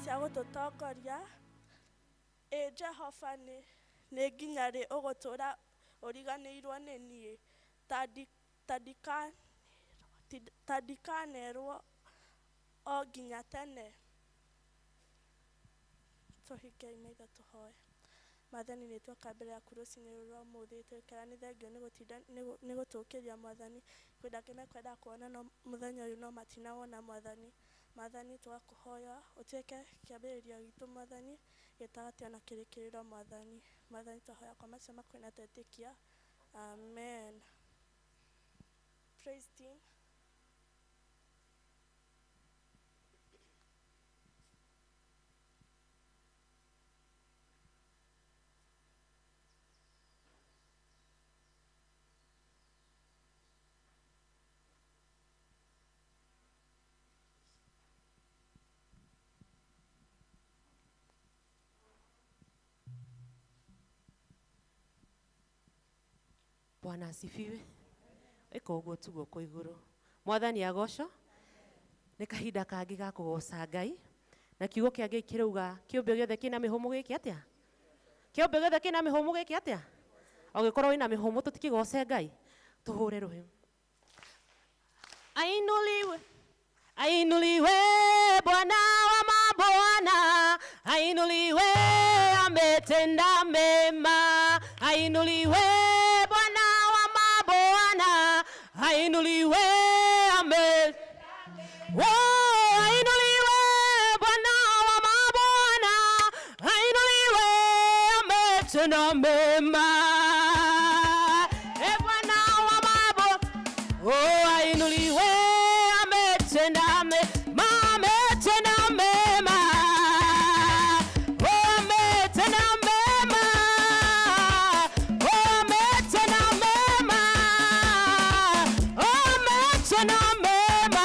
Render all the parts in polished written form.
cia gũtũtongoria. Jehova nĩ nginya rĩ ũgũtũra ũriganĩirwo nĩ niĩ, ta ndikanerwo o nginya tene. Tũhingei maitho tũhoe. Mwathani, nĩ twoka mbere yaku rũcinĩ rũrũ rwa ũmũthĩ, twĩkĩra nĩ thengio nĩ gũtũũkĩria Mwathani. kwenda kĩmekwendaga kuona no mũthenya ũyũ no matinawona Mwathani. Mwathani, twakũhoya ũtuĩke kĩambĩrĩria gitũ Mwathani, gĩtagatĩ ona kĩrĩkĩrĩro Mwathani. Mwathani, twahoya kwa macio makwĩna twĩtĩkia. Amen. Praise team. Bwana asifiwe. Eko uguo tugo kwa iguru. Mwathani agocwo. Nĩ kahinda kangi ga kũgoca Ngai. Na kiugo kĩa Ngai kĩrauga kĩũmbe gĩothe kĩna mĩhũmũ gĩkĩ atĩa? Kĩũmbe gĩothe kĩna mĩhũmũ gĩkĩ atĩa? Ũngĩkorwo wĩna mĩhũmũ tũtikĩgoce Ngai. Tũhũre rũhĩ. Ainuliwe. Ainuliwe Bwana wa mabwana. Ainuliwe ametenda mema. Ainuliwe Bwana wa mabwana. Ainuliwe ametenda mema. Ainuliwe Bwana wa mabwana. Ainuliwe ametenda mema. Bwana wa mabwana. Ainuliwe ametenda mema. Ametenda mema. Ametenda mema. Ametenda mema. Ametenda mema.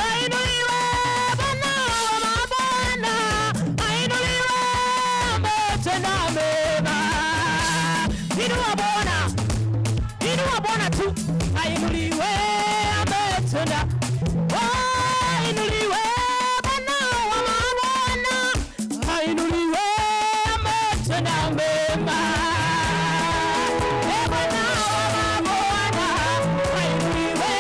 Ainuliwe Bwana wa mabwana. Ainuliwe ametenda mema. Inua Bwana. Inua Bwana tu. Ainuliwe ametenda. Ainuliwe Bwana wa mabwana. Ainuliwe ametenda mema. Bwana wa mabwana. Ainuliwe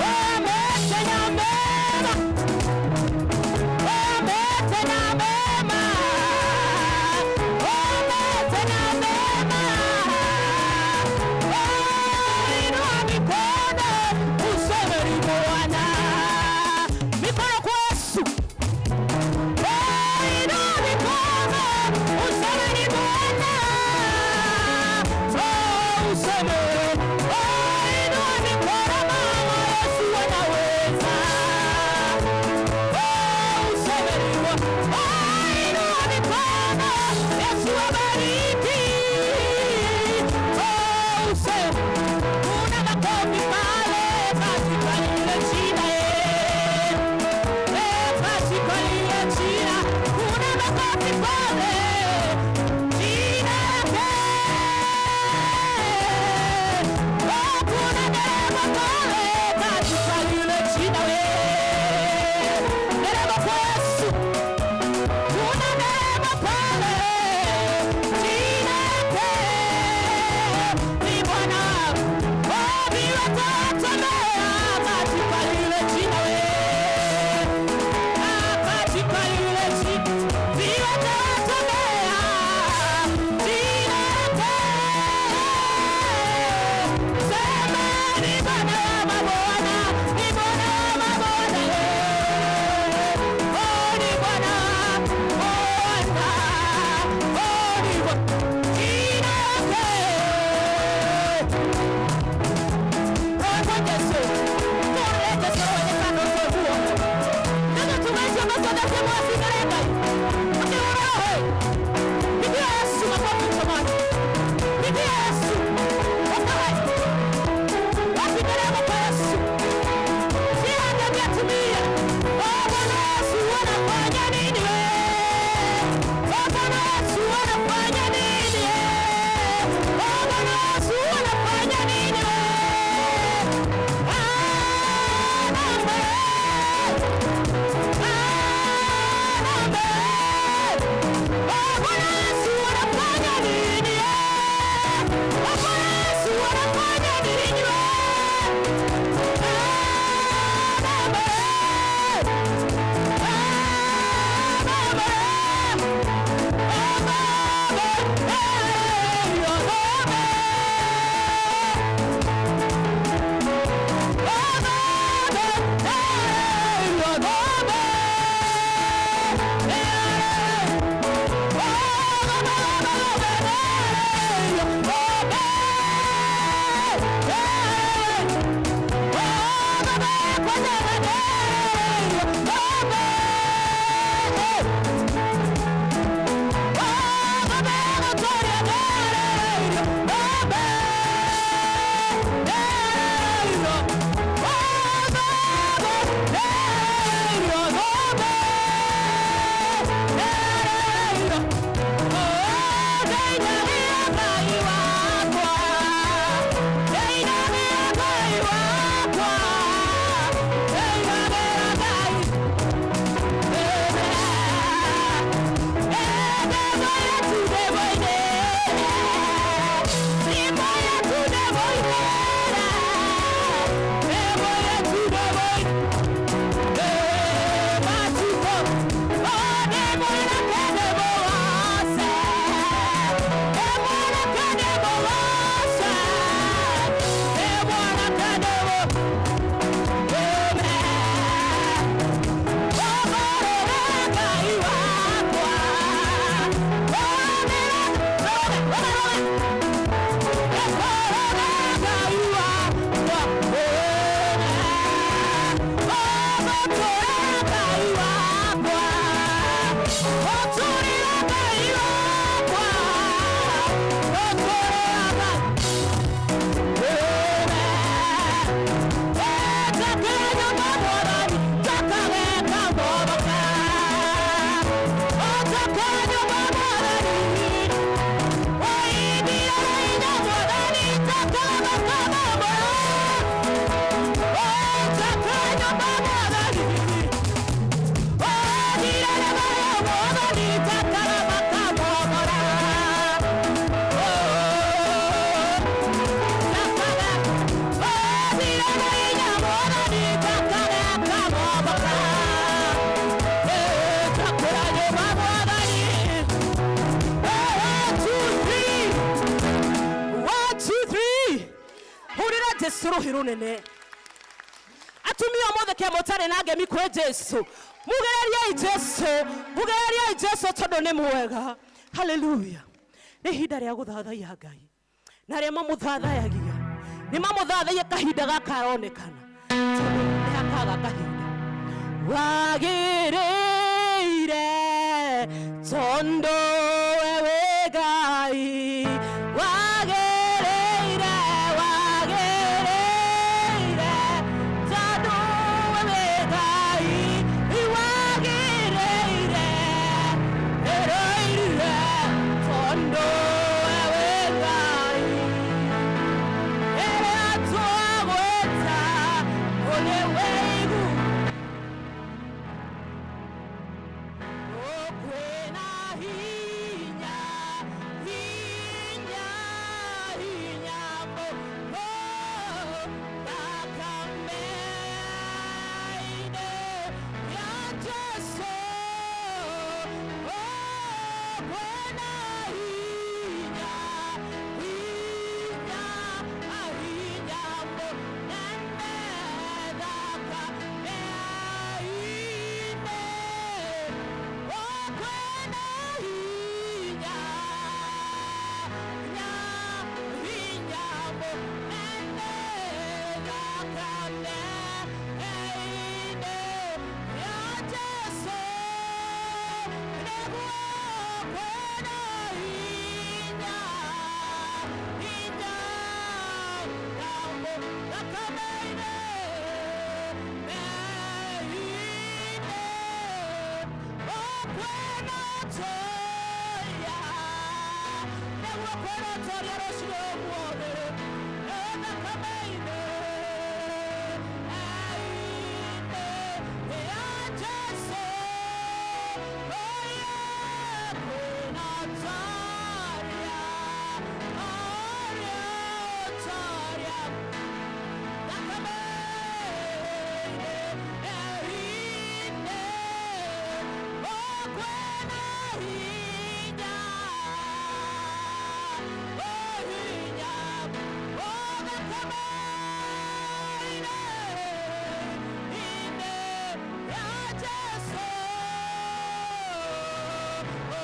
ametenda mema. Ametenda mema. Ametenda mema. Inua mikono useme ni Bwana. Mikono kwa Yesu. Inua mikono useme ni Bwana. Useme. Inua mikono mama, Yesu anaweza. Useme ni Bwana. Inua mikono Yesu abariki. Useme. Kuna makofi pale katika lile jina katika lile jina. Kuna makofi pale jina lake. Kuna neema pale katika lile jina neema kwa Yesu. Kuna neema pale jina lake ni Bwana. Viwatatemea katika lile jina katika lile jina. Viwatatemea jina lake. Sema ni Bwana wa mabwana. Ni Bwana wa mabwana. Ni Bwana. Ni Bwana. Jina lake. Yesu ate suruhi runene atumia mothe ke motare na ngemi kwe Jesũ mugereriai Jesũ tondu nĩ mwega. Hallelujah. Nĩ ihinda rĩa gũthathaiya Ngai na arĩa mamũthathayagia nĩ mamũthathaia kahinda gaka aronekana tondu nĩ hakaga kahinda wagĩrĩire tondu we wĩ Ngai wagĩrĩire tondu we wĩ Ngai wagĩrĩire tondu we wĩ Ngai ĩrĩa twagwĩta ũrĩ wĩigu kwĩna hinya thakame-inĩ ya Jesũ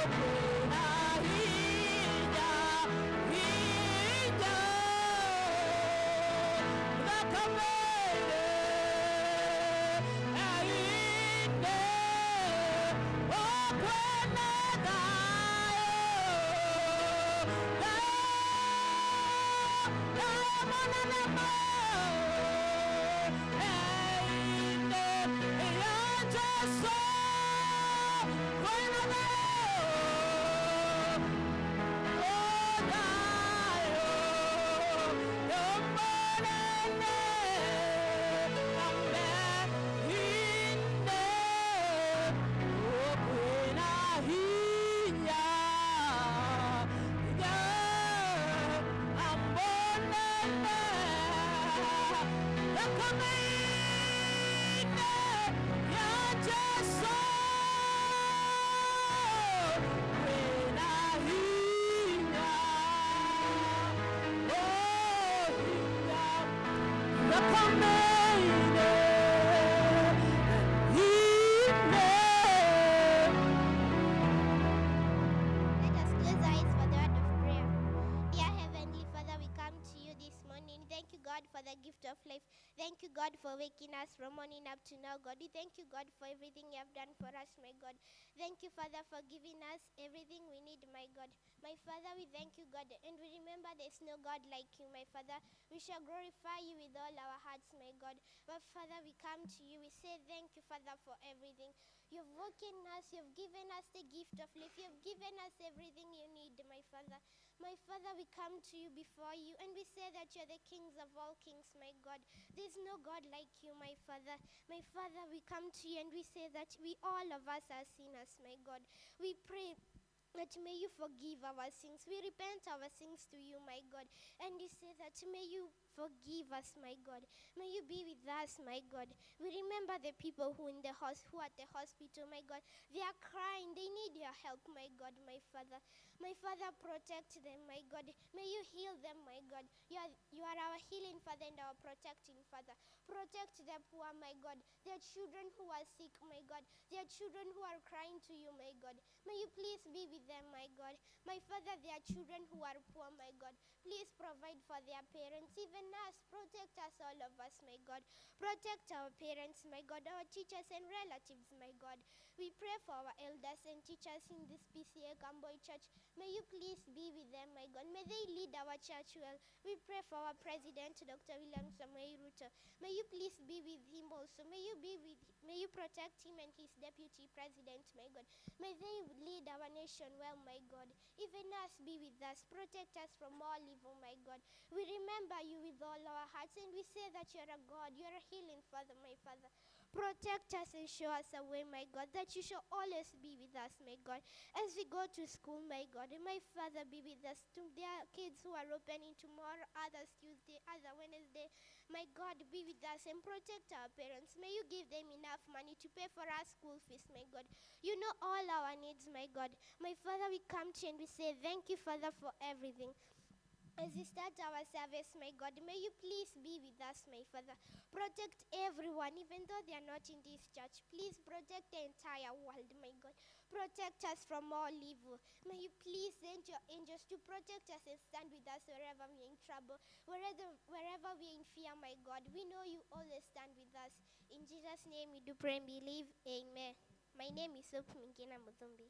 kwĩna hinya mũnene Thank you, God, for waking us from morning up to now, God. We thank you, God, for everything you have done for us, my God. Thank you, Father, for giving us everything we need, my God. My Father, we thank you, God, and we remember there's no God like you, my Father. We shall glorify you with all our hearts, my God. But, Father, we come to you. We say thank you, Father, for everything. You've woken us. You've given us the gift of life. You've given us everything you need, my Father. My Father, we come to you before you, and we say that you're the kings of all kings, my God. There's no God like you, my Father. My Father, we come to you, and we say that all of us are sinners, my God. We pray that may you forgive our sins. We repent our sins to you, my God. And we say that may you forgive us, my God. May you be with us, my God. We remember the people who at the hospital, my God. They are crying. They need your help, my God, my Father. My Father, protect them, my God. May you heal them, my God. God. You are our healing Father and our protecting Father. Protect the poor, my God. Their children who are sick, my God. Their children who are crying to you, my God. May you please be with them, my God. My Father, their children who are poor, my God. Please provide for their parents, even us. Protect us, all of us, my God. Protect our parents, my God, our teachers and relatives, my God. We pray for our elders and teachers in this Pceakambuichurch. May you please be with them, my God. May they lead our church well. We pray for our president, Dr. William Samoei Ruto. May you please be with him also. May you protect him and his deputy president, my God. May they lead our nation well, my God. Even us, be with us. Protect us from all evil, my God. We remember you with all our hearts, and we say that you're a God. You're a healing Father, my Father. Protect us and show us a way, my God, that you shall always be with us, my God. As we go to school, my God, and my Father, be with us. There are kids who are opening tomorrow, others Tuesday, other Wednesday. My God, be with us and protect our parents. May you give them enough money to pay for our school fees, my God. You know all our needs, my God. My Father, we come to you and we say thank you, Father, for everything. As we start our service, my God, may you please be with us, my Father. Protect everyone, even though they are not in this church. Please protect the entire world, my God. Protect us from all evil. May you please send your angels to protect us and stand with us wherever we are in trouble, wherever we are in fear, my God. We know you always stand with us. In Jesus' name we do pray and believe. Amen. My name is Mingina Muthumbi.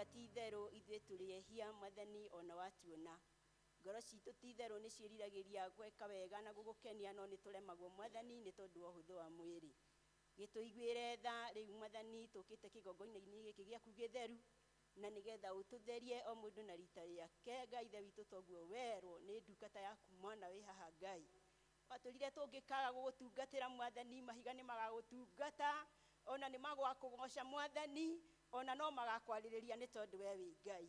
Anga ti itherũ ithuĩ tũrĩ ehia Mwathani ona watuona. Ngoro citũ ti itherũ nĩ ciĩriragĩria gwĩka wega na gũgũkenia no nĩ tũremagwo Mwathani nĩ tondũ wa ũhũthũ wa mwĩrĩ. Gĩtũiguĩre tha rĩu Mwathani tũkĩte kĩgongona-inĩ gĩkĩ gĩaku gĩtheru na nĩgetha ũtũtherie o mũndũ na rita rĩake. Ngai Ithe witũ toguo werwo nĩ ndungata yaku mwana wĩ haha Ngai. Watũrire tũngĩkaga gũgũtungatĩra Mwathani, mahiga nĩ magagũtungata, ona nĩ magwakũgoca Mwathani, ona no magakwarĩrĩria nĩ tondũ we wĩ Ngai.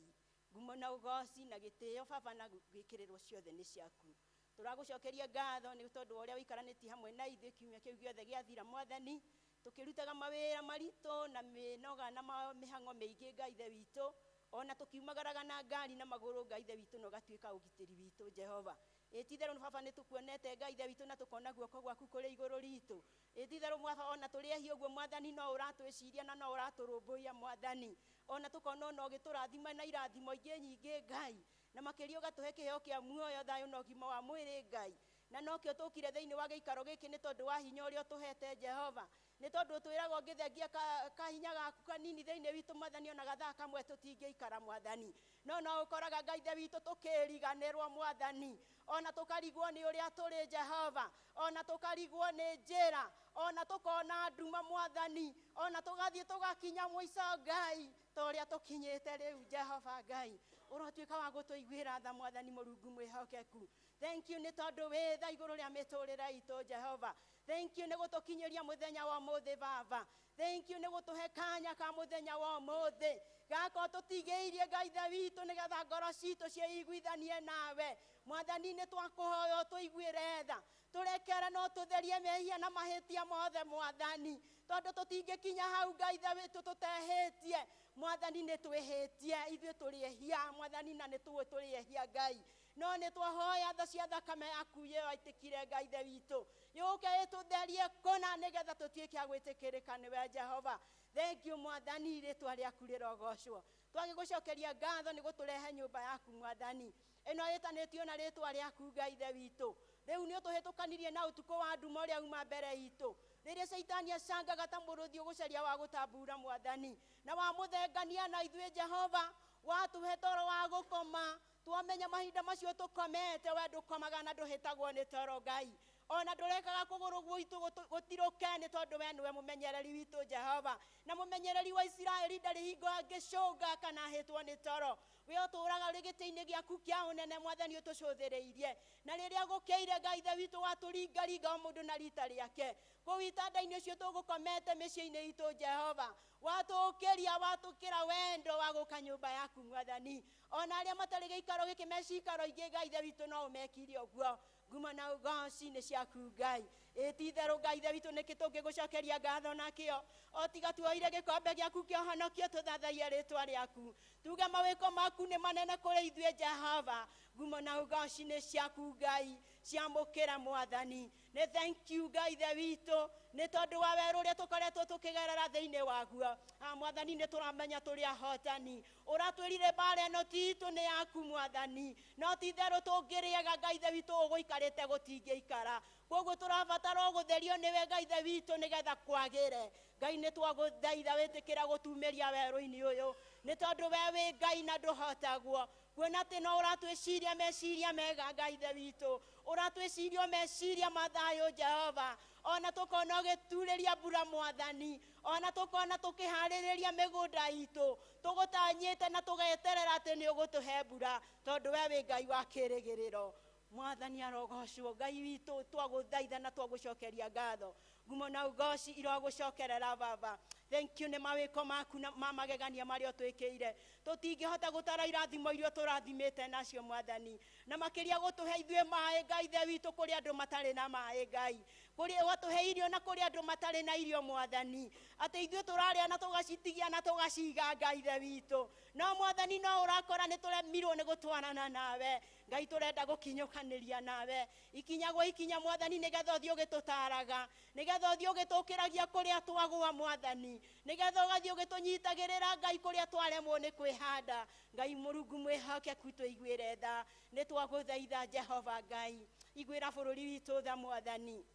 Ngumo na ũgoci na gĩtĩo Baba na gwĩkĩrĩrwo ciothe nĩ ciaku. Tũragũcokeria ngatho nĩ tondũ wa ũrĩa ũikaranĩtie hamwe na ithuĩ kiumia kĩu gĩothe gĩathira Mwathani, tũkĩrutaga mawĩra maritũ na mĩnoga na mĩhang'o mĩingĩ Ngai Ithe witũ, ona tũkiumagaraga na ngari na magũrũ Ngai Ithe witũ na ũgatuĩka ũgitĩri witũ Jehova. Eĩtĩire Baba nĩ tũkuonete Ngai Ithe witũ na tũkona guoko gwaku kũrĩ igũrũ ritũ. Eĩtĩire Baba ona tũrĩ ehia ũguo Mwathani no ũratwĩciria na no ũratũrũmbũiya Mwathani. Ona tũkona no ũgĩtũrathima na irathimo ingĩ nyingĩ Ngai, na makĩria ũgatũhe kĩheo kĩa muoyo, thayũ na ũgima wa mwĩrĩ Ngai. Na nokĩo tũkire thĩinĩ wa gĩikaro gĩkĩ nĩ tondũ wa hinya ũrĩa ũtũhete Jehova. Nĩ tondũ twĩragwo ngĩthengia kahinya gaku kanini thĩinĩ witũ Mwathani, ona gathaa kamwe tũtingĩikara Mwathani. No ũkoraga Ngai Ithe witũ tũkĩriganĩrwo Mwathani, ona tũkarigwo nĩ ũrĩa tũrĩ Jehova, ona tũkarigwo nĩ njĩra, ona tũkona nduma Mwathani, ona tũgathiĩ tũgakinya mũico Ngai ta ũrĩa tũkinyĩte rĩu Jehova Ngai. Ũrotuĩka wa gũtũiguĩra tha Mwathani Mũrungu mwĩhokeku. Thank you nĩ tondũ wĩ tha igũrũ rĩa mĩtũrĩre itũ Jehova. Thank you nĩ gũtũkinyĩria mũthenya wa ũmũthĩ Baba. Thank you nĩ gũtũhe kanya ka mũthenya wa ũmũthĩ gako tũtigĩirie Ngai Ithe witũ nĩgetha ngoro citũ ciĩiguithanie nawe. Mwathani nĩ twakũhoya ũtũiguĩre tha, tũrekere no tũtherie mehia na mahĩtia mothe Mwathani, tondũ tũtingĩkinya hau Ngai Ithe witũ tũtehĩtie. Mwathani nĩ twĩhĩtie ithuĩ tũrĩ ehia Mwathani na nĩ tũĩ tũrĩ ehia Ngai, no nĩ twahoya tha cia thakame yaku waitĩkire Ngai Ithe witũ yũke ĩtũtherie kũna nĩgetha tũtuĩke a gwĩtĩkĩrĩka nĩwe Jehova. Thank you Mwathani, rĩtwa rĩaku rĩrogocwo. Twagĩgũcokeria ngatho nĩ gũtũrehe nyũmba yaku Mwathani ĩno ĩtanĩtio na rĩtwa rĩaku Ngai Ithe witũ. Rĩu nĩ ũtũhĩtũkanirie na ũtukũ wa nduma ũrĩa uma mbere itũ, rĩrĩa Saitani acangaga ta mũrũthi ũgũcaria wa gũtambuura Mwathani, na wamũthengania na ithuĩ Jehova, watũhe toro wa gũkoma. Twamenya mahinda macio tũkomete, we ndũkomaga na ndũhĩtagwo nĩ toro Ngai, ona ndũrekaga kũgũrũ gwitũ gũtirũke nĩ tondũ we nĩwe mũmenyereri witũ Jehova, na mũmenyereri wa Isiraeli ndarĩ hingo angĩcũnga kana ahĩtwo nĩ toro. We ũtũũraga ũrĩ gĩtĩ-inĩ gĩaku kĩa ũnene Mwathani ũtũcũthĩrĩirie, na rĩrĩa gũkĩire Ngai Ithe witũ watũringaringa o mũndũ na rita rĩake. Kũu itanda-inĩ ũcio tũgũkomete mĩciĩ-inĩ itũ Jehova, watũũkĩria watũkĩra wendo wa gũka nyũmba yaku Mwathani. Ona arĩa matarĩ gĩikaro gĩkĩ me cikaro ingĩ Ngai Ithe witũ no ũmekire ũguo. Ngumo na ũgoci nĩ ciaku Ngai. Ĩti-itherũ Ngai Ithe witũ nĩkĩ tũngĩgũcokeria ngatho nakĩo, o tiga tuoire gĩkombe gĩaku kĩa ũhonokio tũthathaie rĩtwa rĩaku, tuge mawĩko maku nĩ manene kũrĩ ithuĩ Jehova. Ngumo na ũgoci nĩ ciaku Ngai, ciamũkĩra Mwathani. Nĩ thank you Ngai Ithe witũ nĩ tondũ wa werũ ũrĩa tũkoretwo tũkĩgerera thĩinĩ waguo. Mwathani nĩ tũramenya tũrĩ ahotani, ũratwĩrire mbara ĩno ti itũ nĩ yaku Mwathani, no ti itherũ tũngĩrĩega Ngai Ithe witũ ũgũikarĩte gũtingĩikara. Koguo tũrabatara gũtherio nĩwe Ngai Ithe witũ nĩgetha kwagĩre. Ngai nĩ twagũthaitha wĩtĩkĩra gũtumĩria werũ-inĩ ũyũ, nĩ tondũ we wĩ Ngai na ndũhotagwo. Kuona atĩ no ũratwĩciria meciria mega Ngai Ithe witũ, ũratwĩciria meciria ma thayũ Jehova. Ona tũkona ũgĩturĩria mbura Mwathani, ona tũkona tũkĩharĩrĩria mĩgũnda itũ, tũgũtanyĩte na tũgeterera atĩ nĩ ũgũtũhe mbura, tondũ we wĩ Ngai wa kĩĩrĩgĩrĩro. Mwathani arogocwo Ngai witũ, twagũthaitha na twagũcokeria ngatho. Ngumo na ũgoci irogũcokerera Baba. Thank you nĩ mawĩko maku ma magegania marĩa ũtwĩkĩire, tũtingĩhota gũtara irathimo iria tũrathimĩte nacio Mwathani, na makĩria gũtũhe ithuĩ maĩ Ngai Ithe witũ kũrĩ andũ matarĩ na maĩ Ngai, kũrĩ watũhe irio na kũrĩ andũ matarĩ na irio Mwathani, atĩ ithuĩ tũrarĩa na tũgacitigia na tũgaciga Ngai Ithe witũ, no Mwathani no ũrakora nĩ tũremirwo nĩ gũtwarana nawe. Ngai tũrenda gũkinyũkanĩria nawe ikinya gwa ikinya Mwathani, nĩgetha ũthiĩ ũgĩtũtaraga, nĩgetha ũthiĩ ũgĩtũkĩragia kũrĩa twagũa Mwathani, nĩgetha ũgathiĩ ũgĩtũnyitagĩrĩra Ngai kũrĩa twaremwo nĩ kwĩhanda. Ngai Mũrungu mwĩhokeku tũiguĩre tha, nĩ twagũthaitha Jehova Ngai, iguĩra bũrũri witũ tha Mwathani.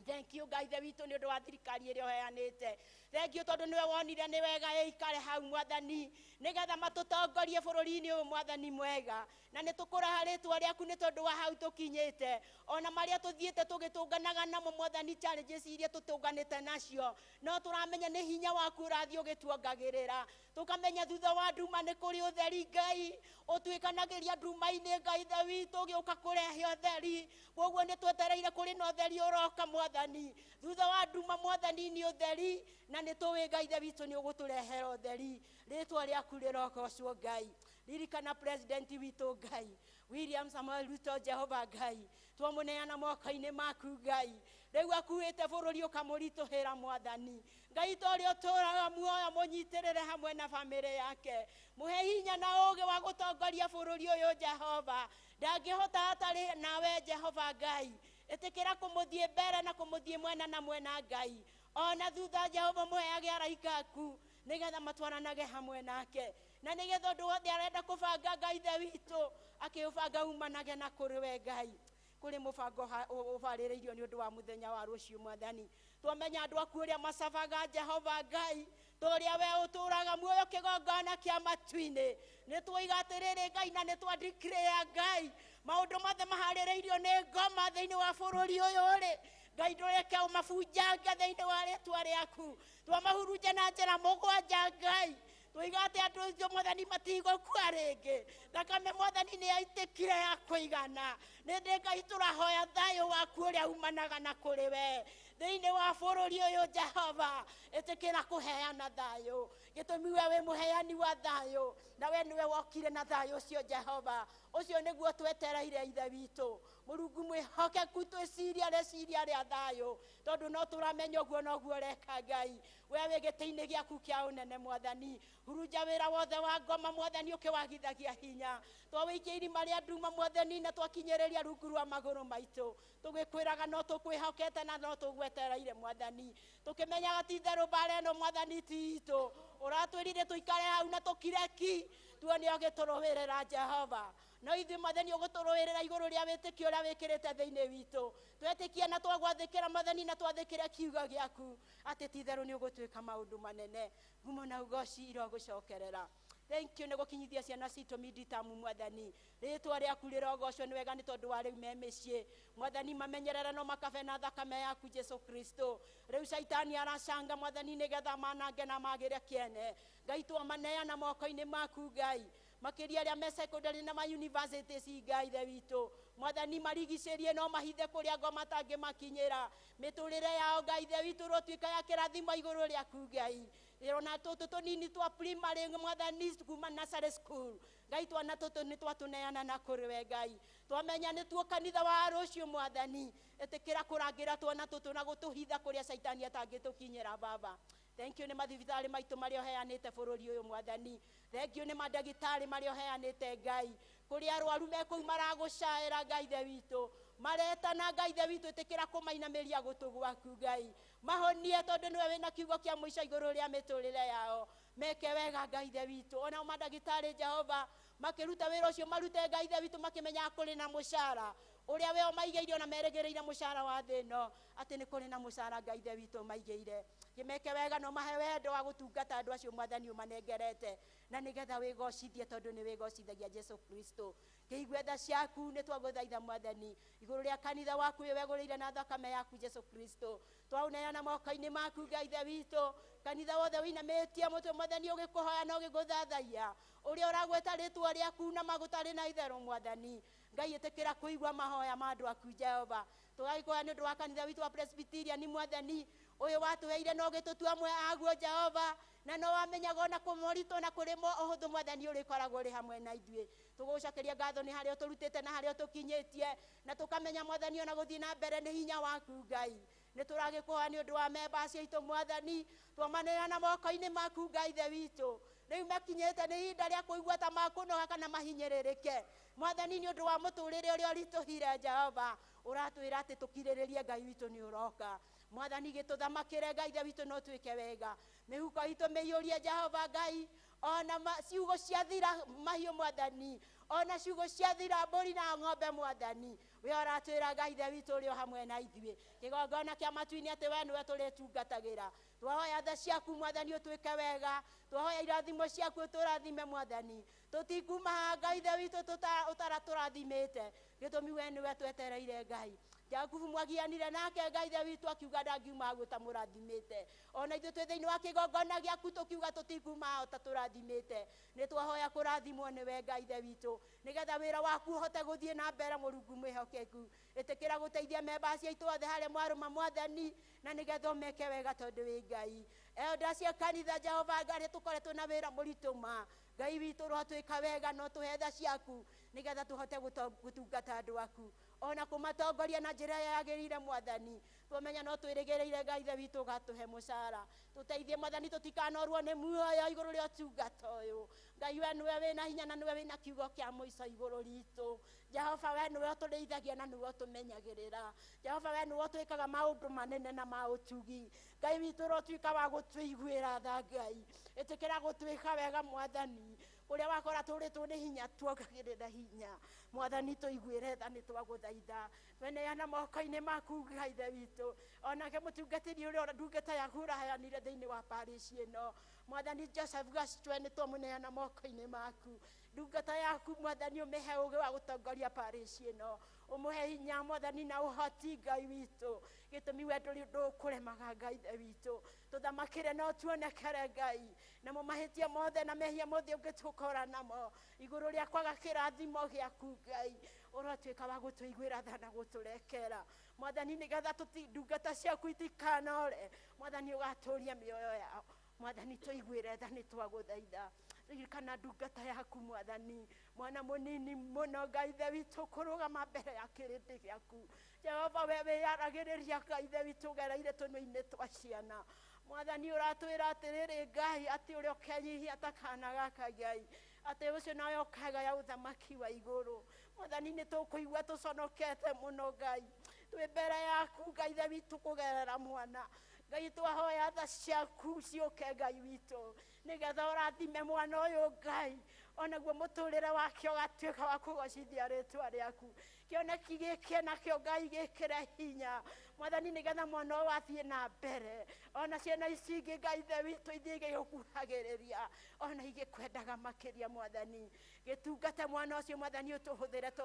Thank you Ngai Ithe witũ nĩ ũndũ wa thirikari ĩrĩa ũheanĩte. Thank you tondũ nĩwe wonire nĩ wega ĩikare hau Mwathani nĩgetha matũtongorie bũrũri-inĩ ũyũ Mwathani mwega. Na nĩ tũkũraha rĩtwa rĩaku nĩ tondũ wa hau tũkinyĩte. Ona marĩa tũthiĩte tũgĩtũnganaga namo Mwathani challenges iria tũtũnganĩte nacio. No tũramenya nĩ hinya waku ũrathiĩ ũgĩtuongagĩrĩra. Tũkamenya thutha wa nduma nĩ kũrĩ ũtheri Ngai. Ũtuĩkanagĩria nduma-inĩ Ngai Ithe witũ ũgĩũka kũrehe ũtheri. Koguo nĩ twetereire kũrĩ na ũtheri ũroka Mwathani. Thutha wa nduma Mwathani nĩ ũtheri na nĩ tũũĩ Ngai Ithe witũ nĩ ũgũtũrehera ũtheri. Rĩtwa rĩaku rĩrogocwo Ngai. Ririkana president witũ Ngai William Samuel Ruto Jehova Ngai. Twamũneana moko-inĩ maku Ngai. Rĩu akuĩte bũrũri ũkamũritũhĩra Mwathani. Ngai ta ũrĩa ũtũũraga muoyo mũnyitĩrĩre hamwe na bamĩrĩ yake. Mũhe hinya na ũũgĩ wa gũtongoria bũrũri ũyũ Jehova. Ndangĩhota hatarĩ nawe Jehova Ngai. Ĩtĩkĩra kũmũthiĩ mbere na kũmũthiĩ mwena na mwena Ngai. Ona thutha Jehova mũheage araika aku nĩgetha matwaranage hamwe nake. Na nĩgetha ũndũ wothe arenda kũbanga Ngai Ithe witũ akĩũbanga umanage na kũrĩ we Ngai. Kũrĩ mũbango ũbarĩrĩirio nĩ ũndũ wa mũthenya wa rũciũ Mwathani. Twamenya andũ aku ũrĩa macabaga Jehova Ngai. Tũrĩa we ũtũũraga muoyo kĩgongona kĩa matu-inĩ. Nĩ twoiga atĩrĩrĩ Ngai na nĩ twa declare Ngai. Maũndũ mothe maharĩrĩirio nĩ ngoma thĩinĩ wa bũrũri ũyũ rĩ. Ngai ndũreke ũmabunjange thĩinĩ wa rĩtwa rĩaku. Twamahurunja na njĩra mũgwanja Ngai. Twoiga atĩ andũ acio Mwathani matigũkua rĩngĩ. Thakame Mwathani nĩ yaitĩkire ya kũigana. Nĩ ndĩ Ngai tũrahoya thayũ waku ũrĩa umanaga na kũrĩ we. Thĩinĩ wa bũrũri ũyũ Jehova ĩtĩkĩra kũheana thayũ. Gĩtũmi we wĩ mũheani wa thayũ. Na we nĩwe wokire na thayũ ũcio Jehova. Ũcio nĩguo twetereire Ithe witũ. Mũrungu mwĩhokeku twĩciria rĩciria rĩa thayũ. Tondũ no tũramenya ũguo noguo ũreka Ngai. We wĩ gĩtĩ-inĩ gĩaku kĩa ũnene Mwathani. Hurunja wĩra wothe wa ngoma Mwathani ũkĩwagithagia hinya. Twawĩikia irima rĩa nduma Mwathani na twakinyĩrĩria rungu rwa magũrũ maitũ. Tũgĩkwĩraga no tũkwĩhokete na no tũgwetereire Mwathani. Tũkĩmenyaga ti itherũ mbara ĩno Mwathani ti itũ. Ũratwĩrire tũikare hau na tũkire ki. Tuone ũgĩtũrũĩrĩra Jehova. No ithuĩ Mwathani ũgũtũrũĩrĩra igũrũ rĩa wĩtĩkio ũrĩa wĩkĩrĩte thĩinĩ witũ. Twetĩkia na twagwathĩkĩra Mwathani na twathĩkĩre kiugo gĩaku. Atĩ ti itherũ nĩ ũgũtwĩka maũndũ manene. Ngumo na ugoci irogũcokerera. Thank you nĩ gũkinyithia ciana citũ miditamu Mwathani. Rĩtwa rĩaku rĩrogocwo nĩ wega nĩ tondũ wa rĩu me mĩciĩ. Mwathani mamenyerere no makabe na thakame yaku Jesũ Kristũ. Rĩu caitani aracanga Mwathani nĩgetha manange na magĩre kĩene. Ngai twamaneana moko-inĩ maku Ngai. Makĩria arĩa me secondary na ma universities Ngai Ithe witũ. Mwathani marigicĩrie no mahithe kũrĩa ngoma tangĩmakinyĩra. Mĩtũrĩre yao Ngai Ithe witũ rotuĩka ya kĩrathimo igũrũ rĩaku Ngai. Rĩona tũtũ tũnini twa primary Mwathani kuma nursery school. Ngai twana tũtũ nĩ twatũneana na kũrĩ we Ngai. Twamenya nĩ tuo kanitha wa rũciũ Mwathani. Ĩtĩkĩra kũrangĩra twana tũtũ na gũtũhitha kũrĩa caitani atangĩtũkinyĩra Baba. Thank you nĩ mathibitarĩ maitũ marĩa ũheanĩte bũrũri ũyũ Mwathani. Thank you nĩ mandagĩtarĩ marĩa ũheanĩte Ngai. Kũrĩ arwaru me kũu maragũcaĩra Ngai Ithe witũ. Maretana Ngai Ithe witũ ĩtĩkĩra kũmainamĩria gũtũ gwaku Ngai. Mahonie tondũ nĩwe wĩna kiugo kĩa mũico igũrũ rĩa mĩtũrĩre yao. Meke wega Ngai Ithe witũ. Ona mandagĩtarĩ Jehova makĩruta wĩra ũcio marute Ngai Ithe witũ makĩmenya kũrĩ na mũcara. Ũrĩa we ũmaigĩire na merĩgĩrĩire mũcara wa thĩ ĩno. Atĩ nĩ kũrĩ na mũcara Ngai Ithe witũ ũmaigĩire. Kĩmeke wega no mahe wendo wa gũtungata andũ acio Mwathani ũmanengerete. Na nĩgetha wĩgocithie tondũ nĩ wĩgocithagia Jesũ Kristũ. Kĩigue tha ciaku nĩ twagũthaitha Mwathani. Igũrũ rĩa kanitha waku wĩ wegũrĩire na thakame yaku Jesũ Kristũ. Twaũneana moko-inĩ maku Ngai Ithe witũ. Kanitha wothe wĩinamĩtie mũtwe Mwathani ũgĩkũhoya na ũgĩgũthathaiya. Ũrĩa ũragweta rĩtwa rĩaku na magũtarĩ na itherũ Mwathani. Ngai ĩtĩkĩra kũigua mahoya ma andũ aku Jehova. Tũgagĩkũhoya nĩ ũndũ wa kanitha witũ wa Presbyterian Mwathani. Ũyũ watũheire na ũgĩtũtua amwe aguo Jehova. Na no wamenyaga ona kũmoritũ na kũrĩ ũhũthũ Mwathani ũrĩkoragwo ũrĩ hamwe na ithuĩ. Tũgũcokeria ngatho nĩ harĩa ũtũrutĩte na harĩa ũtũkinyĩtie. Na tũkamenya Mwathani ona gũthiĩ na mbere nĩ hinya waku Ngai. Nĩ tũragĩkũhoya nĩ ũndũ wa members aitũ Mwathani. Twamaneana moko-inĩ maku Ngai Ithe witũ. Rĩu makinyĩte nĩ ihinda rĩa kũigua ta makũnoga kana mahinyĩrĩrĩke. Mwathani nĩ ũndũ wa mũtũrĩre ũrĩa ũritũhire Jehova. Ũratwĩra atĩ tũkirĩrĩrie Ngai witũ nĩ ũroka. Mwathani gĩtũthamakĩre Ngai Ithe witũ no twĩke wega. Mĩhuko itũ mĩiyũrie Jehova Ngai. Ona ciugo ciathira mahiũ Mwathani. ona ciugo cia thira mbũri na ng'ombe Mwathani we ũratwĩra Ngai Ithe witũ ũrĩ o hamwe na ithuĩ kĩgongona kĩa matu-inĩ atĩ we nĩwe tũrĩtungatagĩra twahoya tha ciaku Mwathani ũtwĩke wega twahoya irathimo ciaku ũtũrathime Mwathani tũtikuma haha Ngai Ithe witũ ũtaratũrathimĩte gĩtũmi we nĩwe twetereire Ngai Jakubu mwagianire nake Ngai Ithe witũ akiuga ndangiuma haguo tamũrathimĩte ona ithuĩ twĩ thĩinĩ wa kĩgongona gĩaku tũkiuga tũtikuma haha ũtatũrathimĩte nĩ twahoya kũrathimwo nĩwe Ngai Ithe witũ nĩgetha wĩra waku ũhote gũthiĩ na mbere Mũrungu mwĩhokeku ĩtĩkĩra gũteithia members aitũ othe harĩ mwarũma Mwathani na nĩgetha ũmeke wega tondũ wĩ Ngai elders cia kanitha Jehova Ngai tũkoretwo na wĩra mũritũ ma Ngai witũ ũrotwĩka wega no tũhe tha ciaku nĩgetha tũhote gũtungata andũ aku ona kũmatongoria na njĩra yagĩrĩire Mwathani twamenya no twĩrĩgĩrĩire Ngai Ithe witũ ũgatũhe mũcara tũteithie Mwathani tũtikanorwo nĩ muoyo igũrũ rĩa ũtungata ũyũ Ngai we nĩwe wĩna hinya na nĩwe wĩna kiugo kĩa mũico igũrũ ritũ Jehova we nĩwe ũtũrĩithagia na nĩwe ũtũmenyagĩrĩra Jehova we nĩwe ũtwĩkaga maũndũ manene na maũtugi Ngai witũ ũrotwĩka wa gũtũiguĩra tha Ngai ĩtĩkĩra gũtwĩka wega Mwathani ũrĩa wakora tũrĩtwo nĩ hinya tuongagĩrĩra hinya Mwathani tũiguĩre tha nĩ twagũthaitha tweneana moko-inĩ maku Ngai Ithe witũ onake mũtungatĩri ũrĩa ndungata yaku ũraheanire thĩinĩ wa parish ĩno Mwathani Joseph Gacitwe nĩ twamũneana moko-inĩ maku ndungata yaku Mwathani ũmĩhe ũũgĩ wa gũtongoria parish ĩno ũmũhe hinya Mwathani na ũhoti Ngai witũ gĩtũmi we ndũkũremaga Ngai Ithe witũ tũthamakĩre no tuonekere Ngai namo mahĩtia mothe na mehia mothe ũngĩtũkora namo igũrũ rĩa kwaga kĩrathimo gĩaku Ngai ũrotwĩka wa gũtũiguĩra tha na gũtũrekera Mwathani nĩgetha ndungata ciaku itikanore Mwathani ũgatũũria mĩoyo yao Mwathani tũiguĩre tha nĩ twagũthaitha ririkana ndungata yaku Mwathani mwana mũnini mũno Ngai Ithe witũ kũrũgama mbere ya kĩrĩndĩ gĩaku Jehova we wĩyaragĩrĩria Ngai Ithe witũ gereire tũnua-inĩ twa ciana Mwathani ũratwĩra atĩrĩrĩ Ngai atĩ ũrĩa ũkenyihia ta kana gaka Ngai atĩ ũcio nawe ũkagaya ũthamaki wa igũrũ Mwathani nĩ tũkũigua tũconokete mũno Ngai twĩ mbere yaku Ngai Ithe witũ kũgerera mwana Ngai twahoya tha ciaku ciũke Ngai witũ nĩgetha ũrathime mwana ũyũ Ngai onaguo mũtũrĩre wake ũgatuĩka wa kũgocithia rĩtwa rĩaku kĩoneki gĩkĩ nakĩo Ngai gĩkĩre hinya Mwathani nĩgetha mwana ũyũ athiĩ na mbere ona ciana ici ingĩ Ngai Ithe witũ ithiĩ igĩgũkuhagĩrĩria ona igĩkwendaga makĩria Mwathani gĩtungate mwana ũcio Mwathani ũtũhũthĩre ta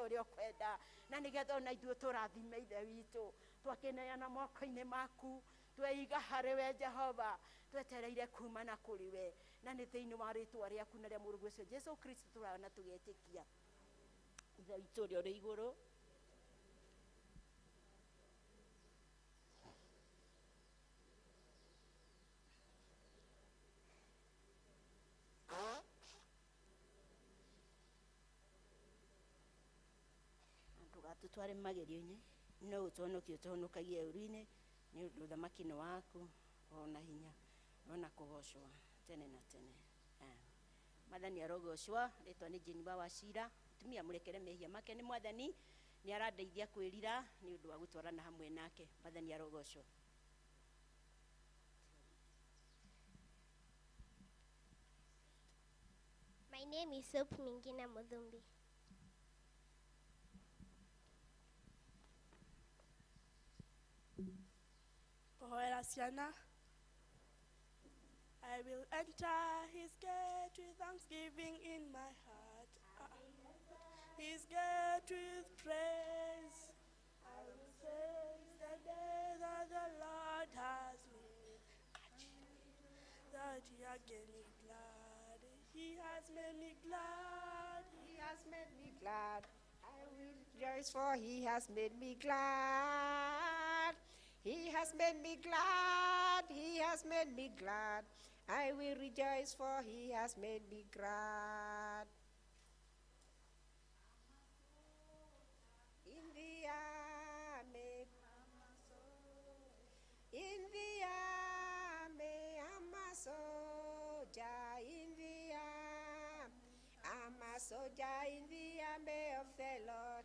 ũrĩa ũkwenda na nĩgetha ona ithuĩ tũrathime Ithe witũ twakĩneana moko-inĩ maku tweiga harĩ we Jehova twetereire kumana kũrĩ we na nĩ thĩinĩ wa rĩtwa rĩaku na rĩa mũrũgu ũcio Jesũ Kristũ tũrana tũgetĩkia Ithe witũ ũrĩa ũrĩ igũrũ tũtware magerio-inĩ no ũtũhonokie ũtũhonokagie ũru-inĩ nĩ ũndũ ũthamaki nĩ waku ona hinya ona kũgocwo tene na tene Mwathani arogocwo rĩtwa nĩ Jeniva wa Cira tumia mũrekere mehia make nĩ Mwathani nĩ arandeithia kwĩrira nĩ ũndũ wa gũtwarana hamwe nake Mwathani arogocwo My name is Soap Mingina Mudhumbi. Pohoera ciana. I will enter his gate with thanksgiving in my heart. His gate with praise. I will praise the day that the Lord has made. That he again me glad. He has made me glad. He has made me glad. I will rejoice for he has made me glad. He has made me glad. He has made me glad. I will rejoice for he has made me glad. In the army, in the army, I'm a soldier. In the army, I'm a soldier in the army of the Lord.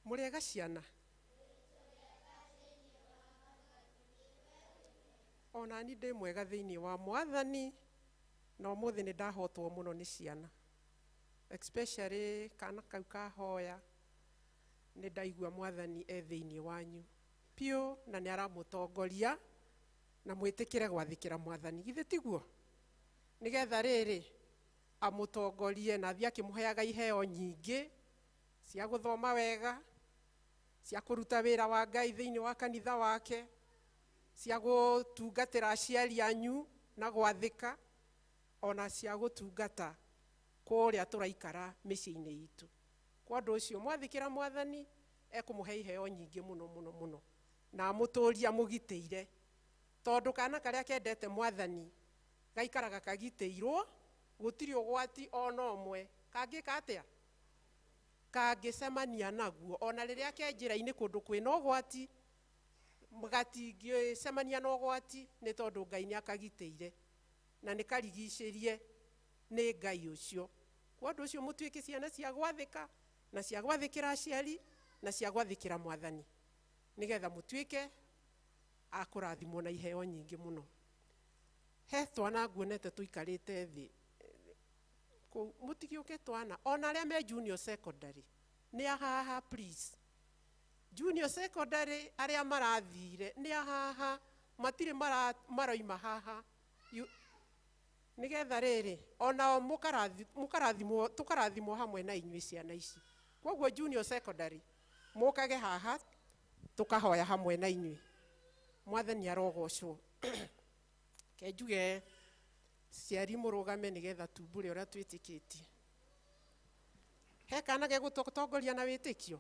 Mũrĩega ciana? Ona ni ndĩ mwega thĩinĩ wa Mwathani, na ũmũthĩ nĩ ndahotwo mũno nĩ ciana. Especially kana kau kahoya, nĩ ndaigua Mwathani thĩinĩ wanyu piũ, na nĩ aramũtongoria na mwĩtĩkĩre gwathĩkĩra Mwathani. Githĩ tiguo? Nĩgetha rĩrĩ amũtongorie na athiĩ akĩmũheaga iheo nyingĩ cia gũthoma wega, cia kũruta wĩra wa Ngai thĩinĩ wa kanitha wake, cia gũtungatĩra aciari anyu na gwathĩka, ona cia gũtungata kũrĩa tũraikara mĩciĩ-inĩ itũ. Kwa ũndũ ũcio mwathĩkĩra Mwathani ekũmũhe iheo nyingĩ mũno mũno mũno, na amũtũũria mũgitĩire, tondũ kana karĩa kendete Mwathani gaikaraga kagitĩirwo, gũtirĩ ũgwati ona ũmwe kangĩka atĩa, kangĩcemania naguo. Ona rĩrĩa ke njĩra-inĩ kũndũ kwĩna ũgwati, gatingĩcemania na ũgwati, nĩ tondũ Ngai nĩ akagitĩire na nĩ karigicĩrie nĩ Ngai ũcio. Kwa ũndũ ũcio mũtuĩke ciana cia gwathĩka na cia gwathĩkĩra aciari na cia gwathĩkĩra Mwathani, nĩgetha mũtuĩke a kũrathimwo na iheo nyingĩ mũno. He twana nguonete tũikarĩte thĩ, mũtigĩũke twana, ona arĩa me junior secondary, nĩ ahaha please. Junior secondary arĩa marathire nĩ ahaha, matirĩ maroima haha, nĩgetha rĩrĩ ona mũkarathimwo, tũkarathimwo hamwe na inyuĩ ciana ici. Koguo junior secondary mũkage haha tũkahoya hamwe na inyuĩ. Mwathani arogocwo. Ke njuge ciari mũrũgame nĩgetha tumbũre ũrĩa twĩtĩkĩtie. He kana gegũtongoria na wĩtĩkio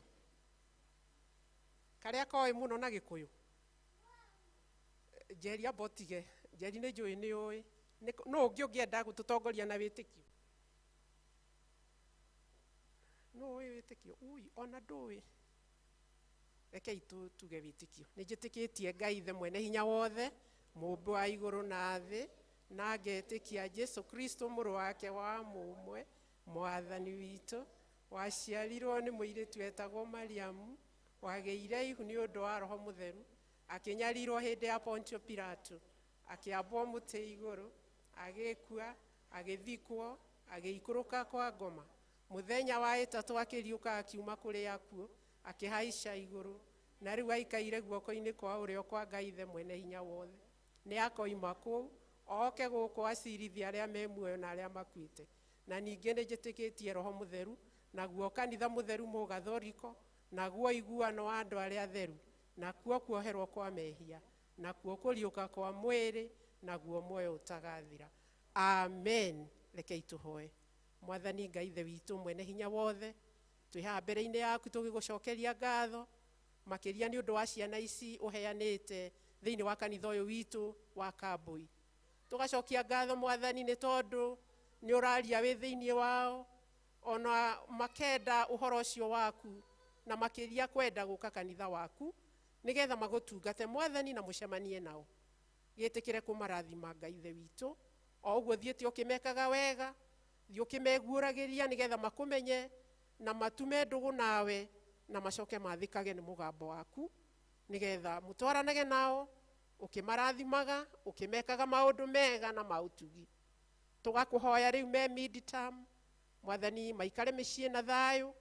karĩa koĩ mũno na Gĩkũyũ? Njeri abotige, Njeri nĩ njũĩ nĩ ũĩ. No ũngĩ ũngĩenda gũtũtongoria na wĩtĩkio? No ũĩ wĩtĩkio? Ui, ona ndũĩ. Rekei tuge wĩtĩkio. Nĩ njĩtĩkĩtie Ngai Ithe mwene hinya wothe, mũũmbi wa igũrũ na thĩ, na ngetĩkia Jesũ Kristũ mũrũ wake wa mũmwe, Mwathani witũ, waciarirwo nĩ mũirĩtu etagwo Mariamu, wagĩire ihu nĩ ũndũ wa Roho Mũtheru, akĩnyarirwo hĩndĩ ya Pontio Pilato, akĩambwo mũtĩ igũrũ, agĩkua, agĩthikwo, agĩikũrũka kwa ngoma, mũthenya wa ĩtatũ akĩriũka akiuma kũrĩ akuũ, akĩhaica igũrũ, na rĩu aikaire guoko-inĩ kwa ũrĩo kwa Ngai Ithe mwene hinya wothe. Nĩ akoima kũu oke gũkũ acirithia arĩa me muoyo na arĩa makuĩte. Na ningĩ nĩ njĩtĩkĩtie Roho Mũtheru, naguo kanitha mũtheru mũgathoriko, naguo iguano wa andũ arĩa atheru, nakuo kuoherwo kwa mehia, nakuo kũriũka kwa mwĩrĩ, naguo muoyo ũtagathira. Amen. Rekei tũhoe. Mwathani Ngai Ithe witũ mwene hinya wothe, twĩ haha mbere-inĩ yaku tũgĩgũcokeria ngatho makĩria nĩ ũndũ wa ciana ici ũheanĩte thĩinĩ wa kanitha ũyũ witũ wa Kambui. Tũgacokia ngatho Mwathani nĩ tondũ nĩ ũraria wĩ thĩinĩ wao, ona makenda ũhoro ũcio waku na makĩria kwenda gũka kanitha waku nĩgetha magũtungate Mwathani na mũcemanie nao. Gĩtĩkĩre kũmarathima Ngai Ithe witũ, o ũguo thiĩte ũkĩmekaga wega, thiĩ ũkĩmeguũragĩria nĩgetha makũmenye na matume ndũgũ nawe na macoke mathikage nĩ mũgambo waku, nĩgetha mũtwaranage nao ũkĩmarathimaga, ũkĩmekaga maũndũ mega na maũtugi. Tũgakũhoya rĩu me mid-term, Mwathani maikare mĩciĩ na thayũ,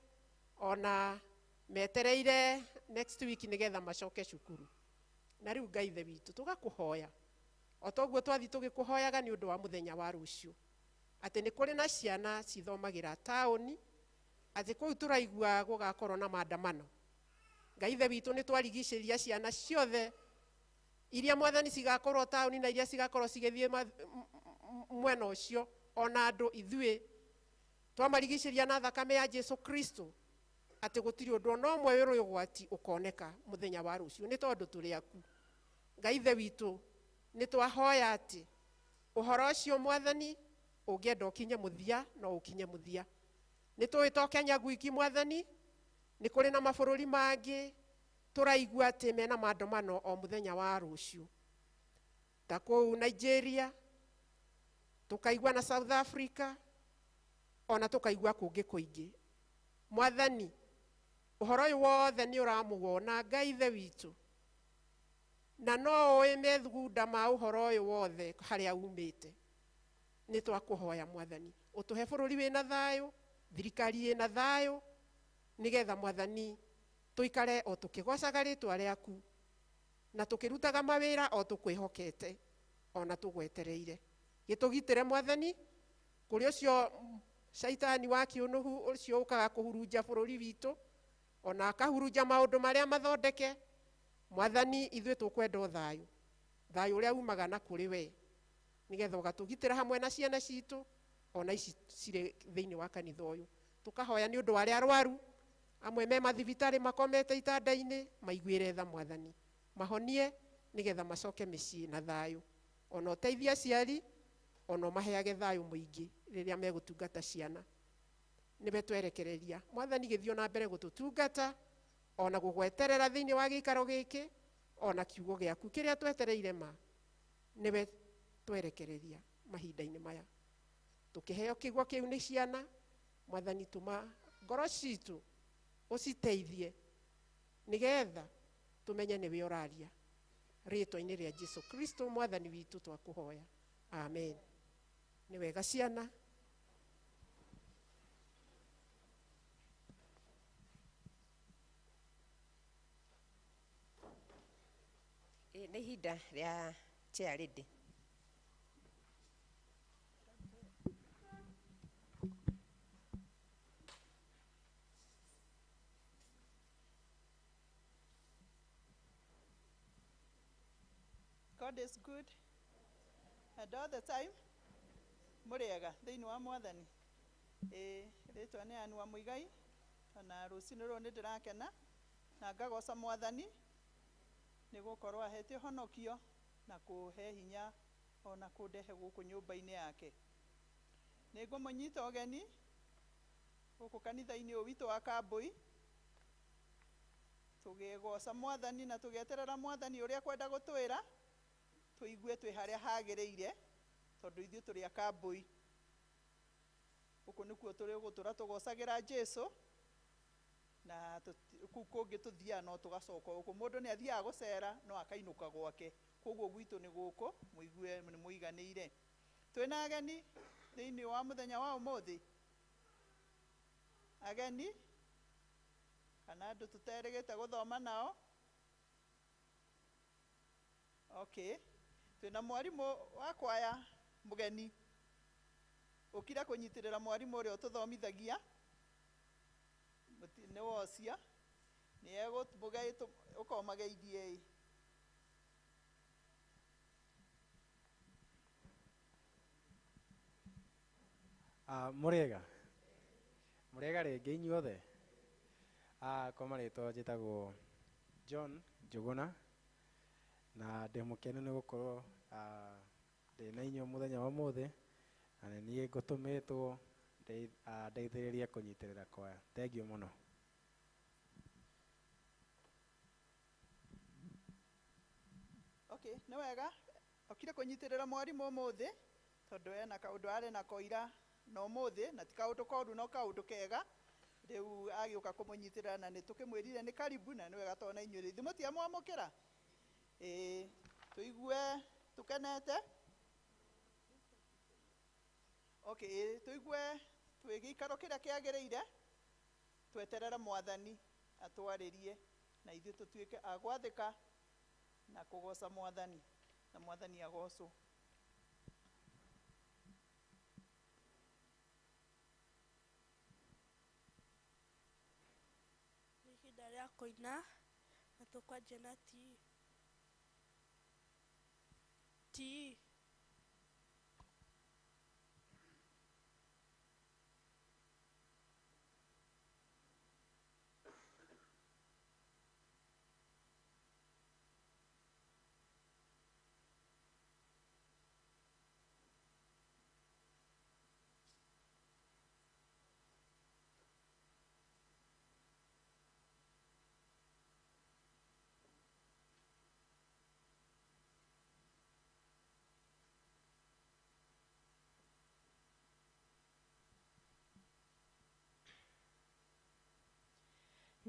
ona metereire next week nĩgetha macoke cukuru. Na rĩu Ngai Ithe witũ tũgakũhoya, o toguo twathi tũgĩkũhoyaga nĩ ũndũ wa mũthenya wa rũciũ, atĩ nĩ kũrĩ na ciana cithomagĩra taũni, atĩ kũu tũraigua gũgakorwo na maandamano. Ngai Ithe witũ nĩ twarigicĩria ciana ciothe iria Mwathani cigakorwo taũni na iria cigakorwo cigĩthiĩ mwena ũcio, ona andũ ithuĩ twamarigicĩria na thakame ya Jesũ Kristũ, atĩ gũtirĩ ũndũ ona ũmwe wĩrĩ ũgwati ũkoneka mũthenya wa rũciũ nĩ tondũ tũrĩ aku. Ngai Ithe witũ nĩ twahoya atĩ ũhoro ũcio Mwathani ũngĩenda ũkinye mũthia no ũkinye mũthia. Nĩ tũĩ to Kenya gwiki Mwathani, nĩ kũrĩ na mabũrũri mangĩ tũraigua atĩ mena maandamano o mũthenya wa rũciũ, ta kũu Nigeria, tũkaigua na South Africa, ona tũkaigua kũngĩ kũingĩ. Mwathani ũhoro ũyũ wothe nĩ ũramũwona Ngai Ithe witũ, na no ũĩ methugunda ma ũhoro ũyũ wothe harĩa umĩte. Nĩ twakũhoya Mwathani ũtũhe bũrũri wĩna thayũ, thirikari ĩna thayũ, nĩgetha Mwathani tũikare o tũkĩgocaga rĩtwa rĩaku na tũkĩrutaga mawĩra o tũkwĩhokete ona tũgwetereire. Gĩtũgitĩre Mwathani kũrĩ ũcio shaitani wa kĩũnũhu ũcio ũkaga kũhurunja bũrũri witũ, ona akahurunja maũndũ marĩa mathondeke. Mwathani ithuĩ tũkwenda thayũ, thayũ ũrĩa umaga na kũrĩ we, nĩgetha ũgatũgitĩra hamwe na ciana citũ ona ici cirĩ thĩinĩ wa kanitha ũyũ. Tũkahoya nĩ ũndũ wa arĩa arwaru, amwe me mathibitarĩ makomete itanda-inĩ, maiguĩre tha Mwathani, mahonie nĩgetha macoke mĩciĩ na thayũ, ona ũteithie aciari, ona ũmaheage thayũ mũingĩ rĩrĩa megũtungata ciana. Nĩwe twerekereria Mwathani, gĩthiĩ na mbere gũtũtungata ona gũgweterera thĩinĩ wa gĩikaro gĩkĩ, ona kiugo gĩaku kĩrĩa twetereire ma. Nĩwe twerekereria mahinda-inĩ maya, tũkĩheo kĩugo kĩu nĩ ciana. Mwathani, tũma ngoro citũ ũciteithie nĩgetha tũmenye nĩwe ũraria. Rĩĩtwa-inĩ rĩa Jesũ Kristũ Mwathani witũ twakũhoya, amen. Nĩ wega ciana. Nĩ ihinda rĩa charity. God is good and all the time. Mũrĩega thĩinĩ wa Mwathani. Rĩtwa nĩ Anua Mũigai, na rũciinĩ rũrũ nĩ ndĩrakena na ngagoca Mwathani nĩ gũkorwo ahete honokio na kũhe hinya ona kũndehe gũkũ nyũmba-inĩ yake. Nĩ ngũmũnyita ũgeni gũkũ kanitha-inĩ ũyũ witũ wa Kambui, tũgĩgoca Mwathani na tũgĩeterera Mwathani ũrĩa kwenda gũtwĩra tũigue twĩ harĩa hagĩrĩire, tondũ ithuĩ tũrĩ a Kambui. Gũkũ nĩkuo tũrĩ gũtũra tũgocagĩra Jesũ, na kũu kũngĩ tũthiaga no tũgacoka gũkũ. Mũndũ nĩ athiaga gũcera no akainũka gwake, koguo gwitũ nĩ gũkũ, mũigue nĩ mũiganĩire. Twĩna ageni thĩinĩ wa mũthenya wa ũmũthĩ, ageni kana andũ tũterĩgĩte gũthoma nao. Okay, twĩna mwarimũ wa kwaya mũgeni ũkire kũnyitĩrĩra mwarimũ ũrĩa ũtũthomithagia, nĩ wocia, nĩ egũtũgeithia ũkomageithie. Mũrĩega rĩngĩ inyuothe. Kwa marĩtwa njĩtagwo John Njũgũna, na ndĩ mũkenu nĩ gũkorwo ndĩ na inyuĩ mũthenya wa ũmũthĩ, na nĩ niĩ ngũtũmĩtwo ndeithĩrĩrie kũnyitĩrĩra kwaya. Thengiũ mũno. Okay, nĩ wega okire kũnyitĩrĩra mwarimũ ũmũthĩ, tondũ ena kaũndũ arĩ nako ira na ũmũthĩ, na ti kaũndũ koru no kaũndũ kega. Rĩu agĩũka kũmũnyitĩrĩra na nĩ tũkĩmwĩrire nĩ karibu, na nĩ wega tondũ na inyuĩ rĩu mũtiamwamũkĩra. Tũigue tũkenete. Okay, tũigue twĩ gĩikaro kĩrĩa kĩagĩrĩire, tweterere Mwathani atwarĩrie na ithuĩ tũtuĩke a gwathĩka na kũgoca Mwathani, na Mwathani agocwo. Nĩ ihinda rĩa kũina na tũkwanjia na ti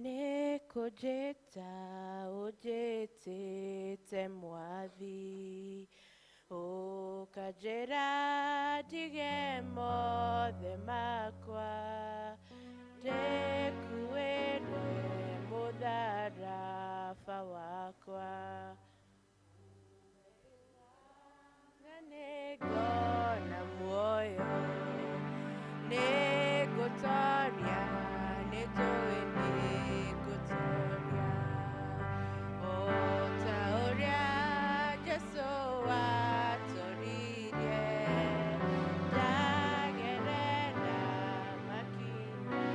Nĩkũnjĩta ũnjĩtĩte Mwathi, ũkanjĩra ndige moothe makwa, ndĩkuĩre mũtharaba wakwa. Na nĩngona muoyo, nĩngũtoria, nĩtũũĩ nĩngũtoria. O ta ũrĩa Jesũ atoririe, ndagerera makinya.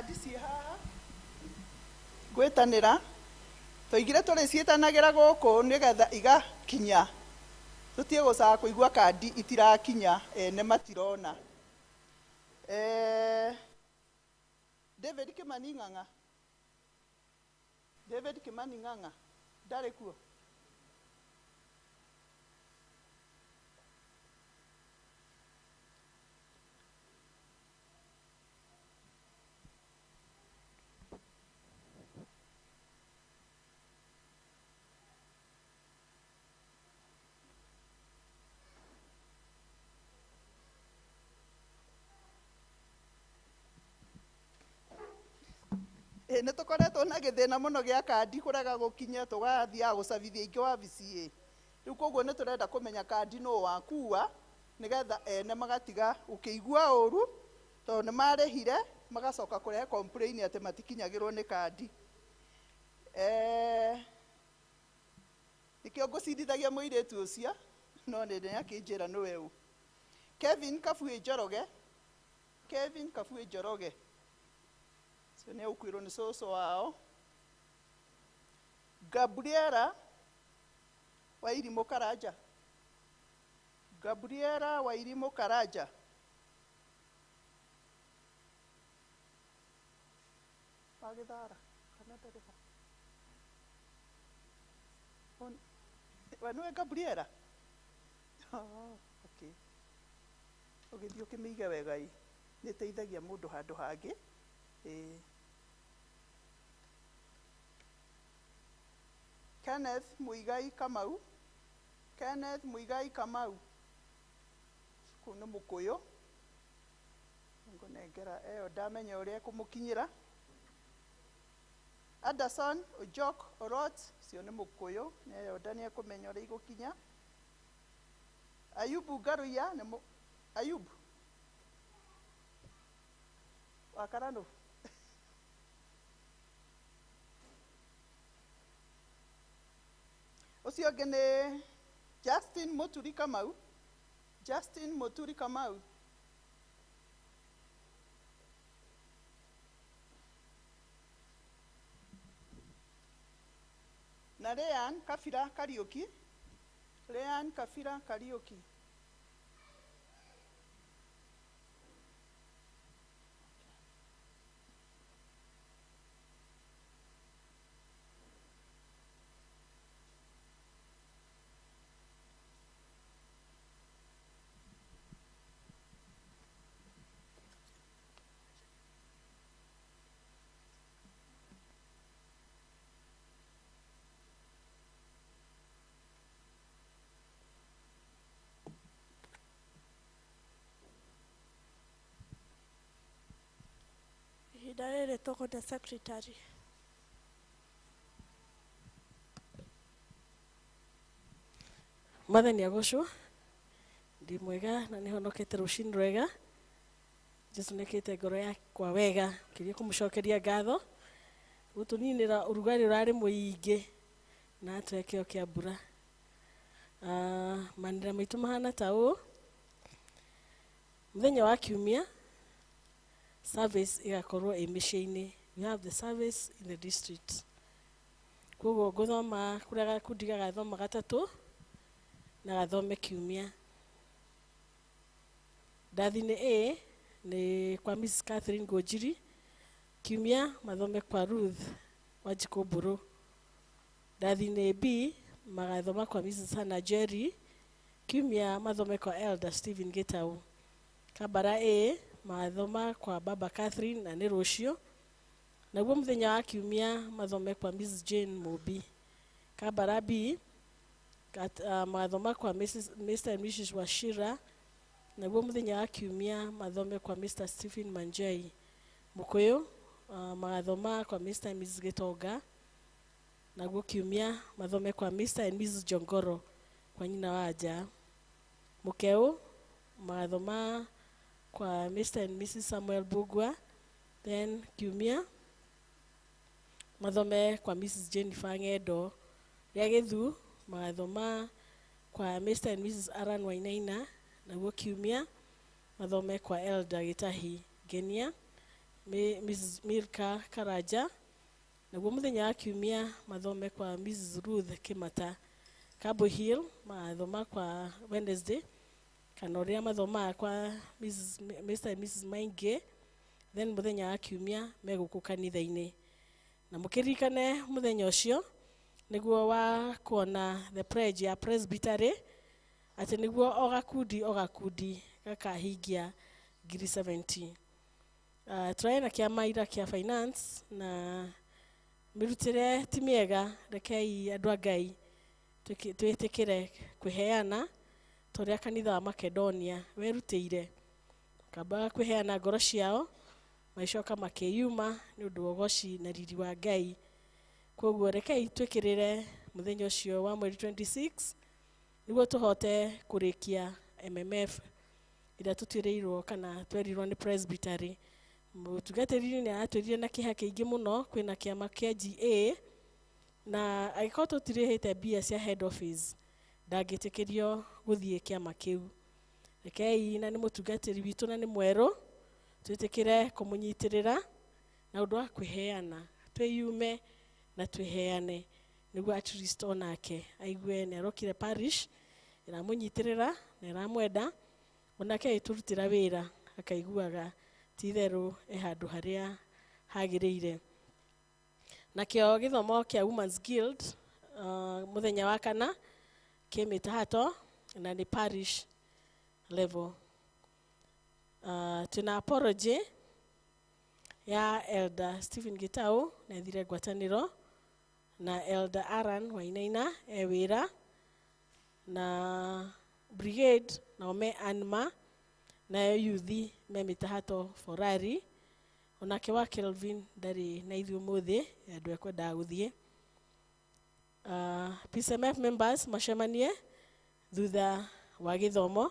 kandi ciĩ haha ngwĩtanĩra tũigire tũrĩ ciĩtanagĩra gũkũ nĩgetha igakinya tũtige gũcaga kũigua kandi itirakinya ene matirona. David Kimani Ng'ang'a, David Kimani Ng'ang'a ndarĩ kuo. Nĩ tũkoretwo na gĩthĩna mũno gĩa kandi kũrega gũkinya tũgathiaga gũcabithia ingĩ wabici. Rĩu koguo nĩ tũrenda kũmenya kandi nũ wakua nĩgetha ene magatiga ũkĩigua ũru tondũ nĩ marĩhire magacoka kũrehe complain atĩ matikinyagĩrwo nĩ kandi. Nĩkĩo ngũcindithagia mũirĩtu ũcio no nĩ akĩnjĩra nĩwe ũ. Kevin Kabuĩ Njoroge, Kevin Kabuĩ Njoroge nĩ ũkwĩrwo nĩ cũcũ wao. Gabriela Wairimũ Karanja, Gabriela Wairimũ Karanja. Wagĩthara kana ndarĩha? We nĩwe Gabriela? Okay. Ũgĩthiĩ ũkĩmĩige wega ĩ nĩ ĩteithagia mũndũ handũ hangĩ. Kenneth Muigai Kamau, Kenneth Muigai Kamau kũu nĩ Mũkũyũ ngũnengera ĩyo ndamenya ũrĩa kũmũkinyĩra. Anderson Ojok Orot cio nĩ Mũkũyũ nĩyo ndania kũmenya ũrĩa igũkinya. Ayubu Ngaruya nĩ Ayubu Wakarano. Ũcio ũngĩ nĩ Justin Muturi Kamau, Justin Muturi Kamau. Na Ryan Kafira Kariuki, Ryan Kafira Kariuki. Ihinda rĩrĩ tũkũne secretary. Mwathani agocwo ndi mwega na nĩhonokete rũcinĩ rwega. Jesũ nĩkĩte ngoro yakwa wega kĩrĩa kũmũcokeria ngatho gũtũninĩra ũrugarĩ ũrarĩ mũingĩ na atũhe kĩo kĩa mbura. Manĩra maitũ mahana ta ũũ. Mũthenya wa kiumia service igakorwo ĩ mĩciĩ-inĩ. We have the service in the district. Koguo ngũthoma kũrĩa gakundi gagathoma gatatũ na gathome kiumia. Ndathi-inĩ A nĩ kwa Mrs. Catherine Ngũnjiri, kiumia mathome kwa Ruth Wanjikũ Mbũrũ. Ndathi-inĩ B magathoma kwa Mrs. Hannah Jerry, kiumia mathome kwa Elder Stephen Gĩtaũ. Kambara A mathoma kwa Baba Catherine na nĩ rũciũ. Naguo mũthenya wa kiumia mathome kwa Mrs. Jane Mũmbi. Kambara B mathoma kwa Mr. and Mrs. Wachira. Naguo mũthenya wa kiumia mathome kwa Mr. Stephen Manjai. Mũkũyũ magathoma kwa Mr. and Mrs. Gĩtonga. Naguo kiumia mathome kwa Mr. and Mrs. Jongoro kwa nyina wa nja. Mũkeo magathoma kwa Mr. and Mrs. Samuel Bugwa. Then kiumia mathome kwa Mrs. Jennifer Ng'endo. Rĩa Gĩthu magathoma kwa Mr. and Mrs. Aran Wainaina. Naguo kiumia mathome kwa Elder Gĩtahi Ngenia. Mrs. Milka Karaja, naguo muthenya wa kiumia mathome kwa Mrs. Ruth Kimata Cabo Hill, mathoma kwa Wednesday, kana ũrĩa mathomaga kwa Mr. and Mrs. Maingi, then muthenya wa kiumia megũkũ kanitha-inĩ. Na mũkĩririkane muthenya ũcio nĩguo wa kuona the pledge ya presbytery, atĩ nĩguo o gakundi gakahingia 70. Tũrarĩ na kĩama ira kĩa finance na mĩrutĩre ti mĩega, rekei andũ a Ngai twĩtĩkĩre kwĩheana tũrĩa kanitha wa Makedonia werutĩire, kambaga kwĩheana ngoro ciao magĩcoka makĩyuma nĩ ũndũ wa ũgoci na riri wa Ngai. Koguo rekei twĩkĩrĩre muthenya ũcio wa mweri 26 nĩguo tũhote kũrĩkia MMF ĩrĩa tũtuĩrĩirwo kana twerirwo nĩ presbytery. Mũtungatĩri nĩ aratwĩrire na kĩeha kĩingĩ mũno kwĩna kĩama kĩa GA, na agĩkorwo tũtirĩhĩte mbia cia head office ndangĩtĩkĩrio gũthiĩ kĩama kĩu. Rekei, na nĩ mũtungatĩri witũ na nĩ mwerũ, twĩtĩkĩre kũmũnyitĩrĩra na ũndũ wa kwĩheana, twĩyume na twĩheane nĩguo at least onake aigue nĩ arokire parish ĩramũnyitĩrĩra na ĩramwenda, onake agĩtũrutĩra wĩra akaiguaga ti itherũ handũ harĩa hagĩrĩire. Nakĩo gĩthomo kĩa Women's Guild muthenya wa kana kĩmĩtahato na nĩ parish level. Tuna apology ya Elder Stephen Gitau na ethire ngwatanĩro, na Elder Aaron Wainaina wĩra, na brigade nao me Anma, nayo yuthi me mĩtahato Forari, onake wa Kelvin ndarĩ na ithuĩ ũmũthĩ andũ ekwendaga gũthiĩ. PCMF members macemanie thutha wa gĩthomo,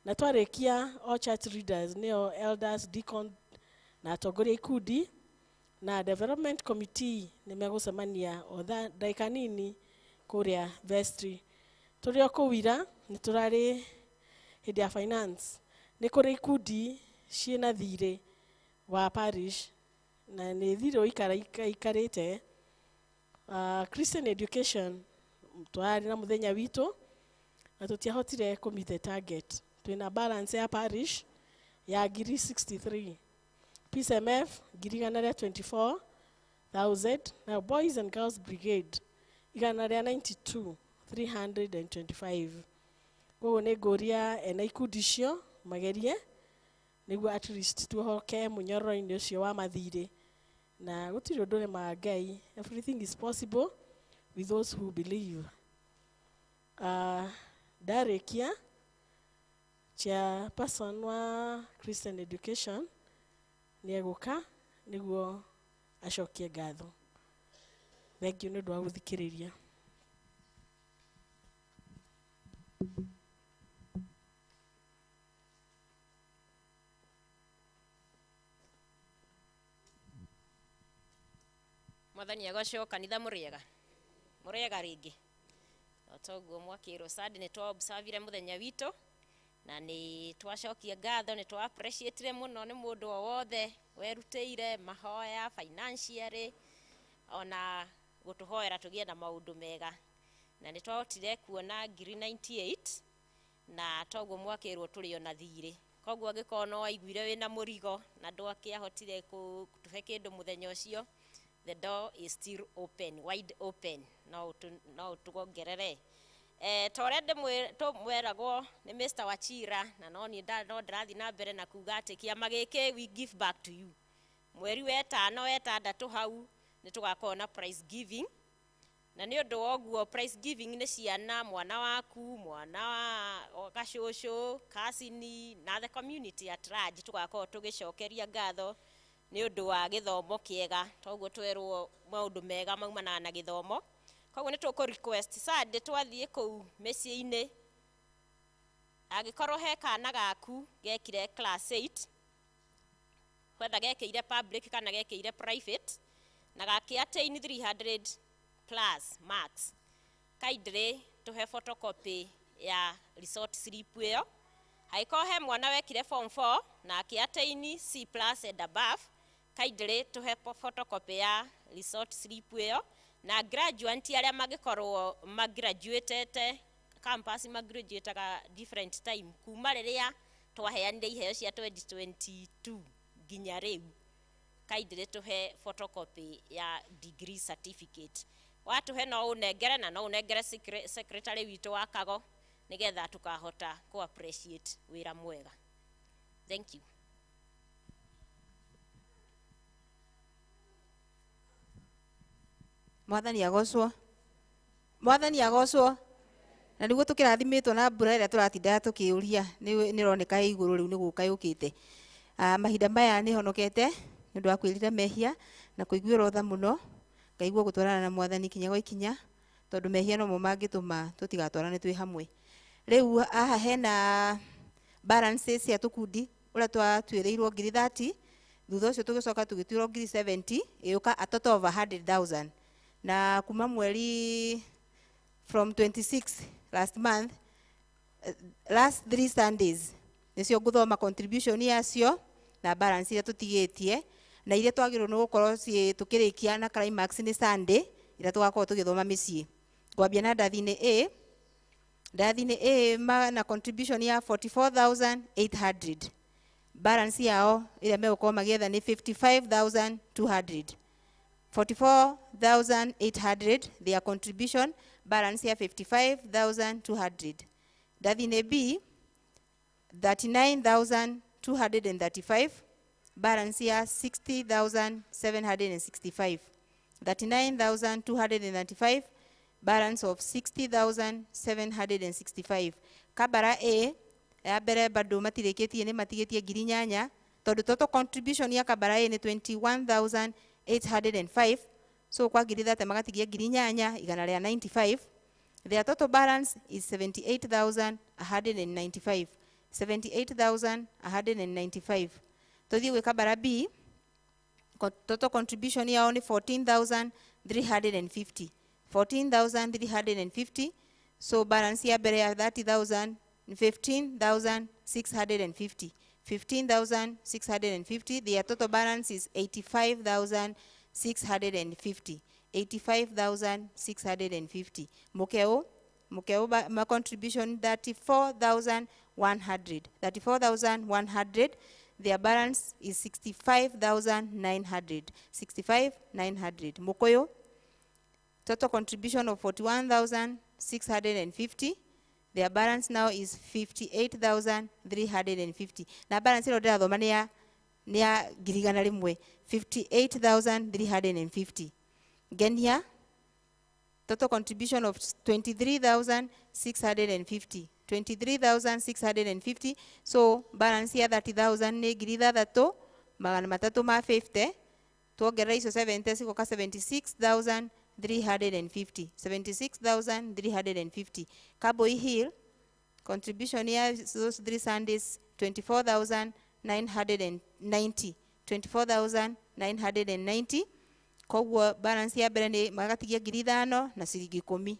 na twarĩkia all church leaders nĩo elders, deacon na atongoria ikundi na development committee nĩ megũcemania o ndagĩka nini kũrĩa vestry. Tũrĩ o kũu ira nĩ tũrarĩ hĩndĩ ya finance, nĩ kũrĩ ikundi ciĩna thirĩ wa parish na nĩ thirĩ ikarĩte. Christian education twarĩ na muthenya witũ na tũtiahotire kũmeet the target. Twĩna balance ya parish ya 63, PCMF 124,000, na boys and girls brigade 192,325. Koguo nĩ ngũria ena ikundi icio magerie nĩguo at least tuohoke mũnyororo-inĩ ũcio wa mathirĩ, na gũtirĩ ũndũ ũremaga Ngai. Everything is possible with those who believe. Ndarĩkia chairperson wa Christian education nĩ egũka nĩguo acokie ngatho. Thengiũ nĩ ũndũ wa gũthikĩrĩria. Mwathani agocwo kanitha mũrĩega rĩngĩ. Toguo mwakĩrwo sad nĩ twa observire muthenya witũ na nĩ twacokia ngatho, nĩ twa appreciate mũno nĩ mũndũ o wothe werutĩire mahoya financially ona gũtũhoera tũgĩe na maũndũ mega, na nĩ twahotire kuona 98 na toguo mwakĩrwo tũrĩ ona thirĩ. Koguo angĩkorwo no waiguire wĩna mũrigo na ndwakĩahotire kũtũhe kĩndũ muthenya ũcio, the door is still open, wide open. No tuongerere tore tũmweragwo nĩ Mr. Wachira, na no ndĩrathiĩ na mbere na kuga atĩ kĩama gĩkĩ we give back to you. Mweri wetano wetandatũ hau nĩ tũgakorwo na prize giving, na nĩ ũndũ wa ũguo prize giving nĩ ciana, mwana waku, mwana wa gacũcũ, kasini na the community at large tũgakorwo tũgĩcokeria ngatho nĩ ũndũ wa gĩthomo kĩega. Toguo twerwo maũndũ mega maumana na gĩthomo. Koguo nĩ tũkũ request Sunday twathiĩ kũu mĩciĩ-inĩ, angĩkorwo he kana gaku gekire class 8, whether gekĩire public kana gekĩire private, na gakĩ attain 300 plus marks, kindly tũhe photocopy ya result slip ĩyo Angĩkorwo he mwana wekire form 4 na akĩattain C+ and above, kindly tũhe photocopy ya result slip ĩyo, na graduate arĩa mangĩkorwo magraduatete campus magraduataga different time kuma rĩrĩa twaheanire iheo cia 2022 nginya rĩu, kindly tũhe photocopy ya degree certificate. Watuhe no unengere na no unengere secretary witũ wa kago nigetha tukahota ku appreciate wĩra mwega. Thank you. Mwathani agocwo. Mwathani agocwo. Na niguo tukirathimĩtwo na mbura ĩrĩa tũratinda tukĩũria nĩroneka igũrũ rĩu nĩgũka yũkĩte. Mahinda maya nĩhonokete nĩ ũndũ wa kwĩrira mehia na kũiguĩra tha mũno, ngaigua gũtwarana na Mwathani kinya gwa ikinya, tondũ mehia no mo mangĩtũma tũtigatwarane twĩ hamwe. Rĩu aha hena balances cia tũkundi ũrĩa twatuĩrĩirwo ngiri 30, thutha ũcio tũgĩcoka tũgĩtuĩrwo ngiri 70, ĩũka a total of 100,000. Na kuma mweri from 26 last month, last 3 Sundays nĩcio ngũthoma contribution yacio na balance iria tũtigĩtie, na iria twagĩrĩirwo nĩ gũkorwo tũkĩrĩkia na climax nĩ Sunday iria tũgakorwo tũgĩthoma mĩciĩ. Ngwambia na ndathi-inĩ A. Ndathi-inĩ A na contribution ya 44,800. Balance yao ĩrĩa megũkorwo magĩetha nĩ 55,200. 44,800 their contribution, balance ya 55,200. Ndathi-inĩ B 39,235, balance ya 60,765. 39,235, balance of 60,765. Kabara A ya mbere bado matirĩkĩtie nĩ matigĩtie ngiri 8, tondũ total contribution ya kabara A nĩ 21,805, so kwa ngiri 30 magatigia ngiri 8 igana rĩa 95. Their total balance is 78,195. 78,195. Tũthiĩ gwĩ kabara B, total contribution yao nĩ 14,350. 14,350, so balance ya mbere ya 30,000 ni 15,650. 15,650, their total balance is 85,650. 85,650. Mukeo ma contribution 34,100. 34,100, their balance is 65,900. 65,900. Mukoyo, total contribution of 41,650. Their balance now is 58,350. Na balance ĩno ndĩrathoma nĩ ya ngiri igana rĩmwe. 58,350. Genia, total contribution of 23,650. 23,650. So balance ya 30,000 nĩ ngiri 3,350. Tuongerera icio 70 cigoka 76,350. 76,350. Cowboy Hill, contribution ya those 3 Sundays 24,990. 24,990. Koguo balance ya mbere nĩ magatigia ngiri 5 na ciringi 10.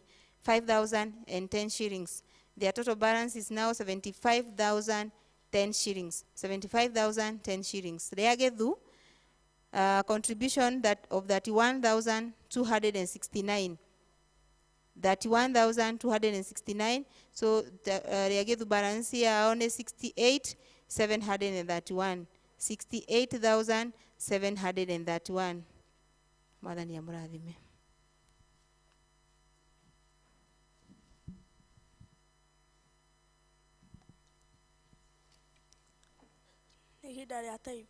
5,010 shillings. Their total balance is now 75,010 shillings. 75,010 shillings. Rĩa Gĩthu, contribution of 31,269. 31,269. So Rĩa Gĩthu balance yao nĩ 68,731. 68,731. Mwathani amũrathime. Nĩ ihinda rĩa tithe.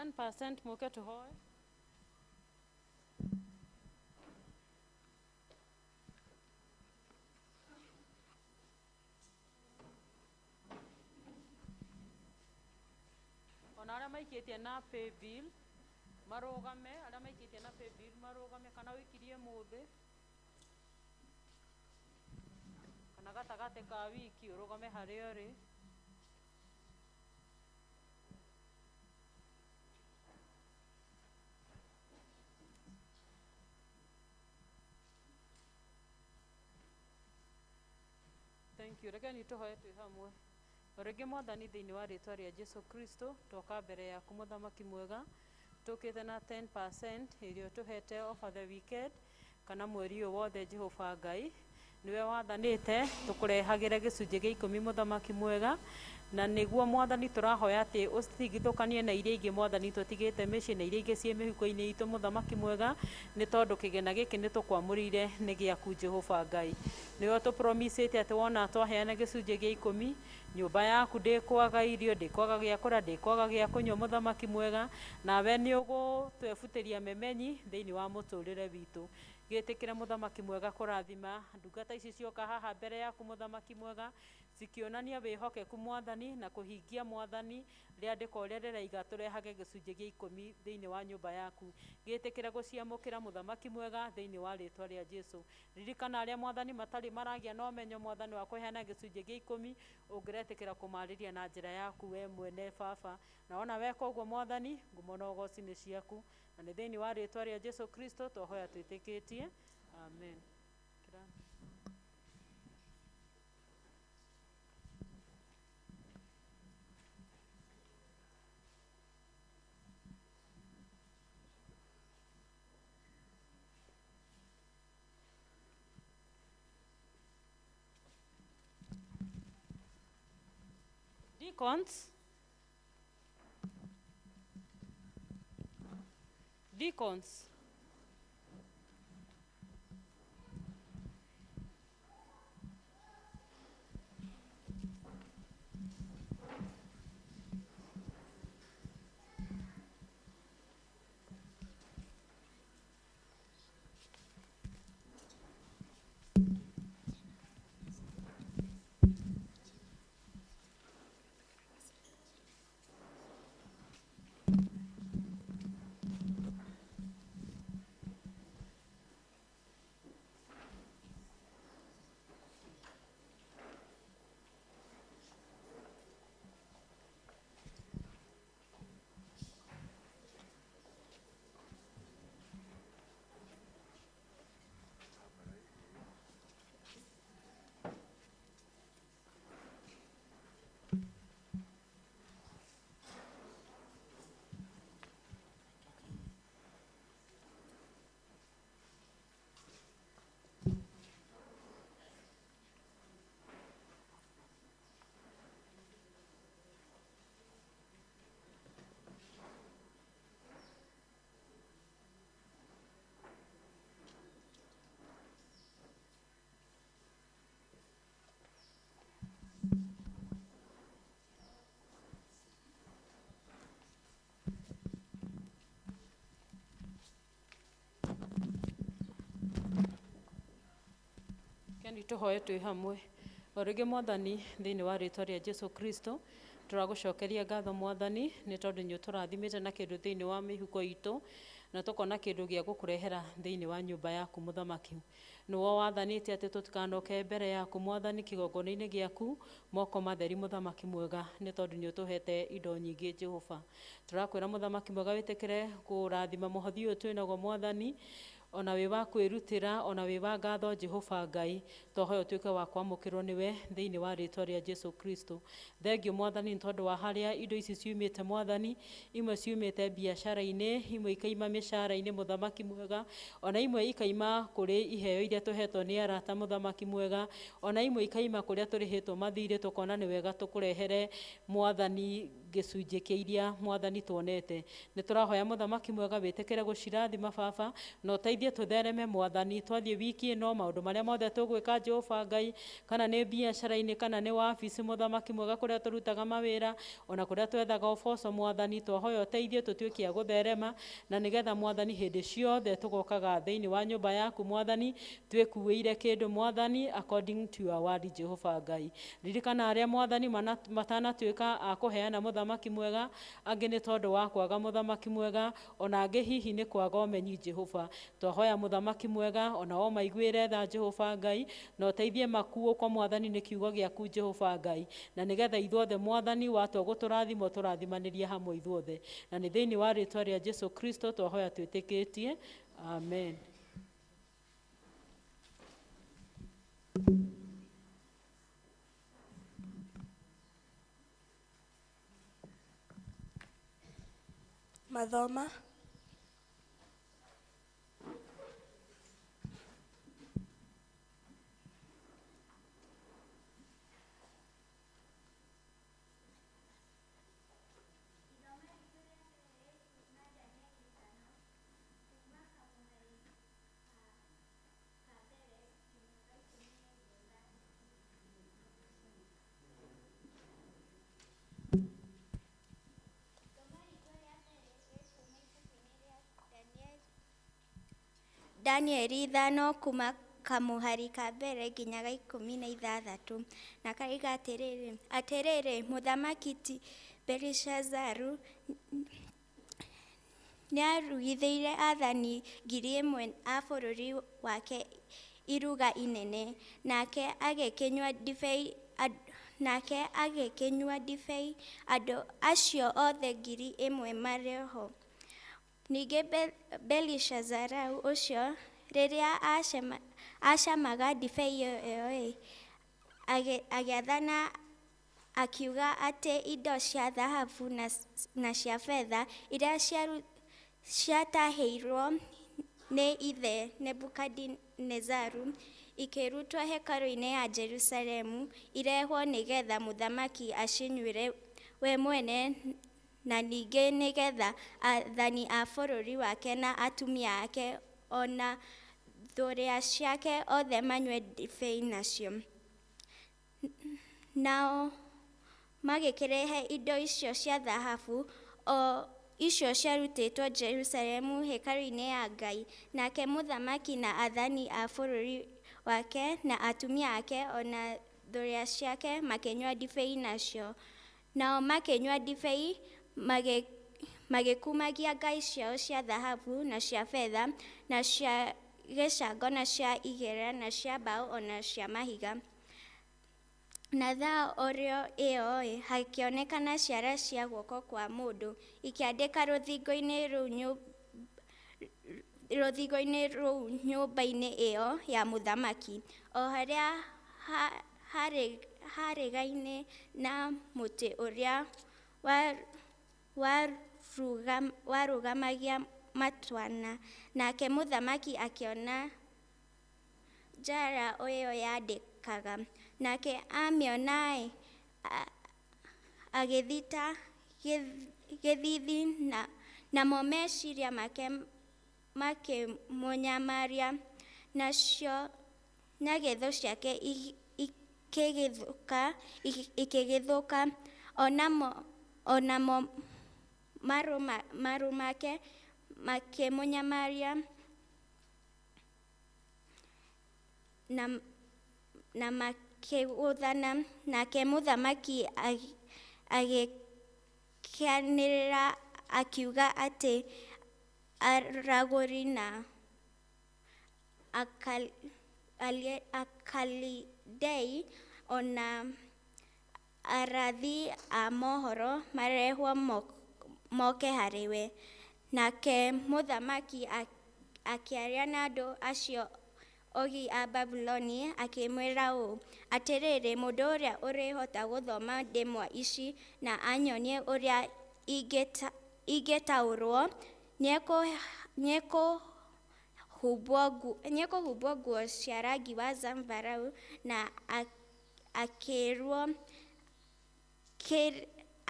10% mũke tũhoe. Ona arĩa maikĩtie na pay bill marũgame, arĩa maikĩtie na pay bill marũgame, kana wĩkirie mũthĩ kana gatagatĩ ka wiki ũrũgame harĩa ũrĩ. Thank you. Rekeni tũhoe twĩ hamwe. Rĩngĩ Mwathani thĩinĩ wa rĩĩtwa rĩa Jesũ Kristũ, twoka mbere yaku mũthamaki mwega, tũkĩte na 10% ĩrĩa tũhete over the weekend kana mweri ũyũ wothe. Jehova Ngai niwe wathanĩte tũkũrehagĩre gĩcunjĩ gĩa 10 mũthamaki mwega, na nĩguo Mwathani tũrahoya atĩ ũcitigithũkanie na iria ingĩ Mwathani tũtigĩte mĩciĩ na iria ingĩ ciĩ mĩhuko-inĩ itũ mũthamaki mwega, nĩ tondũ kĩgĩna gĩkĩ nĩ tũkwamũrĩire nĩ gĩaku Jehova Ngai. Nĩwe tũpromisĩte atĩ wona twaheana gĩcunjĩ gĩa 10 nyũmba yaku ndĩkwaga irio, ndĩkwaga gĩa kũrĩa, ndĩkwaga gĩa kũnyua mũthamaki mwega, nawe nĩ ũgũtwebutĩria memenyi thĩinĩ wa mũtũrĩre witũ. Gĩtĩkĩre mũthamaki mwega kũrathima ndungata ici cioka haha mbere yaku mũthamaki mwega, cikĩonania wĩhokeku Mwathani na kũhingia Mwathani rĩandĩko ũrĩa rĩraiga tũrehage gĩcunjĩ gĩa 10 thĩinĩ wa nyũmba yaku. Gĩtĩkĩre gũciamũkĩra mũthamaki mwega thĩinĩ wa rĩĩtwa rĩa Jesũ. Ririkana arĩa Mwathani matarĩ maragĩa na ũmenyo Mwathani wa kũheana gĩcunjĩ gĩa 10, ũngĩretĩkĩra kũmarĩria na njĩra yaku we mwene Baba, na wona weka ũguo Mwathani ngumo na ũgooci nĩ ciaku, na nĩ thĩinĩ wa rĩĩtwa rĩa Jesũ Kristũ twahoya twĩtĩkĩtie, amen. Deacons. Keni tũhoe twĩ hamwe. O rĩngĩ Mwathani thĩinĩ wa rĩĩtwa rĩa Jesũ Kristũ tũragũcokeria ngatho Mwathani nĩ tondũ nĩ ũtũrathimĩte na kĩndũ thĩinĩ wa mĩhuko itũ, na tũkona kĩndũ gĩa gũkũrehera thĩinĩ wa nyũmba yaku mũthamaki. Nĩwe wathanĩte atĩ tũtikanoke mbere yaku Mwathani kĩgongona-inĩ gĩaku moko matheri mũthamaki mwega, nĩ tondũ nĩ ũtũhete indo nyingĩ Jehova. Tũrakwĩra mũthamaki mwega wĩtĩkĩre kũrathima mũhothi ũyũ twĩnaguo Mwathani, ona wĩ wa kwĩrutĩra, ona wĩ wa ngatho Jehova Ngai, twahoya ũtuĩke wa kwamũkĩrwo nĩwe thĩinĩ wa rĩĩtwa rĩa Jesũ Kristũ. Thengio Mwathani nĩ tondũ wa harĩa indo ici ciumĩte Mwathani, imwe ciumĩte biacara-inĩ, imwe ikaima mĩcara-inĩ mũthamaki mwega, ona imwe ikaima kũrĩ iheo iria tũhetwo nĩ arata mũthamaki mwega, ona imwe ikaima kũrĩa tũrĩhĩtwo mathirĩ, tũkona nĩ wega tũkũrehere Mwathani gĩcunjĩ kĩa iria Mwathani tuonete. Nĩ tũrahoya mũthamaki mwega wĩtĩkĩre gũcirathima baba, na ũteithie tũthereme Mwathani, twathiĩ wiki ĩno maũndũ marĩa mothe tũgwĩka Jehova Ngai, kana nĩ biacara-inĩ kana nĩ wabici mũthamaki mwega kũrĩa tũrutaga mawĩra, ona kũrĩa twethaga ũboco Mwathani, twahoya ũteithie tũtuĩke a gũtherema, na nĩgetha Mwathani hĩndĩ ciothe tũgokaga thĩinĩ wa nyũmba yaku Mwathani, twĩkuĩire kĩndũ Mwathani according to your word Jehova Ngai. Ririkana arĩa Mwathani matanatuĩka a kũheana mũthamaki mwega, angĩ nĩ tondũ wa kwaga mũthamaki mwega, ona angĩ hihi nĩ kwaga ũmenyi Jehova. Twahoya mũthamaki mwega, ona o maiguĩre tha Jehova Ngai, na ũteithie makuo kwa Mwathani nĩ kiugo gĩaku Jehova Ngai, na nĩgetha ithuothe Mwathani watua gũtũrathima ũtũrathimanĩrie hamwe ithuothe, na nĩ thĩinĩ wa rĩĩtwa rĩa Jesũ Kristũ twahoya twĩtĩkĩtie, amen. Mathoma. Danieli 5 kuma kamũhari ka mbere nginya ga 16 na kaiga atĩrĩrĩ mũthamaki Belishazaru nĩ arugithĩire athani 1,000 a bũrũri wake iruga inene, nake agĩkĩnyua ndibei andũ acio othe 1,000 marĩ ho. Ningĩ Belishazarau ũcio rĩrĩa acamaga ndibei ĩyo agĩathana akiuga atĩ indo cia thahabu na cia betha iria ciatahĩirwo nĩ ithe Nebukadinezaru ikĩrutwo hekarũ-inĩ ya Jerusalemu irehwo nĩgetha mũthamaki acinyuĩre we mwene, na ningĩ nĩgetha athani a bũrũri wake na atumia ake ona thũrĩa ciake othe manyue ndibei nacio. Nao magĩkĩrehe indo icio cia thahabu o icio ciarutĩtwo Jerusalemu hekarũ-inĩ ya Ngai, nake mũthamaki na athani a bũrũri wake na atumia ake ona thũrĩa ciake makĩnyua ndibei nacio. Nao makĩnyua ndibei magĩkumagia ngai ciao cia thahabu na cia betha na cia gĩcango na cia igera na cia mbaũ ona cia mahiga. Na thaa orĩo ĩyo hakĩonekana ciara cia guoko kwa mũndũ ikĩandĩka rũthingo-inĩ rũu nyũmba-inĩ ĩyo ya mũthamaki, o harĩa harĩgaine na mũtĩ ũrĩa warũgamagia matwana. Nake mũthamaki akĩona njara ĩyo yandĩkaga, nake amĩona agĩthita gĩthithi namo meciria make makĩmũnyamaria nacio, na getho ciake ikĩgĩthũka, onamo maru make makĩmũnyamaria na makĩgũthana. Nake mũthamaki agĩkĩanĩrĩra akiuga atĩ aragũri na akalidei ona arathi a mohoro marehwo moke harĩ we. Nake mũthamaki akĩaria na andũ acio ogi a Babuloni akĩmwĩra ũũ atĩrĩrĩ, mũndũ ũrĩa ũrĩhota gũthoma ndemwa ici na anyonie ũrĩa ingĩtaũrwo nĩekũhumbwo nguo cia rangi wa zambarau na akĩrwo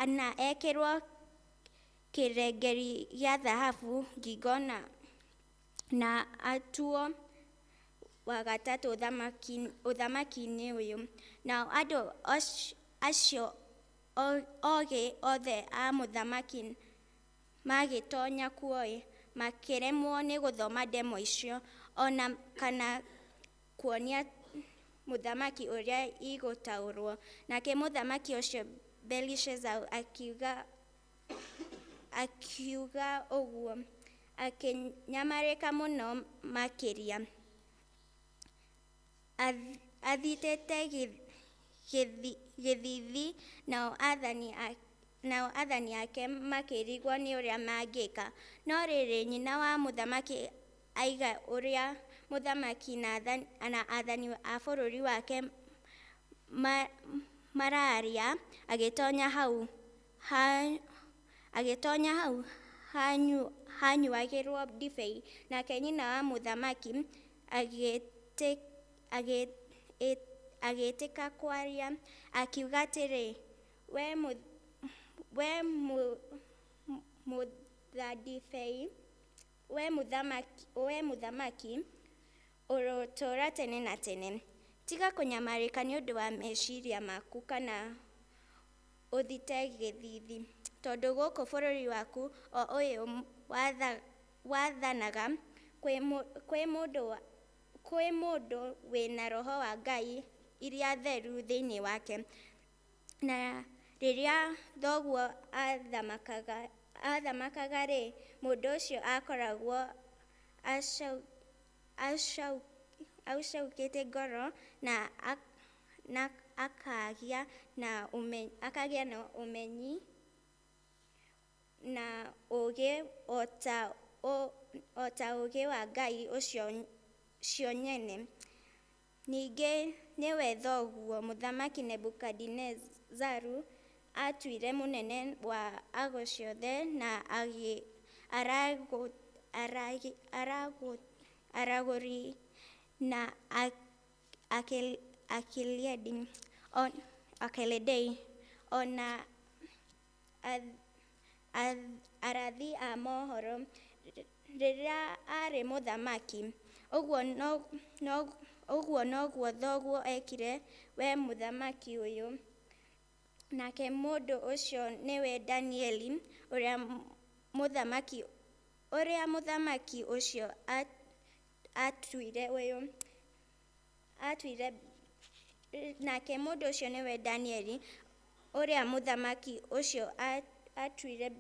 na ekĩrwo kĩrengeri gĩa thahabu ngingo na atuo wa gatatũ ũthamaki-inĩ ũyũ. Nao andũ acio ogĩ othe a mũthamaki magĩtonya kuo makĩremwo nĩ gũthoma ndemwa icio ona kana kuonia mũthamaki ũrĩa igũtaũrwo. Nake mũthamaki ũcio Belishazar akiuga ũguo akĩnyamarĩka mũno makĩria, athitĩte gĩthithi, nao athani ake makĩrigwo nĩ ũrĩa mangĩka. No rĩrĩ nyina wa mũthamaki aiga ũrĩa mũthamaki na athani a bũrũri wake mararia, agĩtonya hau hanyuagĩrwo ndibei. Nake nyina wa mũthamaki agĩtĩka kwaria, akiuga atĩrĩ, we mũthadibei, we mũthamaki ũrotũũra tene na tene. Tiga kũnyamarĩka nĩ ũndũ wa meciria maku kana ũthite gĩthithi, tondũ gũkũ bũrũri waku o ũyũ wathanaga kwĩ mũndũ wĩna roho wa Ngai iria theru thĩinĩ wake. Na rĩrĩa thoguo athamakaga-rĩ, mũndũ ũcio akoragwo acaukĩte ngoro na akagĩa na ũmenyi na ũũgĩ o ta ũũgĩ wa Ngai ũcio nyene. Ningĩ nĩwe thoguo mũthamaki Nebukadinezaru atuire mũnene wa ago ciothe na aragũri na Akeledei ona arathi a mohoro rĩrĩa arĩ mũthamaki. Ũguo noguo thoguo ekire we mũthamaki ũyũ. Nake mũndũ ũcio nĩwe Danieli, ũrĩa mũthamaki ũcio atuire ũyũ. Nake mũndũ ũcio nĩwe Danieli, ũrĩa mũthamaki ũcio atuire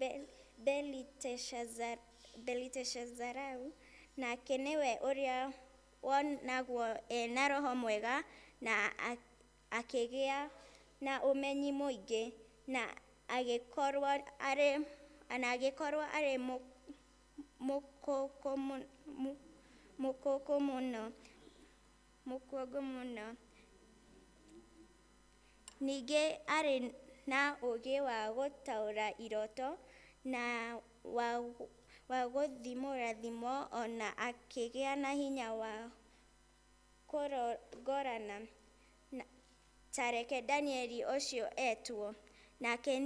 Beliteshazarau. Nake nĩwe ũrĩa wonagwo ena roho mwega na akĩgĩa na ũmenyi mũingĩ na agĩkorwo arĩ mũkũngũ mũno. Ningĩ arĩ na ũũgĩ wa gũtaũra iroto na wa gũthimũra thimo, ona akĩgĩa na hinya wa kũrongorana. Ta reke Danieli ũcio etwo, nake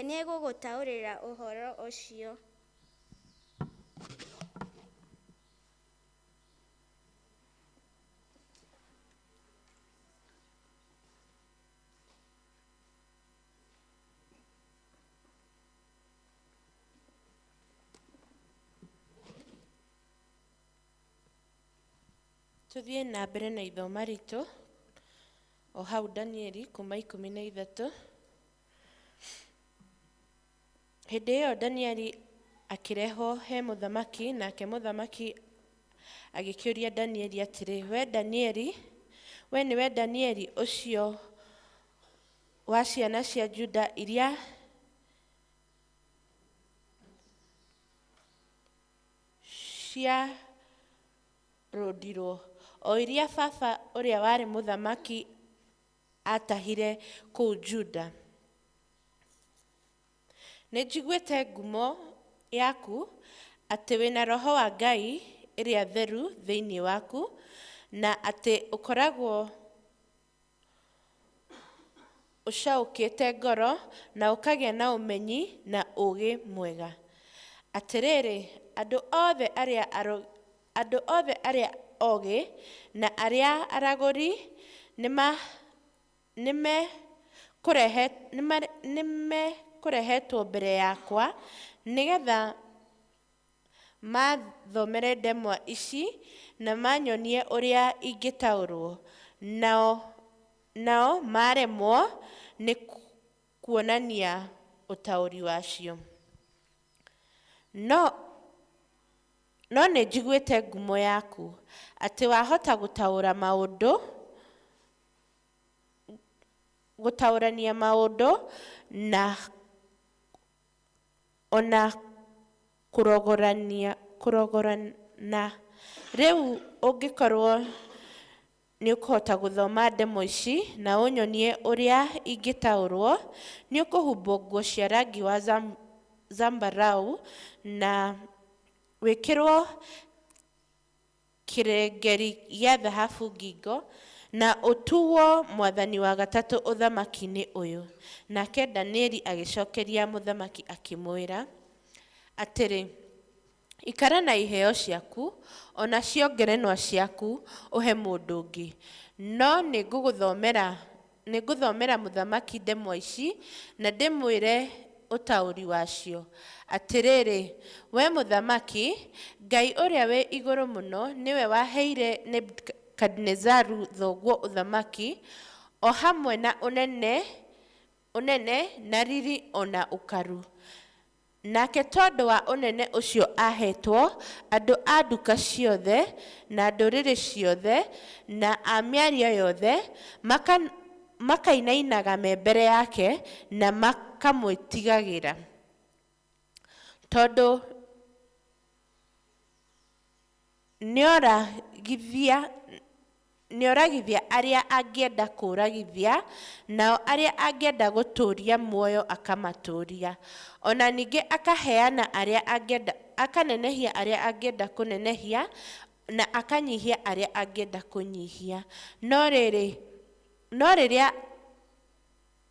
nĩegũgũtaũrĩra ũhoro ũcio. Tuthiĩ na mbere na ithoma ritũ o hau Danieli kuma 13. Hĩndĩ ĩyo Danieli akĩrehwo he mũthamaki, nake mũthamaki agĩkĩũria Danieli atĩrĩ, we Danieli, we nĩwe Danieli ũcio wa ciana cia Juda iria ciarũndirwo, o iria baba ũrĩa warĩ mũthamaki atahire kũu Juda. Nĩ njiguĩte ngumo yaku atĩ wĩna roho wa Ngai ĩrĩa theru thĩinĩ waku, na atĩ ũkoragwo ũcaũkĩte ngoro na ũkagĩa na ũmenyi na ũũgĩ mwega. Atĩrĩrĩ, andũ othe arĩa ogĩ na arĩa aragũri nĩmekũrehetwo mbere yakwa nĩgetha mathomere ndemwa ici na manyonie ũrĩa ingĩtaũrwo. Nao maremwo nĩ kuonania ũtaũri wacio. No nĩ njiguĩte ngumo yaku atĩ wahota gũtaũrania maũndũ na ona kũrogorana. Rĩu ũngĩkorwo nĩ ũkũhota gũthoma ndemo ici na ũnyonie ũrĩa ingĩtaũrwo, nĩ ũkũhumbwo nguo cia rangi wa zambarau na wĩkĩrwo kĩrengeri gĩa thahabu ngingo na ũtuwo mwathani wa gatatũ ũthamaki-inĩ ũyũ. Nake Danieli agĩcokeria mũthamaki akĩmwĩra atĩrĩ, ikara na iheo ciaku ona ciongerenwa ciaku ũhe mũndũ ũngĩ, no nĩngũthomera mũthamaki ndemwa ici na ndĩmwĩre ũtaũri wacio. Atĩrĩrĩ, we mũthamaki, Ngai ũrĩa wĩ igũrũ mũno nĩwe waheire Nebukadinezaru thoguo ũthamaki, o hamwe na ũnene na riri ona ũkaru. Nake tondũ wa ũnene ũcio ahetwo, andũ a nduka ciothe na ndũrĩrĩ ciothe na a mĩario yothe makainainaga me mbere yake na makamwĩtigagĩra. Tondũ nĩoragithia arĩa angĩenda kũragithia, nao arĩa angĩenda gũtũũria muoyo akamatũũria. Ona ningĩ akanenehia arĩa angĩenda kũnenehia na akanyihia arĩa angĩenda kũnyihia. No rĩrĩa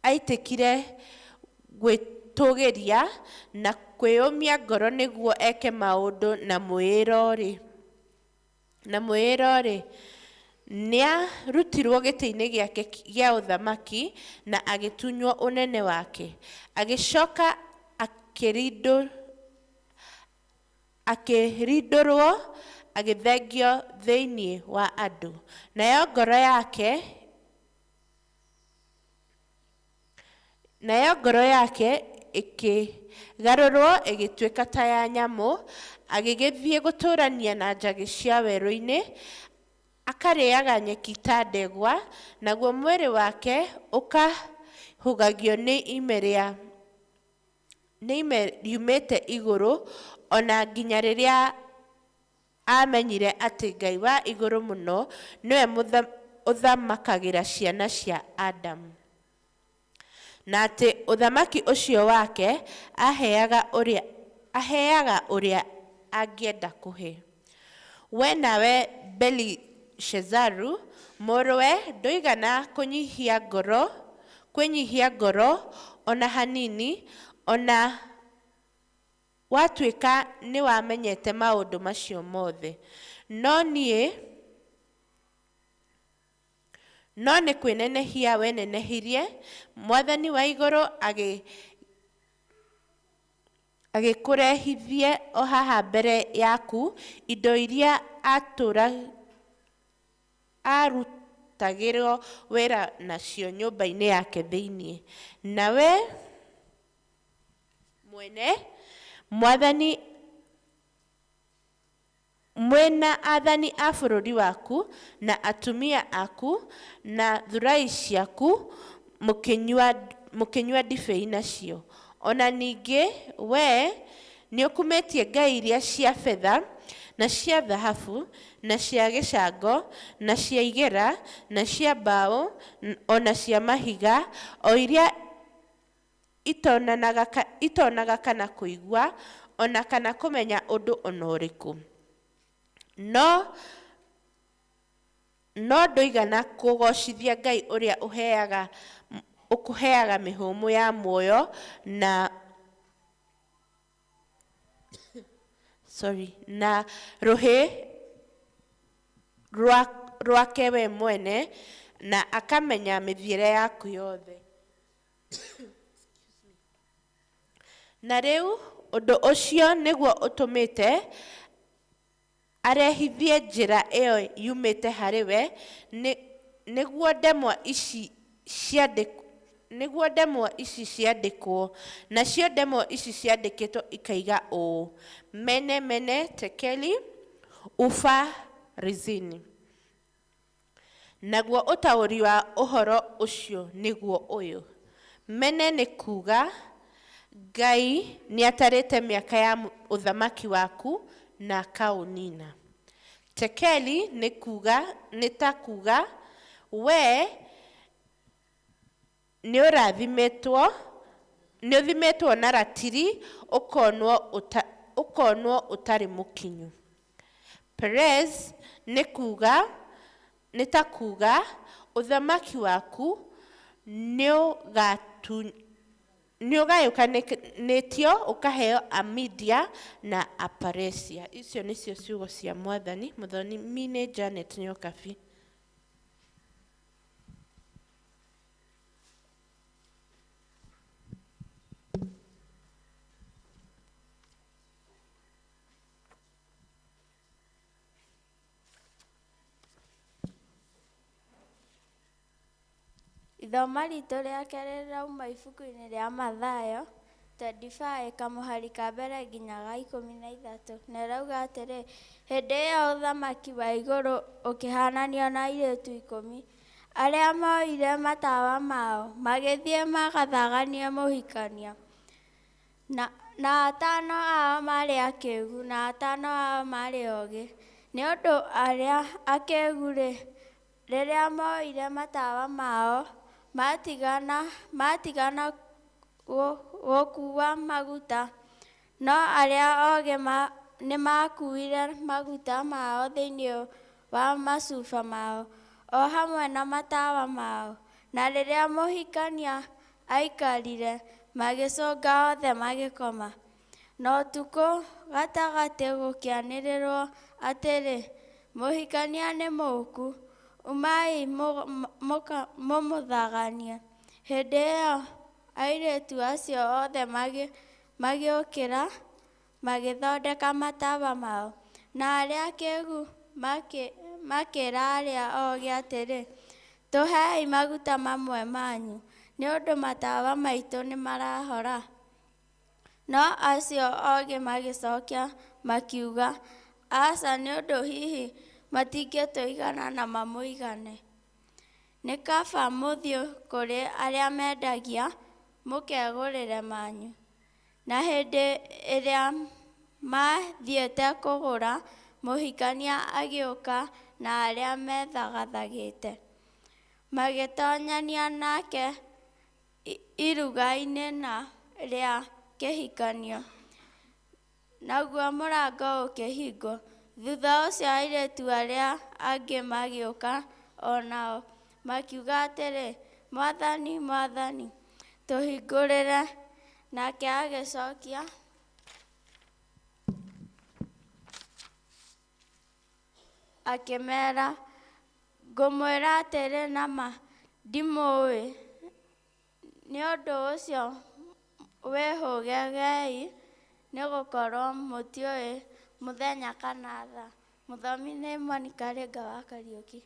aitĩkire gwĩtũgĩria na kwĩyũmia ngoro nĩguo eke maũndũ na mwĩĩro-rĩ, nĩarutirwo gĩtĩ-inĩ gĩake gĩa ũthamaki na agĩtunywo ũnene wake. Agĩcoka akĩrindũrwo agĩthengio thĩinĩ wa andũ. Nayo ngoro yake ĩkĩgarũrwo ĩgĩtuĩka ta ya nyamũ, agĩgĩthiĩ gũtũrania na njagĩ cia werũ-inĩ, akarĩaga nyeki ta ndegwa, naguo mwĩrĩ wake ũkahũgagio nĩ ime riumĩte igũrũ, ona nginya rĩrĩa amenyire atĩ Ngai wa igũrũ mũno nĩwe ũthamakagĩra ciana cia Adamu, na atĩ ũthamaki ũcio wake aheaga ũrĩa angĩenda kũhe. We nawe Belishazaru, mũrũwe, ndũigana kwĩnyihia ngoro ona hanini, ona watuĩka nĩ wamenyete maũndũ macio mothe. No nĩ kwĩnenehia wenenehirie, Mwathani wa igũrũ agĩkũrehithie o haha mbere yaku indo iria arutagĩrwo wĩra nacio nyũmba-inĩ yake thĩinĩ. Nawe mwene Mwathani mwĩna athani a bũrũri waku na atumia aku na thurai ciaku mũkĩnyua ndibei nacio. Ona ningĩ we nĩ ũkumĩtie ngai iria cia betha na cia thahabu na cia gĩcango na cia igera na cia mbaũ ona cia mahiga, o iria itonaga kana kũigua ona kana kũmenya ũndũ ona ũrĩkũ. No ndũigana kũgocithia Ngai ũrĩa ũheaga ũkũheaga mĩhũmũ ya muoyo na na rũhĩ rwake we mwene na akamenya mĩthiĩre yaku yothe. Na rĩu ũndũ ũcio nĩguo ũtũmĩte arehithie njĩra ĩyo yumĩte harĩ we, nĩguo ndemwa ici ciandĩkwo. Nacio ndemwa ici ciandĩkĩtwo ikaiga ũũ: mene mene tekeli ufa rizini. Naguo ũtaũri wa ũhoro ũcio nĩguo ũyũ: mene nĩ kuuga Ngai nĩatarĩte mĩaka ya ũthamaki waku na akaũnina. Tekeli nĩ ta kuuga we nĩũthimĩtwo na ratiri ũkonwo ũtarĩ mũkinyu. Perez nĩ ta kuuga ũthamaki waku nĩũgayũkanĩtio ũkaheo Amedia na Aparesia. Icio nĩcio ciugo cia Mwathani. Mũthoni nĩ Janet Nyokabi. Ithoma ritũ rĩa kerĩ rĩrauma ibuku-inĩ rĩa Mathayo 25 kamũhari ka mbere nginya ga 13, na rauga atĩrĩ: hĩndĩ ĩyo ũthamaki wa igũrũ ũkĩhananio na airĩtu 10 arĩa moire matawa mao magĩthiĩ magathaganie mũhikania, na 5 ao marĩ akĩĩgu na 5 ao marĩ oogĩ. Nĩ ũndũ arĩa akĩĩgu-rĩ, rĩrĩa moire matawa mao matigana gũkuua maguta, no arĩa oogĩ nĩ makuire maguta mao thĩinĩ wa macuba mao o hamwe na matawa mao. Na rĩrĩa mũhikania aikarire, magĩcũnga othe magĩkoma. Na ũtukũ gatagatĩ gũkĩanĩrĩrwo atĩrĩ: mũhikania nĩ mũũku, umai mũmũthaganie. Hĩndĩ ĩyo airĩtu acio othe magĩũkĩra magĩthondeka matawa mao. Na arĩa akĩĩgu makĩĩra arĩa oogĩ atĩrĩ: tũhei maguta mamwe manyu, nĩ ũndũ matawa maitũ nĩ marahora. No acio oogĩ magĩcokia makiuga: aca, nĩ ũndũ hihi matingĩtũigana na mamũigane. Nĩ kaba mũthiĩ kũrĩ arĩa mendagia mũkegũrĩre manyu. Na hĩndĩ ĩrĩa mathiĩte kũgũra, mũhikania agĩũka na arĩa methagathagĩte magĩtonyania nake iruga-inĩ rĩa kĩhikanio, naguo mũrango ũkĩhingwo. Thutha ũcio airĩtu arĩa angĩ magĩũka o nao makiuga atĩrĩ: Mwathani, Mwathani, tũhingũrĩre. Nake agĩcokia akĩmeera: ngũmwĩra atĩrĩ na ma, ndimũũĩ. Nĩ ũndũ ũcio wĩhũgegei, nĩ gũkorwo mũtiũĩ mũthenya kana thaa. Mũthomi nĩ Monica Rĩnga wa Kariũki.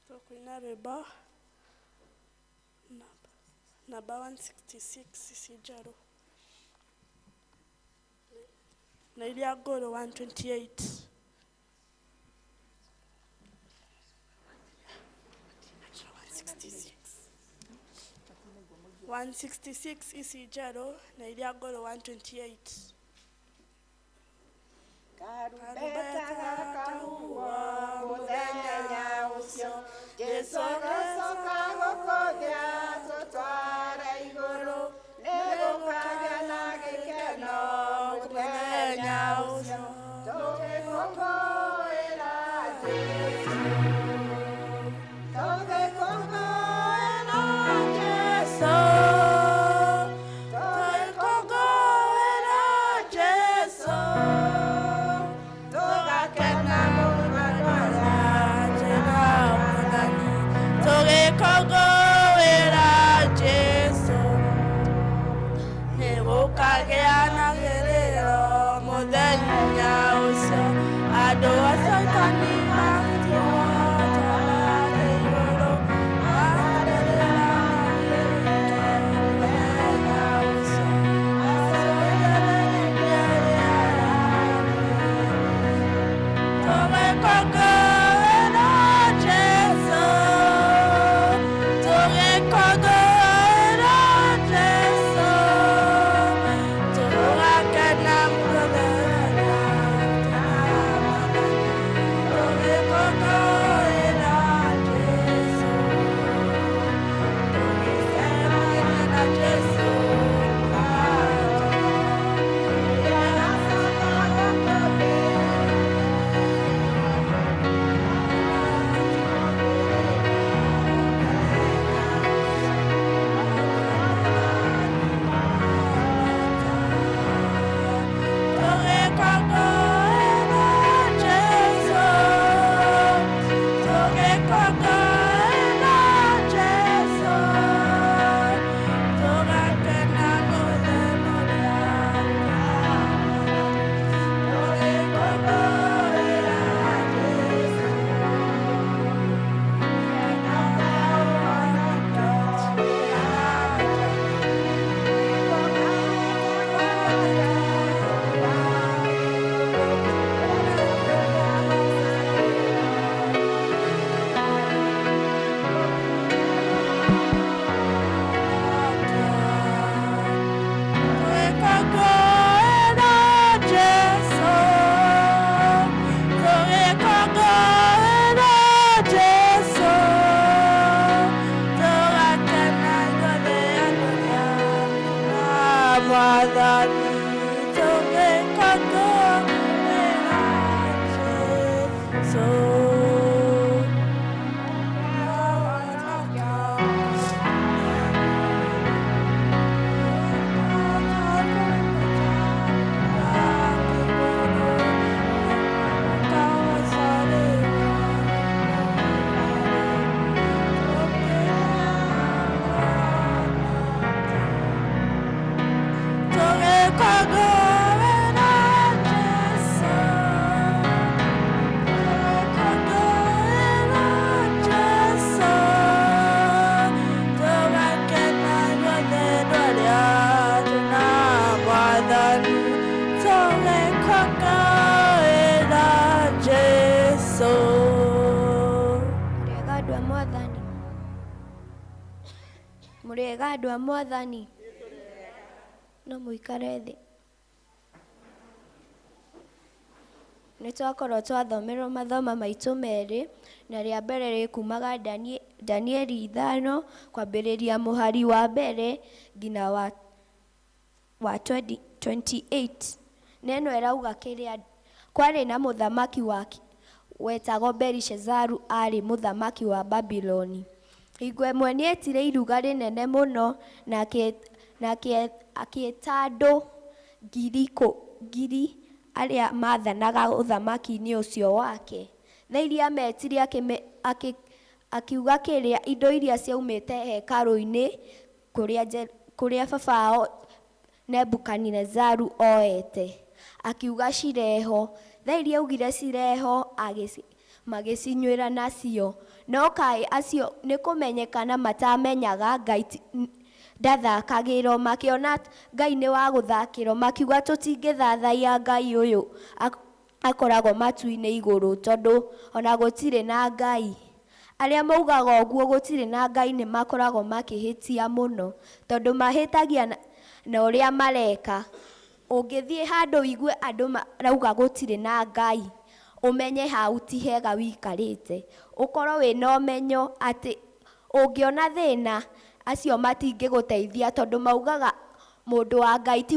Tũkũina rwĩmbo namba 166 ici njerũ na iria ngũrũ 128. 166 ici njerũ na iria ngũrũ 128. Karumbeta gakahuo mũthenya ũcio, Jesũ agacoka gũkũ thĩ atũtware igũrũ, nĩgũka a Mwathani. Mũrĩega andũ a Mwathani. No mũikare thĩ. Nĩtwakorwo twathomerwo mathoma maitũ merĩ, na rĩa mbere rĩkumaga Danieli 5 kwambĩrĩria mũhari wa mbere nginya wa 28. Neno ĩrauga kĩrĩa kwarĩ na mũthamaki wetagwo Belishazaru arĩ mũthamaki wa Babiloni. Hingo ĩmwe nĩetire iruga rĩnene mũno na akĩĩta andũ ngiri arĩa maathanaga ũthamaki-inĩ ũcio wake. Thaa iria metire akiuga kĩrĩa indo iria ciaumĩte hekarũ-inĩ kũrĩa baba wao Nebukadinezaru oete. Akiuga cireho. Thaa iria augire cireho magĩcinyuĩra nacio. No kaĩ acio nĩ kũmenyekana matamenyaga Ngai ndathakagĩrwo, makĩona Ngai nĩ wa gũthakĩrwo, makiuga tũtingĩthathaiya Ngai ũyũ akoragwo matu-inĩ igũrũ, tondũ ona gũtirĩ na Ngai. Arĩa maugaga ũguo gũtirĩ na Ngai nĩ makoragwo makĩhĩtia mũno, tondũ mahĩtagia na ũrĩa mareka. Ũngĩthiĩ handũ igue andũ marauga gũtirĩ na Ngai, ũmenye hau ti hega wikarĩte. Ũkorwo wĩna ũmenyo atĩ ũngĩona thĩna acio matingĩgũteithia, tondũ maugaga mũndũ wa Ngai ti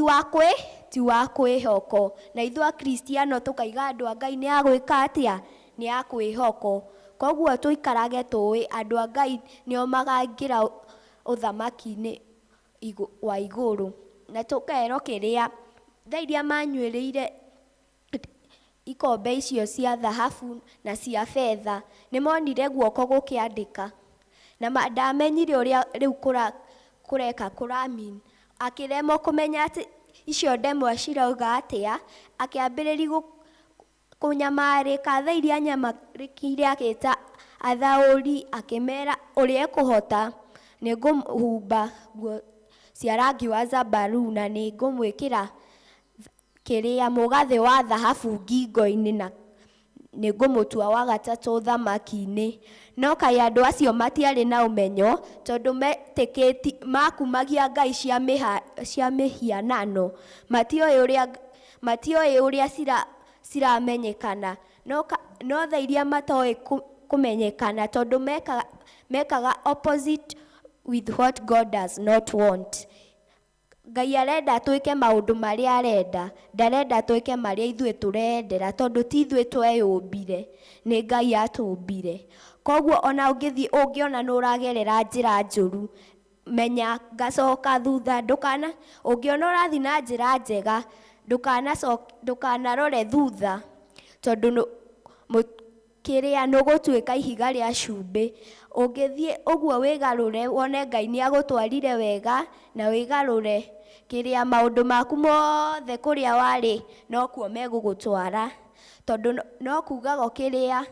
wa kwĩhoko. Na ithuĩ Akristiano tũkaiga andũ a Ngai nĩ agwĩka atĩa? Nĩ a kwĩhoko. Koguo tũikarage tũĩ andũ a Ngai nĩo magaingĩra ũthamaki-inĩ wa igũrũ. Na tũkerwo kĩrĩa thaa iria manyuĩrĩire ikombe icio cia thahabu na cia betha, nĩ monire guoko gũkĩandĩka. Na ndamenyire ũrĩa rĩu kũreka kũramin. Akĩremwo kũmenya atĩ icio ndemwa cirauga atĩa, akĩambĩrĩria kũnyamarĩka. Thaa iria anyamarĩkire agĩĩta athaũri, akĩmera ũrĩa ekũhota nĩ ngũmhumba nguo cia rangi wa zambaru na nĩ ngũmwĩkĩra kĩrĩa mũgathĩ wa thahabu ngingo-inĩ na nĩ ngũmũtua wa gatatũ ũthamaki-inĩ. No kaĩ andũ acio matiarĩ na ũmenyo, tondũ makumagia ngai cia mĩhianano. Matiũĩ ũrĩa ciramenyekana. No thaa iria matoĩ kũmenyekana, tondũ mekaga opposite with what God does not want. Ngai arenda twĩke maũndũ marĩa arenda, ndarenda twĩke marĩa ithuĩ tũrendera, tondũ ti ithuĩ tweyũmbire, nĩ Ngai atũmbire. Koguo ona ũngĩona nĩ ũragerera njĩra njũru, menya ngacoka thutha. Ũngĩona ũrathiĩ na njĩra njega, ndũkanarore thutha, tondũ kĩrĩa nĩũgũtuĩka ihiga rĩa cumbĩ. Ũngĩthiĩ ũguo wĩgarũre wone Ngai nĩ agũtwarire wega, na wĩgarũre kĩrĩa maũndũ maku moothe kũrĩa warĩ no kuo megũgũtwara. Tondũ no kugago kĩrĩa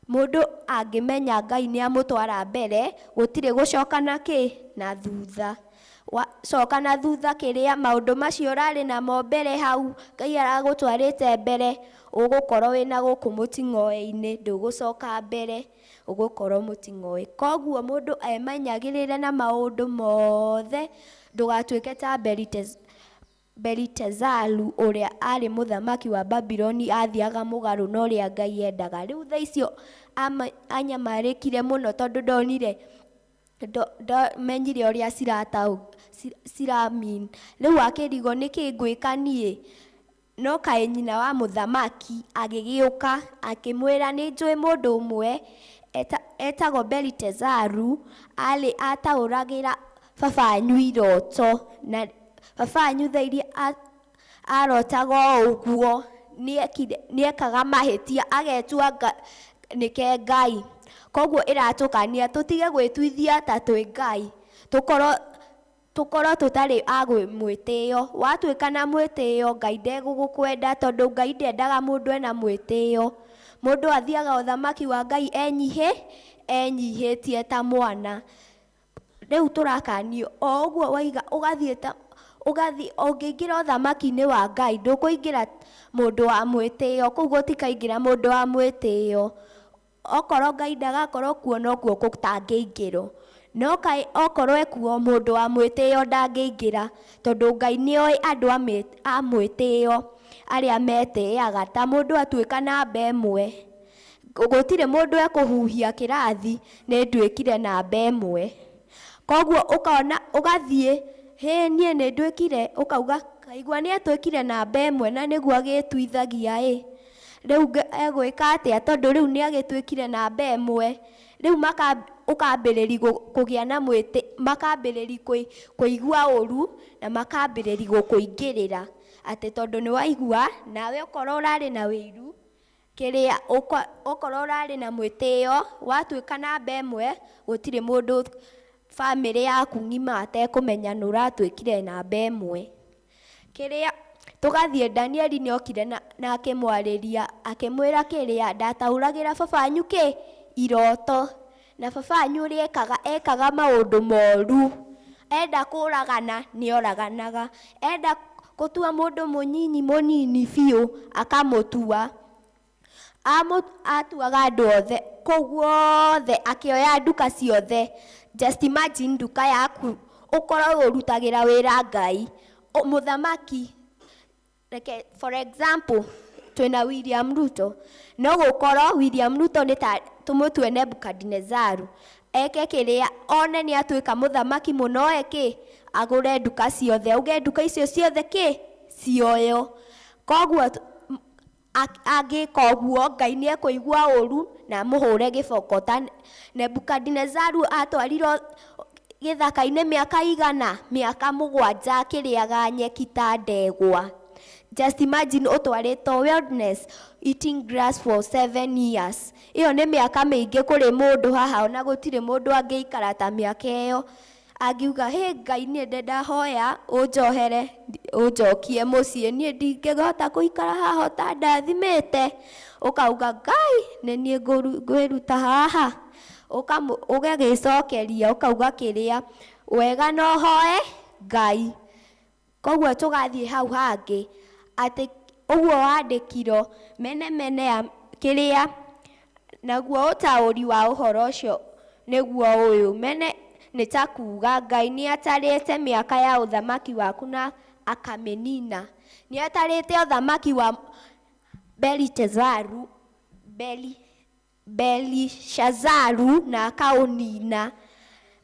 mũndũ angĩmenya Ngai nĩ amũtwara mbere, gũtirĩ gũcoka na thutha. Coka na thutha kĩrĩa maũndũ macio ũrarĩ namo mbere hau, Ngai aragũtwarĩte mbere, ũgũkorwo wĩna gũkũ mũting'oe-inĩ, ndũgũcoka mbere, ũgũkorwo mũting'oe. Koguo mũndũ emenyagĩrĩre na maũndũ mothe, ndũgatuĩke ta Belitezaru ũrĩa arĩ mũthamaki wa Babiloni, athiaga mũgarũ na ũrĩa Ngai endaga. Rĩu thaa icio anyamarĩkire mũno, tondũ ndomenyire ũrĩa ciramin. Rĩu akĩrigwo nĩkĩ ngwĩka niĩ? No kaĩ nyina wa mũthamaki agĩgĩũka akĩmwĩra, nĩ njũĩ mũndũ ũmwe etagwo Belitezaru ataũragĩra baba anyu iroto, na baba anyu thaa iria arotaga ũguo nĩekaga mahĩtia agetua nĩke Ngai. Koguo ĩratũkania tũtige gwĩtuithia ta twĩ Ngai, tũkorwo tũtarĩ mwĩtĩo. Watuĩka na mwĩtĩo, Ngai ndegũgũkwenda, tondũ Ngai ndendaga mũndũ ena mwĩtĩo. Mũndũ athiaga ũthamaki wa Ngai enyihĩtie ta mwana. Rĩu tũrakanio o ũguo waiga ũgathiĩ ũngĩingĩra ũthamaki-inĩ wa Ngai, ndũkũingĩra mũndũ wa mwĩtĩo, kũu gũtikaingĩra mũndũ wa mwĩtĩo. okorwo Ngai ndagakorwo kuo nokuo gũtangĩingĩrwo. No kaĩ okorwo ekuo mũndũ wa mwĩtĩo ndangĩingĩra, tondũ Ngai nĩoĩ andũ a mwĩtĩo arĩa metĩaga. Ta mũndũ atuĩka namba ĩmwe, gũtirĩ mũndũ ekũhuhia kĩrathi nĩ nduĩkire namba ĩmwe. Koguo ũkona ũgathiĩ, niĩ nĩ nduĩkire, ũkauga kaigua nĩ atuĩkire namba ĩmwe na nĩguo agĩtuithagia rĩu egwĩka atĩa, tondũ rĩu nĩ agĩtuĩkire namba ĩmwe. Rĩu ũkambĩrĩria kũgĩa na mwĩtĩ, makambĩrĩria kũigua ũru na makambĩrĩria gũkũingĩrĩra atĩ tondũ nĩ waigua nawe okorwo ũrarĩ na wĩiru kĩrĩa, okorwo ũrarĩ na mwĩtĩo watuĩka namba ĩmwe, gũtirĩ mũndũ bamĩrĩ yaku ng'ima atekũmenya nĩ ũratuĩkire namba ĩmwe. Kĩrĩa tũgathiĩ, Danieli nĩ okire na akĩmwarĩria akĩmwĩra kĩrĩa, ndatauragĩra babanyu iroto, na babanyu ũrĩa ekaga maũndũ moru. Enda kũragana nĩ oraganaga, enda gũtua mũndũ mũnini biũ akamũtua. Atuaga andũ othe, kũu guothe akĩoya nduka ciothe. Just imagine nduka yaku ũkorwo ũrutagĩra wĩra Ngai. Mũthamaki, for example, twĩna William Ruto, no gũkorwo William Ruto nĩ ta tũmũtue Nebukadinezaru, eke kĩrĩa, one nĩ atuĩka mũthamaki mũno, agũre nduka ciothe, auge nduka icio ciothe cioyo. Koguo agĩka ũguo, Ngai nĩ ekũigua ũru na mũhũre gĩboko. Ta Nebukadinezaru atwarirwo gĩthaka-inĩ mĩaka igana, mĩaka 7 akĩrĩaga nyeki ta ndegwa. Just imagine ũtwarĩtwo wilderness eating grass for 7 years. Iyo nĩ mĩaka mĩingĩ kũrĩ mũndũ haha, ona gũtirĩ mũndũ angĩikara ta mĩaka ĩyo. Angiuga Ngai niĩ ndahoya ũnjohere ũnjokie mũciĩ, niĩ ndingĩhota gũikara haha ta ndathimĩte. Ũkauga Ngai nĩ niĩ ngwĩruta haha, ũgagĩcokeria ũkauga kĩrĩa, wega no hoe Ngai. Koguo tũgathiĩ hau hangĩ atĩ ũguo wandĩkirwo mene ya kĩrĩa, naguo ũtaũri wa ũhoro ũcio nĩguo ũyũ. Mene nĩ ta kuuga Ngai nĩ atarĩte mĩaka ya ũthamaki waku na akamĩnina. Nĩ atarĩte ũthamaki wa Belishazaru na akaũnina,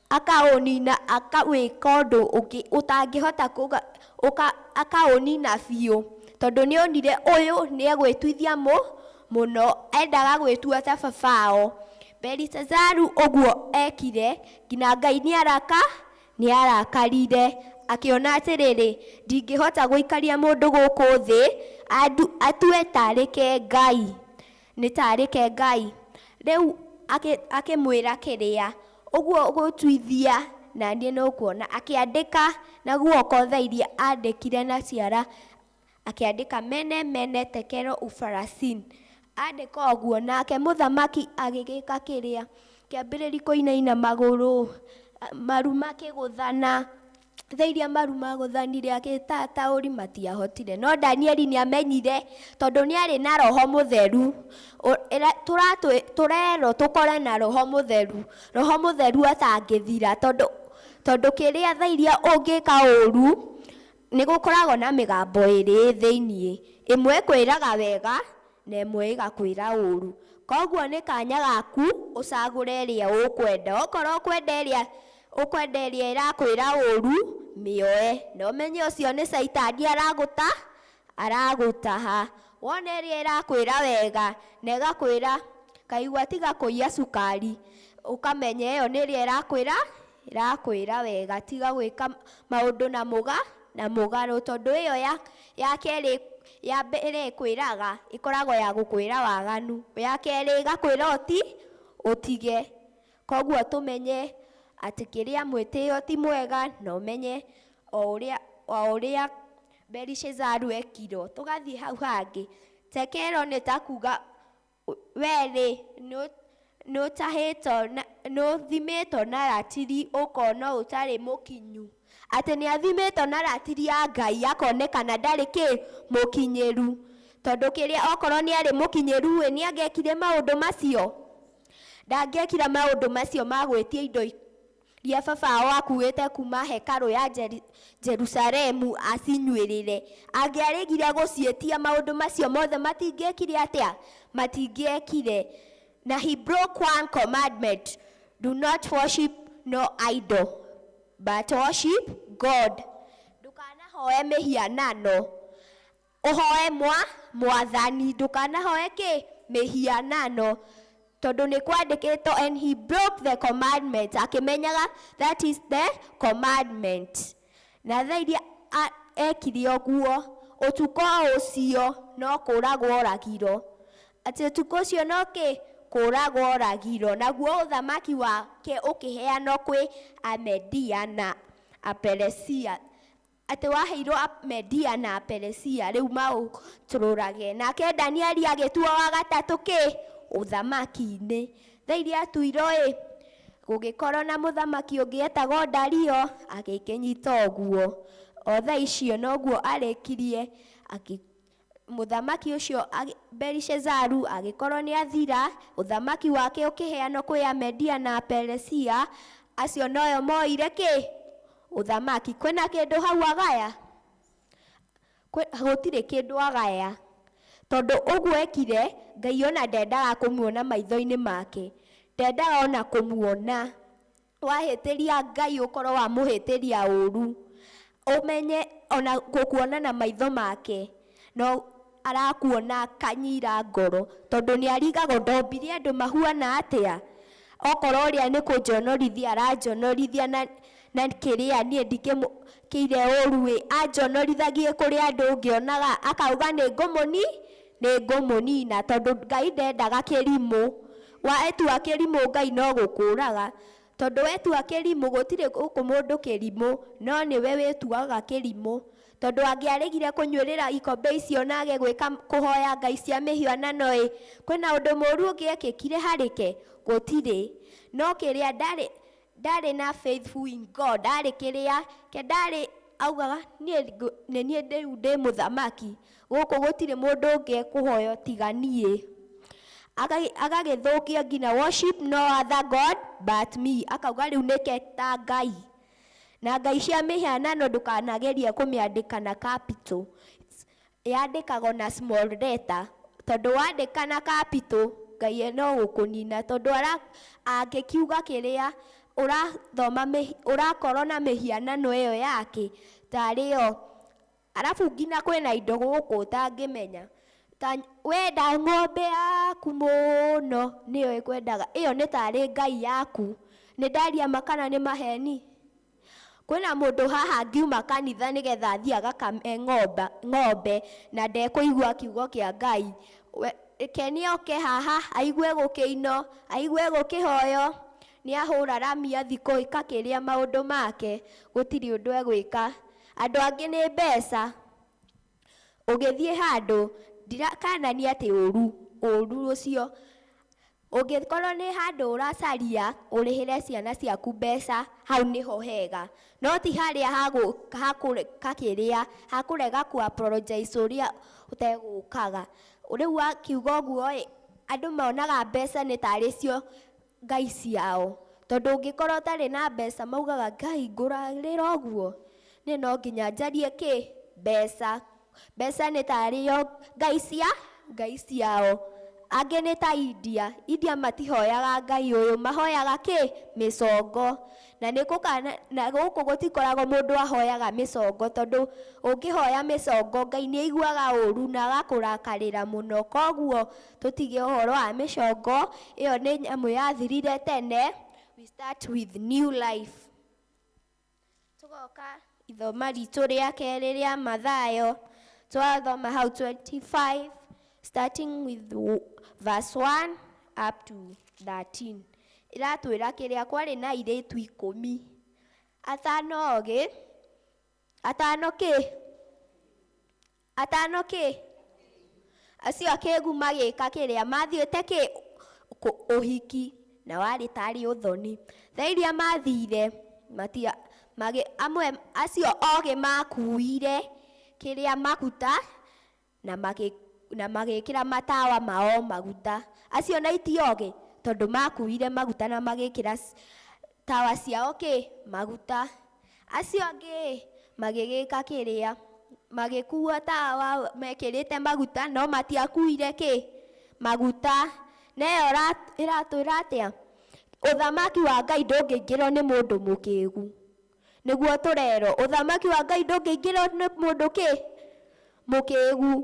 akawĩka ũndũ ũngĩ ũtangĩhota kuuga, akaũnina biũ, tondũ nĩ onire ũyũ nĩ egwĩtuithia mũno, endaga gwĩtua ta babao. Belishazaru ũguo ekire, nginya Ngai nĩ arakarire, akĩona atĩrĩrĩ, ndingĩhota gũikaria mũndũ gũkũ thĩ atue tarĩke Ngai, nĩ tarĩke Ngai. Rĩu akĩmwĩra kĩrĩa, ũguo gũtuithia na niĩ nĩ ũkuona, akĩandĩka na guoko thaa iria andĩkire na ciara, akĩandĩka mene tekero ufarasin. Andĩka ũguo, nake mũthamaki agĩgĩka kĩrĩa, kĩambĩrĩria kũinaina magũrũ, maru makĩgũthana. Thaa iria maru magũthanire agĩtataũri matiahotire. No Danieli nĩ amenyire, tondũ nĩ arĩ na Roho Mũtheru. Tũrerwo tũkore na Roho Mũtheru. Roho Mũtheru atangĩthira, tondũ kĩrĩa thaa iria ũngĩka ũru nĩ gũkoragwo na mĩgambo ĩrĩ thĩiniĩ, ĩmwe ĩkwĩraga wega na ĩmwe ĩgakwĩra ũru. Koguo nĩ kanya gaku ũcagũre ĩrĩa ũkwenda. Okorwo ũkwenda ĩrĩa ĩrakwĩra ũru, mĩoe, na ũmenye ũcio nĩ Saitani aragũtaha. Wona ĩrĩa ĩrakwĩra wega na ĩgakwĩra kaigua tiga kũiya cukari, ũkamenya ĩyo nĩ ĩrĩa ĩrakwĩra wega, tiga gwĩka maũndũ na mũgarũ, tondũ ĩyo ya kerĩ, ya mbere ĩkwĩraga ĩkoragwo ya gũkwĩra waganu, ya kerĩ ĩgakwĩra ũtige. Koguo tũmenye atĩ kĩrĩa mwĩtĩo ti mwega, na ũmenye o ũrĩa Belishazaru ekirwo. Tũgathiĩ hau hangĩ, tekero nĩ ta kuga werĩ nĩ ũthimĩtwo na ratiri ũkona ũtarĩ mũkinyu, atĩ nĩ athimĩtwo na ratiri ya Ngai akonekana ndarĩ mũkinyĩru, tondũ kĩrĩa okorwo nĩ arĩ mũkinyĩru nĩ angĩekire maũndũ macio. ndangĩekira maũndũ macio ma gwĩtia indo iria baba wao akuĩte kuma hekarũ ya Jerusalemu acinyuĩrĩre. Angĩarĩgire gũciĩtia maũndũ macio mothe matingĩekire atĩa? Matingĩekire. Na he broke one commandment. Do not worship no idol, but worship God. Ndũkanahoe mĩhianano. Ũhoe Mwathani. Ndũkanahoe kĩ? Mĩhianano. Tondũ nĩ kwandĩkĩtwo, and he broke the commandment. Akĩmenyaga that is the commandment. Na thaa iria ekire ũguo, ũtukũ ũcio no kũũragwo oragirwo. Atĩ ũtukũ ũcio no kĩ? Kũũragwo oragirwo. Naguo ũthamaki wake ũkĩheanwo kwĩ Amedia na Aperesia. Atĩ waheirwo Amedia na Aperesia, rĩu maũtũrũrage. Nake Danieli agĩtuo wa gatatũ kĩ? Ũthamaki-inĩ. Thaa iria atuirwo gũgĩkorwo na mũthamaki ũngĩ etagwo Dario, agĩkĩnyita ũguo. O thaa icio noguo arĩkirie, mũthamaki ũcio Belishazaru agĩkorwo nĩ athira, ũthamaki wake ũkĩheanwo kwĩ Amedia na Peresia, acio noyo moire kĩ? Ũthamaki. Kwĩna kĩndũ hau agaya? Gũtirĩ kĩndũ agaya. Tondũ ũguo ekire, Ngai ona ndendaga kũmuona maitho-inĩ make. Ndendaga ona kũmuona. Wahĩtĩria Ngai ũkorwo wamũhĩtĩria ũru. Ũmenye ona gũkuona na maitho make. No arakuona kanyira ngoro. Tondũ nĩ arigagwo ndombire andũ mahuana atĩa. Okorwo ũrĩa nĩ kũnjonorithia aranjonorithia na kĩrĩa niĩ ndikĩmũkĩire ũru anjonorithagie kũrĩa andũ ngĩonaga, akauga nĩ ngũmũnina. Tondũ Ngai ndendaga kĩrimũ. Wetua kĩrimũ Ngai no gũkũraga. Tondũ wetua kĩrimũ gũtirĩ gũkũ mũndũ kĩrimũ, no nĩwe wĩtuaga kĩrimũ. Tondũ angĩarĩgire kũnyuĩrĩra ikombe icio na age gwĩka kũhoya ngai cia mĩhianano kwĩna ũndũ mũũru ũngĩekĩkire harĩke? Gũtirĩ. No kĩrĩa ndarĩ na faithful in God, ndarĩ kĩrĩa ndarĩ augaga nĩ niĩ ndĩ mũthamaki, gũkũ gũtirĩ mũndũ ũngĩ kũhoyo tiga niĩ. Agagĩthũkia nginya worship no other God but me. Akauga rĩu nĩke ta Ngai. Na ngai cia mĩhianano ndũkanagerie kũmĩandĩka na capital. Yandĩkagwo na small letter. Tondũ wandĩka na capital, Ngai no gũkũnina. Tondũ angĩkiuga kĩrĩa ũrakorwo na mĩhianano ĩyo yake tarĩyo. Arabu nginya kwĩna indo gũkũ ũtangĩmenya. Wenda ng'ombe yaku mũno nĩyo ĩkwendaga. Ĩyo nĩ tarĩ Ngai yaku. Nĩ ndaria makana nĩ maheni. Kwĩna mũndũ haha angiuma kanitha nĩgetha athiĩ agakame ng'ombe na ndekũigua kiugo kĩa Ngai. Keni oke haha aigue gũkĩino, aigue gũkĩhoyo, nĩ ahũra rami athiĩ gwĩka kĩrĩa maũndũ make. Gũtirĩ ũndũ egwĩka. Andũ angĩ nĩ mbeca. Ũgĩthiĩ handũ ndirakanania atĩ ũru ũcio. Ũngĩkorwo nĩ handũ ũracaria ũrĩhĩre ciana ciaku mbeca, hau nĩho hega. No ti harĩa hakũrega ku apologize ũrĩa ũtegũkaga. Rĩu akiuga ũguo andũ monaga mbeca nĩ tarĩ cio ngai ciao. Tondũ ũngĩkorwo ũtarĩ na mbeca maugaga Ngai ngũrarĩra ũguo. Niĩ no nginya njarie kĩ? Mbeca. Mbeca nĩ tarĩ ngai ciao. Angĩ nĩ ta India matihoyaga Ngai ũyũ, mahoyaga kĩ? Mĩcongo. Na gũkũ gũtikoragwo mũndũ ahoyaga mĩcongo, tondũ ũngĩhoya mĩcongo Ngai nĩ aiguaga ũru na agakũrakarĩra mũno. Koguo tũtige ũhoro wa mĩcongo, ĩyo nĩ nyamũ yathirire tene. We start with new life. Tũgoka ithoma ritũ rĩa kerĩ rĩa Mathayo, twathoma hau 25 starting with verse 1 up to 13. Iratwĩra kĩrĩa kwarĩ na airĩtu 10. Atano kĩ? Acio akĩĩgu magĩka kĩrĩa? Mathiĩte kĩ? Ũhiki, na warĩ tarĩ ũthoni. Thaa iria mathire amwe acio ogĩ makuire kĩrĩa maguta na magĩkĩra matawa mao maguta. Acio na itiogĩ tondũ makuire maguta na magĩkĩra tawa ciao maguta. Acio angĩ magĩgĩka kĩrĩa, magĩkua tawa mekĩrĩte maguta no matiakuire maguta. Neyo ĩratwĩra atĩa? Ũthamaki wa Ngai ndũngĩingĩrwo nĩ mũndũ mũkĩgu. Nĩguo tũrerwo ũthamaki wa Ngai ndũngĩingĩrwo nĩ mũndũ mũkĩgu.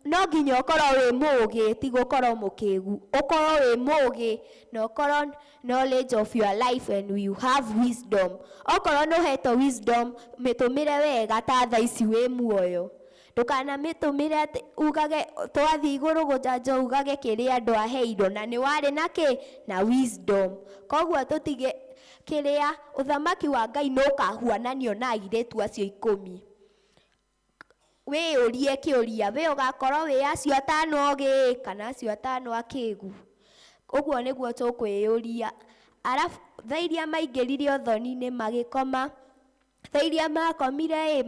No nginya ũkorwo wĩ mũũgĩ, ti gũkorwo mũkĩgu. Ũkorwo wĩ mũũgĩ na ũkorwo knowledge of your life and you have wisdom. Okorwo nĩ ũhetwo wisdom, mĩtũmĩre wega ta thaa ici wĩ muoyo. Ndũkanamĩtũmĩre atĩ ugage twathiĩ igũrũ gũjanjwo ugage kĩrĩa andũ aheirwo na nĩ warĩ na wisdom. Koguo tũtige kĩrĩa ũthamaki wa Ngai no kahuananio na airĩtu acio 10. Wĩyũrie kĩũria, we ũgakorwo wĩ acio 5 kana acio 5 akĩgu. Ũguo nĩguo tũkwĩyũria. Arabu thaa iria maingĩrire ũthoni-inĩ magĩkoma, thaa iria makomire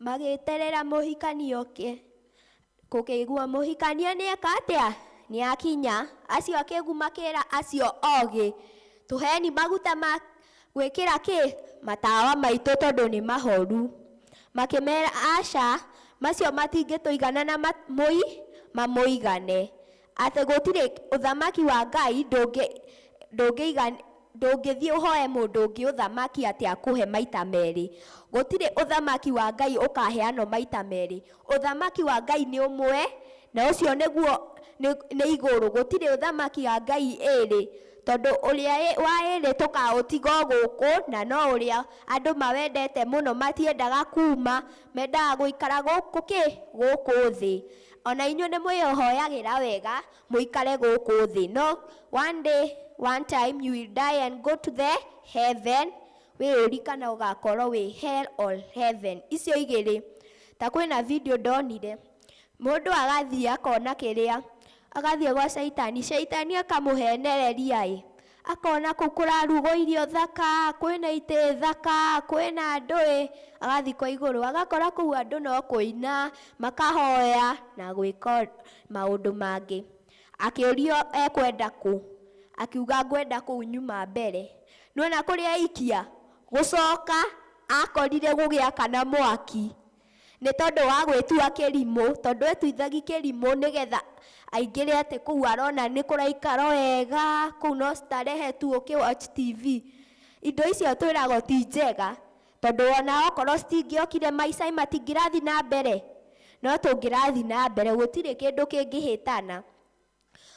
magĩterera mũhikanio gũkĩigua mũhikanio nĩeka atĩa? Nĩakinya. Acio akĩgu makĩra acio ogĩ, tũheni maguta ma gwĩkĩra matawa maitũ tondũ nĩ mahoru. Makĩmera aca, macio matingĩtũigana na mamũigane. Atĩ gũtirĩ ũthamaki wa Ngai ndũngĩthiĩ ũhoe mũndũ ũngĩ ũthamaki atĩ akũhe maita merĩ. Gũtirĩ ũthamaki wa Ngai ũkaheanwo maita merĩ. Ũthamaki wa Ngai nĩ ũmwe na ũcio nĩguo nĩ igũrũ. Gũtirĩ ũthamaki wa Ngai ĩrĩ, tondũ ũrĩa wa ĩrĩ tũkaũtiga gũkũ na no ũrĩa andũ mawendete mũno matiendaga kuma, mendaga gũikara gũkũ thĩ. Ona inyuĩ nĩ mwĩhoyagĩra wega mũikare gũkũ thĩ. No one time you will die and go to the heaven. Wĩyũri kana ũgakorwo wĩ hell or heaven. Icio igĩrĩ. Ta kwĩna video ndonire. Mũndũ agathiĩ akona kĩrĩa, agathiĩ gwa Shaitani, Shaitani akamũhenereria akona kũu kũrarugwo irio thaka, kwĩna itĩ thaka, kwĩna andũ agathiĩ kwa igũrũ agakora kũu andũ no kũina makahoya na gwĩka maũndũ mangĩ. Akĩũrio ekwenda kũ, akiuga ngwenda kũu nyuma mbere. Nĩwona kũrĩa aikia gũcoka akorire gũgĩakana mwaki. Nĩ tondũ wa gwĩtua kĩrimũ, tondũ etuithagi kĩrimũ nĩgetha aingĩre atĩ kũu arona nĩ kũraikara wega, kũu no starehe tu watch TV. Indo icio twĩragwo ti njega, tondũ ona okorwo citingĩokire maica matingĩrathiĩ na mbere, no tũngĩrathiĩ na mbere. Gũtirĩ kĩndũ kĩngĩhĩtana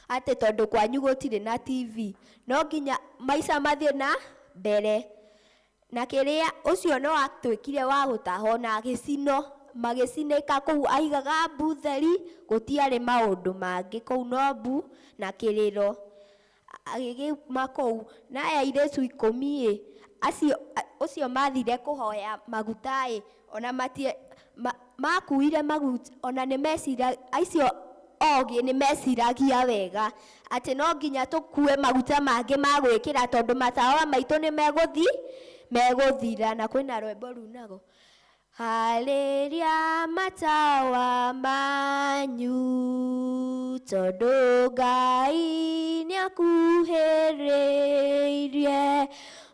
atĩ tondũ kwanyu gũtirĩ na TV, no nginya maica mathiĩ na mbere. Na kĩrĩa ũcio no atuĩkire wa gũtahwo na agĩcinwo, magĩcinĩka kũu, aigaga mbu theri, gũtiarĩ maũndũ mangĩ kũu no mbu na kĩrĩro. Agĩgĩuma kũu na aya airĩtu 10 ũcio mathire kũhoya maguta ona makuire maguta, ona nĩ meciragia acio ogĩ nĩ meciragia wega atĩ no nginya tũkue maguta mangĩ ma gwĩkĩra tondũ matawa maitũ nĩ megũthira. Na kwĩna rwĩmbo runago, harĩria matawa manyu tondũ Ngai nĩakuhĩrĩirie,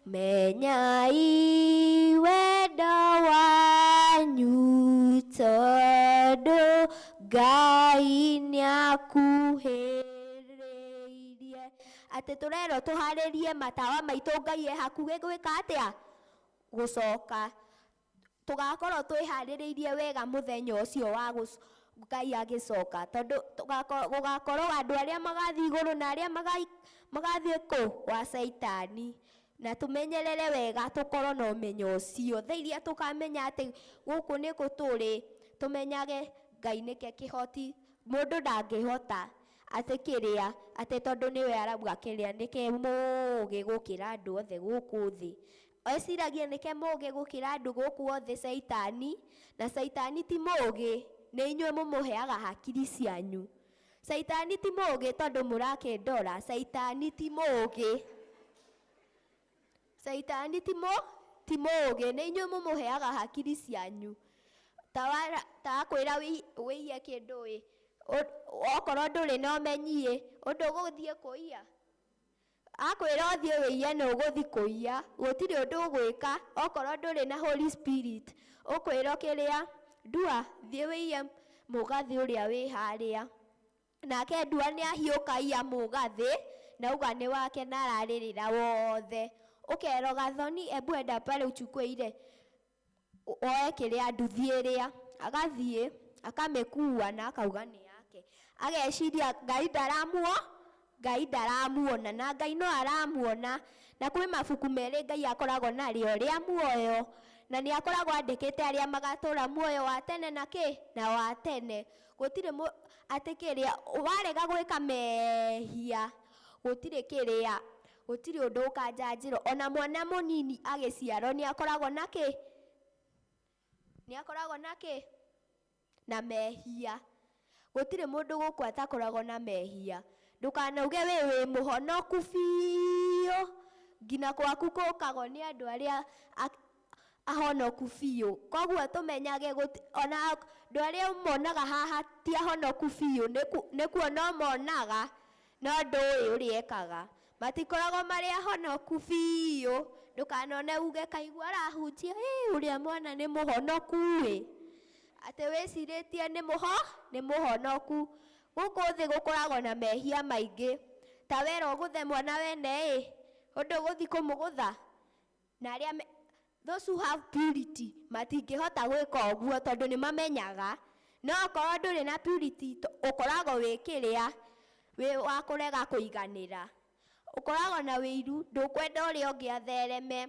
menyai wendo wanyu tondũ Ngai nĩakuhĩrĩirie. Atĩ tũrerwo tũharĩrie matawa maitũ, Ngai hakuhĩ gwĩka atĩa? Gũcoka. Tũgakorwo twĩharĩrĩirie wega mũthenya ũcio wa Ngai agĩcoka, tondũ gũgakorwo andũ arĩa magathiĩ igũrũ na arĩa magathiĩ wa Shaitani. Na tũmenyerere wega, tũkorwo na ũmenyo ũcio. Thaa iria tũkamenya atĩ gũkũ nĩkũ tũrĩ, tũmenyage Ngai nĩke kĩhoti, mũndũ ndangĩhota atĩ kĩrĩa, atĩ tondũ nĩwe arauga kĩrĩa nĩke mũũgĩ gũkĩra andũ othe gũkũ thĩ. Eciragia nĩke mũũgĩ gũkĩra andũ gũkũ othe Shaitani, na Shaitani ti mũũgĩ, nĩ inyuĩ mũmũheaga hakiri cianyu. Shaitani ti mũũgĩ tondũ mũrakĩndora, Shaitani ti mũũgĩ. Shaitani ti mũũgĩ, nĩ inyuĩ mũmũheaga hakiri cianyu. Ta kwĩra wĩiye kĩndũ okorwo ndũrĩ na ũmenyi ũndũ gũthiĩ kũiya akwĩra ũthiĩ wĩiye na ũgũthi kũiya, gũtirĩ ũndũ ũgwĩka okorwo ndũrĩ na Holy Spirit. Ũkwĩra kĩrĩa ndua thiĩ wĩiye mũgathĩ ũrĩa wĩ harĩa, nake ndua nĩ ahiũka iya mũgathĩ na uga nĩ wake na ararĩrĩra wothe. Ũkero gathoni ebu enda pale uchukue ile oe kĩrĩa nduthi ĩrĩa, agathiĩ akamĩkua na akauga nĩ yake, ageciria Ngai ndaramuona na Ngai no aramuona. Na kwĩ mabuku merĩ Ngai akoragwo narĩo rĩa muoyo, na nĩ akoragwo andĩkĩte arĩa magatũra muoyo wa tene na na wa tene. Gũtirĩ atĩ kĩrĩa warega gwĩka mehia, gũtirĩ ũndũ ũkanjanjĩrwo. Ona mwana mũnini agĩciarwo nĩ akoragwo na mehia. Gũtirĩ mũndũ gũkũ atakoragwo na mehia. Ndũkanauge wĩ mũhonoku biũ, ngina kwaku kũkagwo nĩ andũ arĩa ahonoku biũ. Koguo tũmenyage ona andũ arĩa monaga haha ti ahonoku biũ, nĩ kuona monaga no ndũĩ ũrĩa ekaga. Matikoragwo marĩ ahonoku biũ. Ndũkanone uge kaigua arahunjia ũrĩa mwana nĩ mũhonoku atĩ wĩcirĩtie nĩ mũhonoku. Gũkũ thĩ gũkoragwo na mehia maingĩ. Ta wera ũgũthe mwana wene ũndũ ũgũthi kũmũgũtha, na arĩa those who have purity matingĩhota gwĩka ũguo tondũ nĩ mamenyaga. No okorwo ndũrĩ na purity ũkoragwo wĩ wa kũrega kũiganĩra, ũkoragwo na wĩiru, ndũkwenda ũrĩa ũngĩ athereme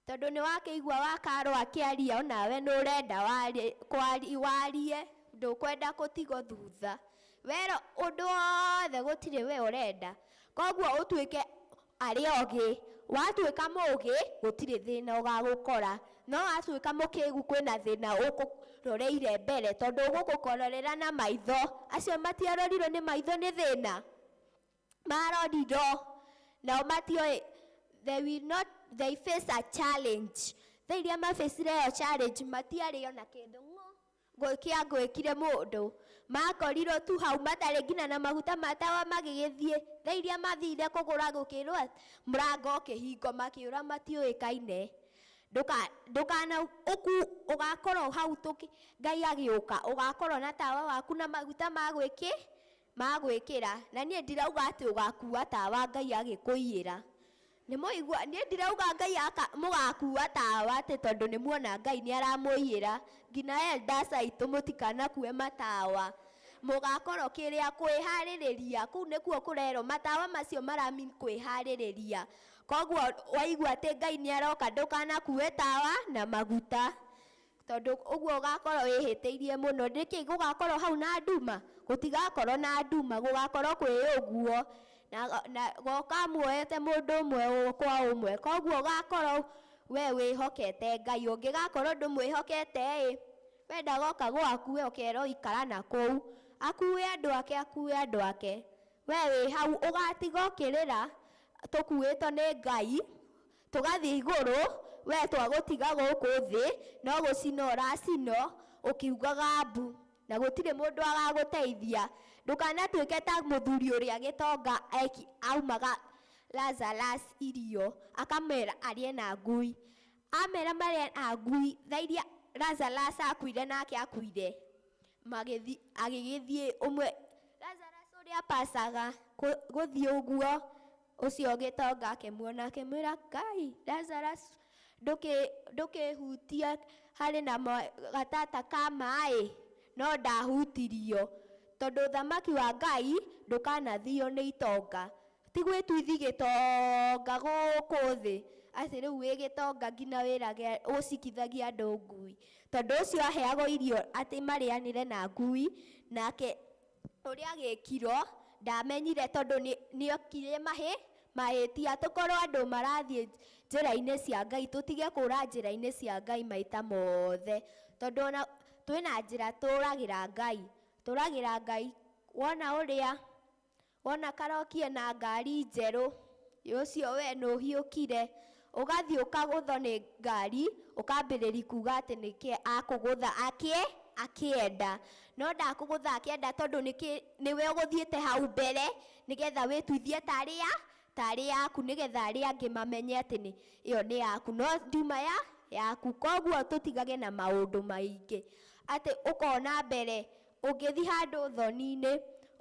tondũ nĩ wakĩigua wakarwo akĩaria onawe nĩ ũrenda warie, ndũkwenda gũtigwo thutha. Wera ũndũ wothe gũtirĩ we ũrenda, koguo ũtuĩke arĩa ogĩ. Watuĩka mũgĩ gũtirĩ thĩna ũgagũkora, no watuĩka mũkĩgu kwĩna thĩna ũkũroreire mbere tondũ ũgũkũkororera na maitho. Acio matiarorirwo nĩ maitho nĩ thĩna marorirwo, nao matioĩ they face a challenge. Thaa iria mafacire ĩyo challenge matiarĩ ona kĩndũ gwĩkire mũndũ, makorirwo tu hau matarĩ ngina na maguta matawa magĩgĩthiĩ. Thaa iria mathire kũgũra gũkĩrwo mũrango ũkĩhingo makĩũra matiũĩkaine. Ndũkana ũgakorwo hau Ngai agĩũka ũgakorwo na tawa waku na maguta magwĩkĩra. Na niĩ ndirauga atĩ ũgakua tawa Ngai agĩkũiyĩra, nĩ mũigua. Niĩ ndirauga Ngai mũgakua tawa atĩ tondũ nĩ muona Ngai nĩ aramũiyĩra. Ngina elders aitũ mũtikanakue matawa, mũgakorwo kĩrĩa kwĩharĩrĩria. Kũu nĩkuo kũrerwo matawa macio marami kwĩharĩrĩria. Koguo waigua atĩ Ngai nĩ aroka ndũkanakue tawa na maguta, tondũ ũguo ũgakorwo wĩhĩtĩirie mũno. Nĩkĩ gũgakorwo hau na nduma? Gũtigakorwo na nduma, gũgakorwo kwĩ ũguo na goka muoyete mũndũ ũmwe kwa ũmwe. Koguo ũgakorwo we wĩhokete Ngai. Ũngĩgakorwo ndũmwĩhokete wenda goka gwakue ũkerwo ikara na kũu, akue andũ ake. We wĩ hau ũgatiga ũkĩrĩra tũkuĩtwo nĩ Ngai tũgathiĩ igũrũ, we twagũtiga gũkũ thĩ no gũcino ũracino ũkiugaga mbu na gũtirĩ mũndũ agagũteithia. Ndũkanatuĩke ta mũthuri ũrĩa gĩtonga aumaga Lazarus irio akamera arĩe na ngui. Amera marĩe na ngui, thaa iria Lazarus akuire nake akuire agĩgĩthiĩ ũmwe Lazarus ũrĩa pasaga gũthiĩ ũguo. Ũcio gĩtonga akĩmuona akĩmwĩra Ngai, Lazarus ndũkĩhutia harĩ na gatata ka maĩ. No ndahutirio tondũ thamaki wa Ngai ndũkanathio nĩ itonga. Ti gwĩtuithi gĩtonga gũkũ thĩ atĩ rĩu wĩ gĩtonga ngina wĩrage ũcikithagia andũ ngui. Tondũ ũcio aheagwo irio atĩ marĩanĩre na ngui, nake ũrĩa gĩkirwo ndamenyire tondũ nĩokire mahĩtia. Tũkorwo andũ marathiĩ njĩra-inĩ cia Ngai, tũtige kũra njĩra-inĩ cia Ngai maita mothe, tondũ ona twĩna njĩra tũragĩra Ngai. Wona karokie na ngari njerũ ũcio we nũhiũkire, ũgathiĩ ũkagũthwo nĩ ngari ũkambĩrĩria kuga atĩ nĩkĩ akũgũtha akĩenda. No ndakũgũtha akĩenda tondũ nĩwe ũgũthiĩte hau mbere nĩgetha wĩtuithie tarĩ yaku nĩgetha arĩa angĩ mamenye atĩ ĩyo nĩ yaku no ndiuma yaku. Koguo tũtigage na maũndũ maingĩ atĩ ũkona mbere ũngĩthiĩ handũ thoni-inĩ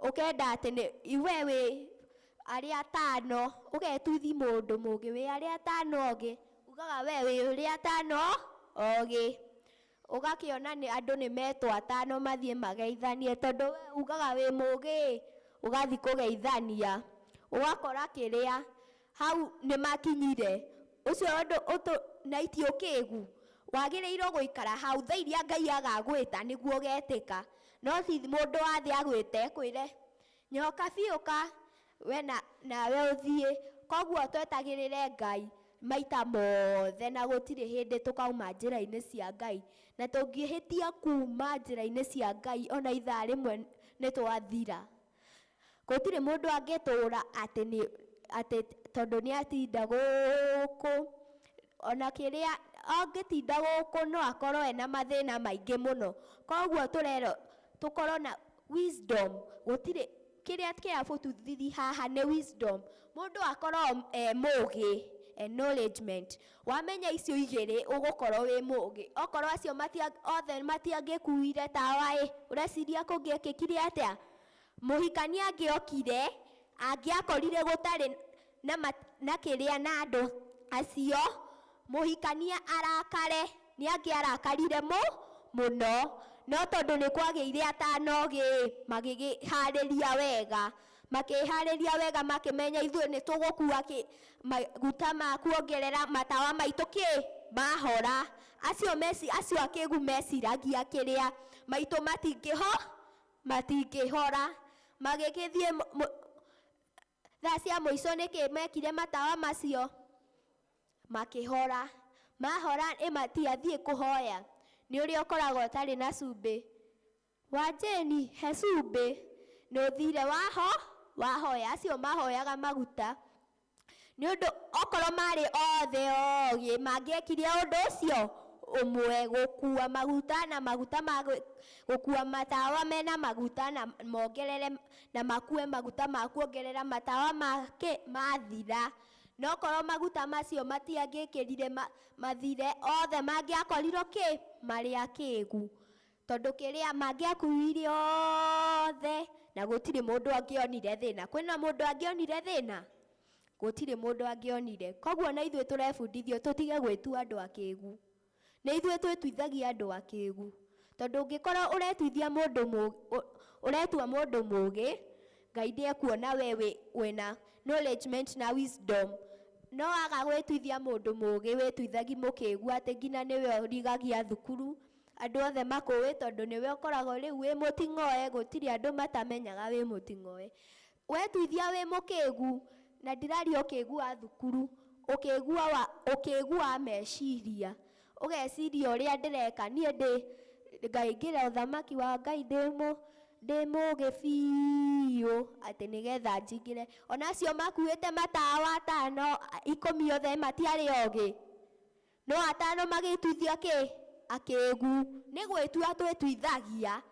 ũkenda atĩ iwe wĩ arĩa atano ũgetuthi mũndũ mũngĩ wĩ arĩa atano ogĩ ugaga we wĩ ũrĩa atano ogĩ ũgakĩona andũ nĩ metwo atano mathiĩ mageithanie tondũ we ugaga wĩ mũgĩ ũgathi kũgeithania ũgakora kĩrĩa hau nĩ makinyire ũcio ũndũ na itiũkĩgu wagĩrĩirwo gũikara hau thaa iria Ngai agagwĩta nĩguo ũgetĩka no si mũndũ wa thĩ agwĩte kwĩre nyoka biũka we nawe ũthiĩ. Koguo twetagĩrĩre Ngai maita mothe na gũtirĩ hĩndĩ tũkauma njĩra-inĩ cia Ngai na tũngĩhĩtia kuma njĩra-inĩ cia Ngai ona ithaa rĩmwe nĩ twathira. Gũtirĩ mũndũ angĩtũũra atĩ tondũ nĩ atinda gũkũ ona kĩrĩa angĩtinda gũkũ no akorwo ena mathĩna maingĩ mũno. Koguo tũrerwo tũkorwo na wisdom. Gũtirĩ kĩrĩa kĩrabũtũthithi haha nĩ wisdom. Mũndũ akorwo mũgĩ acknowledgement wamenya icio igĩrĩ ũgũkorwo wĩ mũgĩ. Okorwo acio othe matiangĩkuire tawa ũreciria kũngĩekĩkire atĩa? Mũhikania angĩokire angĩakorire gũtarĩ na kĩrĩa na andũ acio mũhikania arakare nĩ angĩarakarire mũno no tondũ nĩ kwagĩire atano ogĩ magĩharĩria wega makĩmenya ithuĩ nĩ tũgũkua maguta ma kuongerera matawa maitũ mahora. Acio akĩgu meciragia kĩrĩa maitũ matingĩhora magĩgĩthiĩ thaa cia mũico nĩkĩ mekire matawa macio makĩhora. Mahora matiathiĩ kũhoya. Nĩ ũrĩa ũkoragwo ũtarĩ na cumbĩ wanjeni he cumbĩ nĩ ũthire wahoya. Acio mahoyaga maguta nĩ ũndũ okorwo marĩ othe ogĩ mangĩekire ũndũ ũcio ũmwe gũkua maguta na maguta ma gũkua matawa mena maguta na mongerere na makue maguta ma kuongerera matawa mathira. No korwo maguta macio matiangĩkĩrire mathire othe mangĩakorirwo marĩ akĩgu tondũ kĩrĩa mangĩakuire othe na gũtirĩ mũndũ angĩonire thĩna. Kwĩna mũndũ angĩonire thĩna? Gũtirĩ mũndũ angĩonire. Koguo na ithuĩ tũrebundithio tũtige gwĩtua andũ akĩgu. Nĩ ithuĩ twĩtuithagia andũ akĩgu tondũ ũngĩkorwo ũretua mũndũ mũgĩ Ngai ndekuona we wĩna knowledgement na wisdom. No waga gwĩtuithia mũndũ mũgĩ wĩtuithagi mũkĩgu atĩ nginya nĩwe ũrigagia thukuru andũ othe makũĩ tondũ nĩwe ũkoragwo rĩu wĩ mũting'oe gũtirĩ andũ matamenyaga wĩ mũting'oe. Wetuithia wĩ mũkĩgu na ndiraria ũkĩgu wa thukuru ũkĩgu wa meciria ũgeciria ũrĩa ndĩreka niĩ ngaingĩra ũthamaki wa Ngai ndĩ mũgĩ biũ atĩ nĩgetha njingĩre. Ona acio makuĩte matawa atano 10 othe matiarĩ ogĩ no atano magĩtuithia akĩgu. Nĩ gwĩtua twĩtuithagia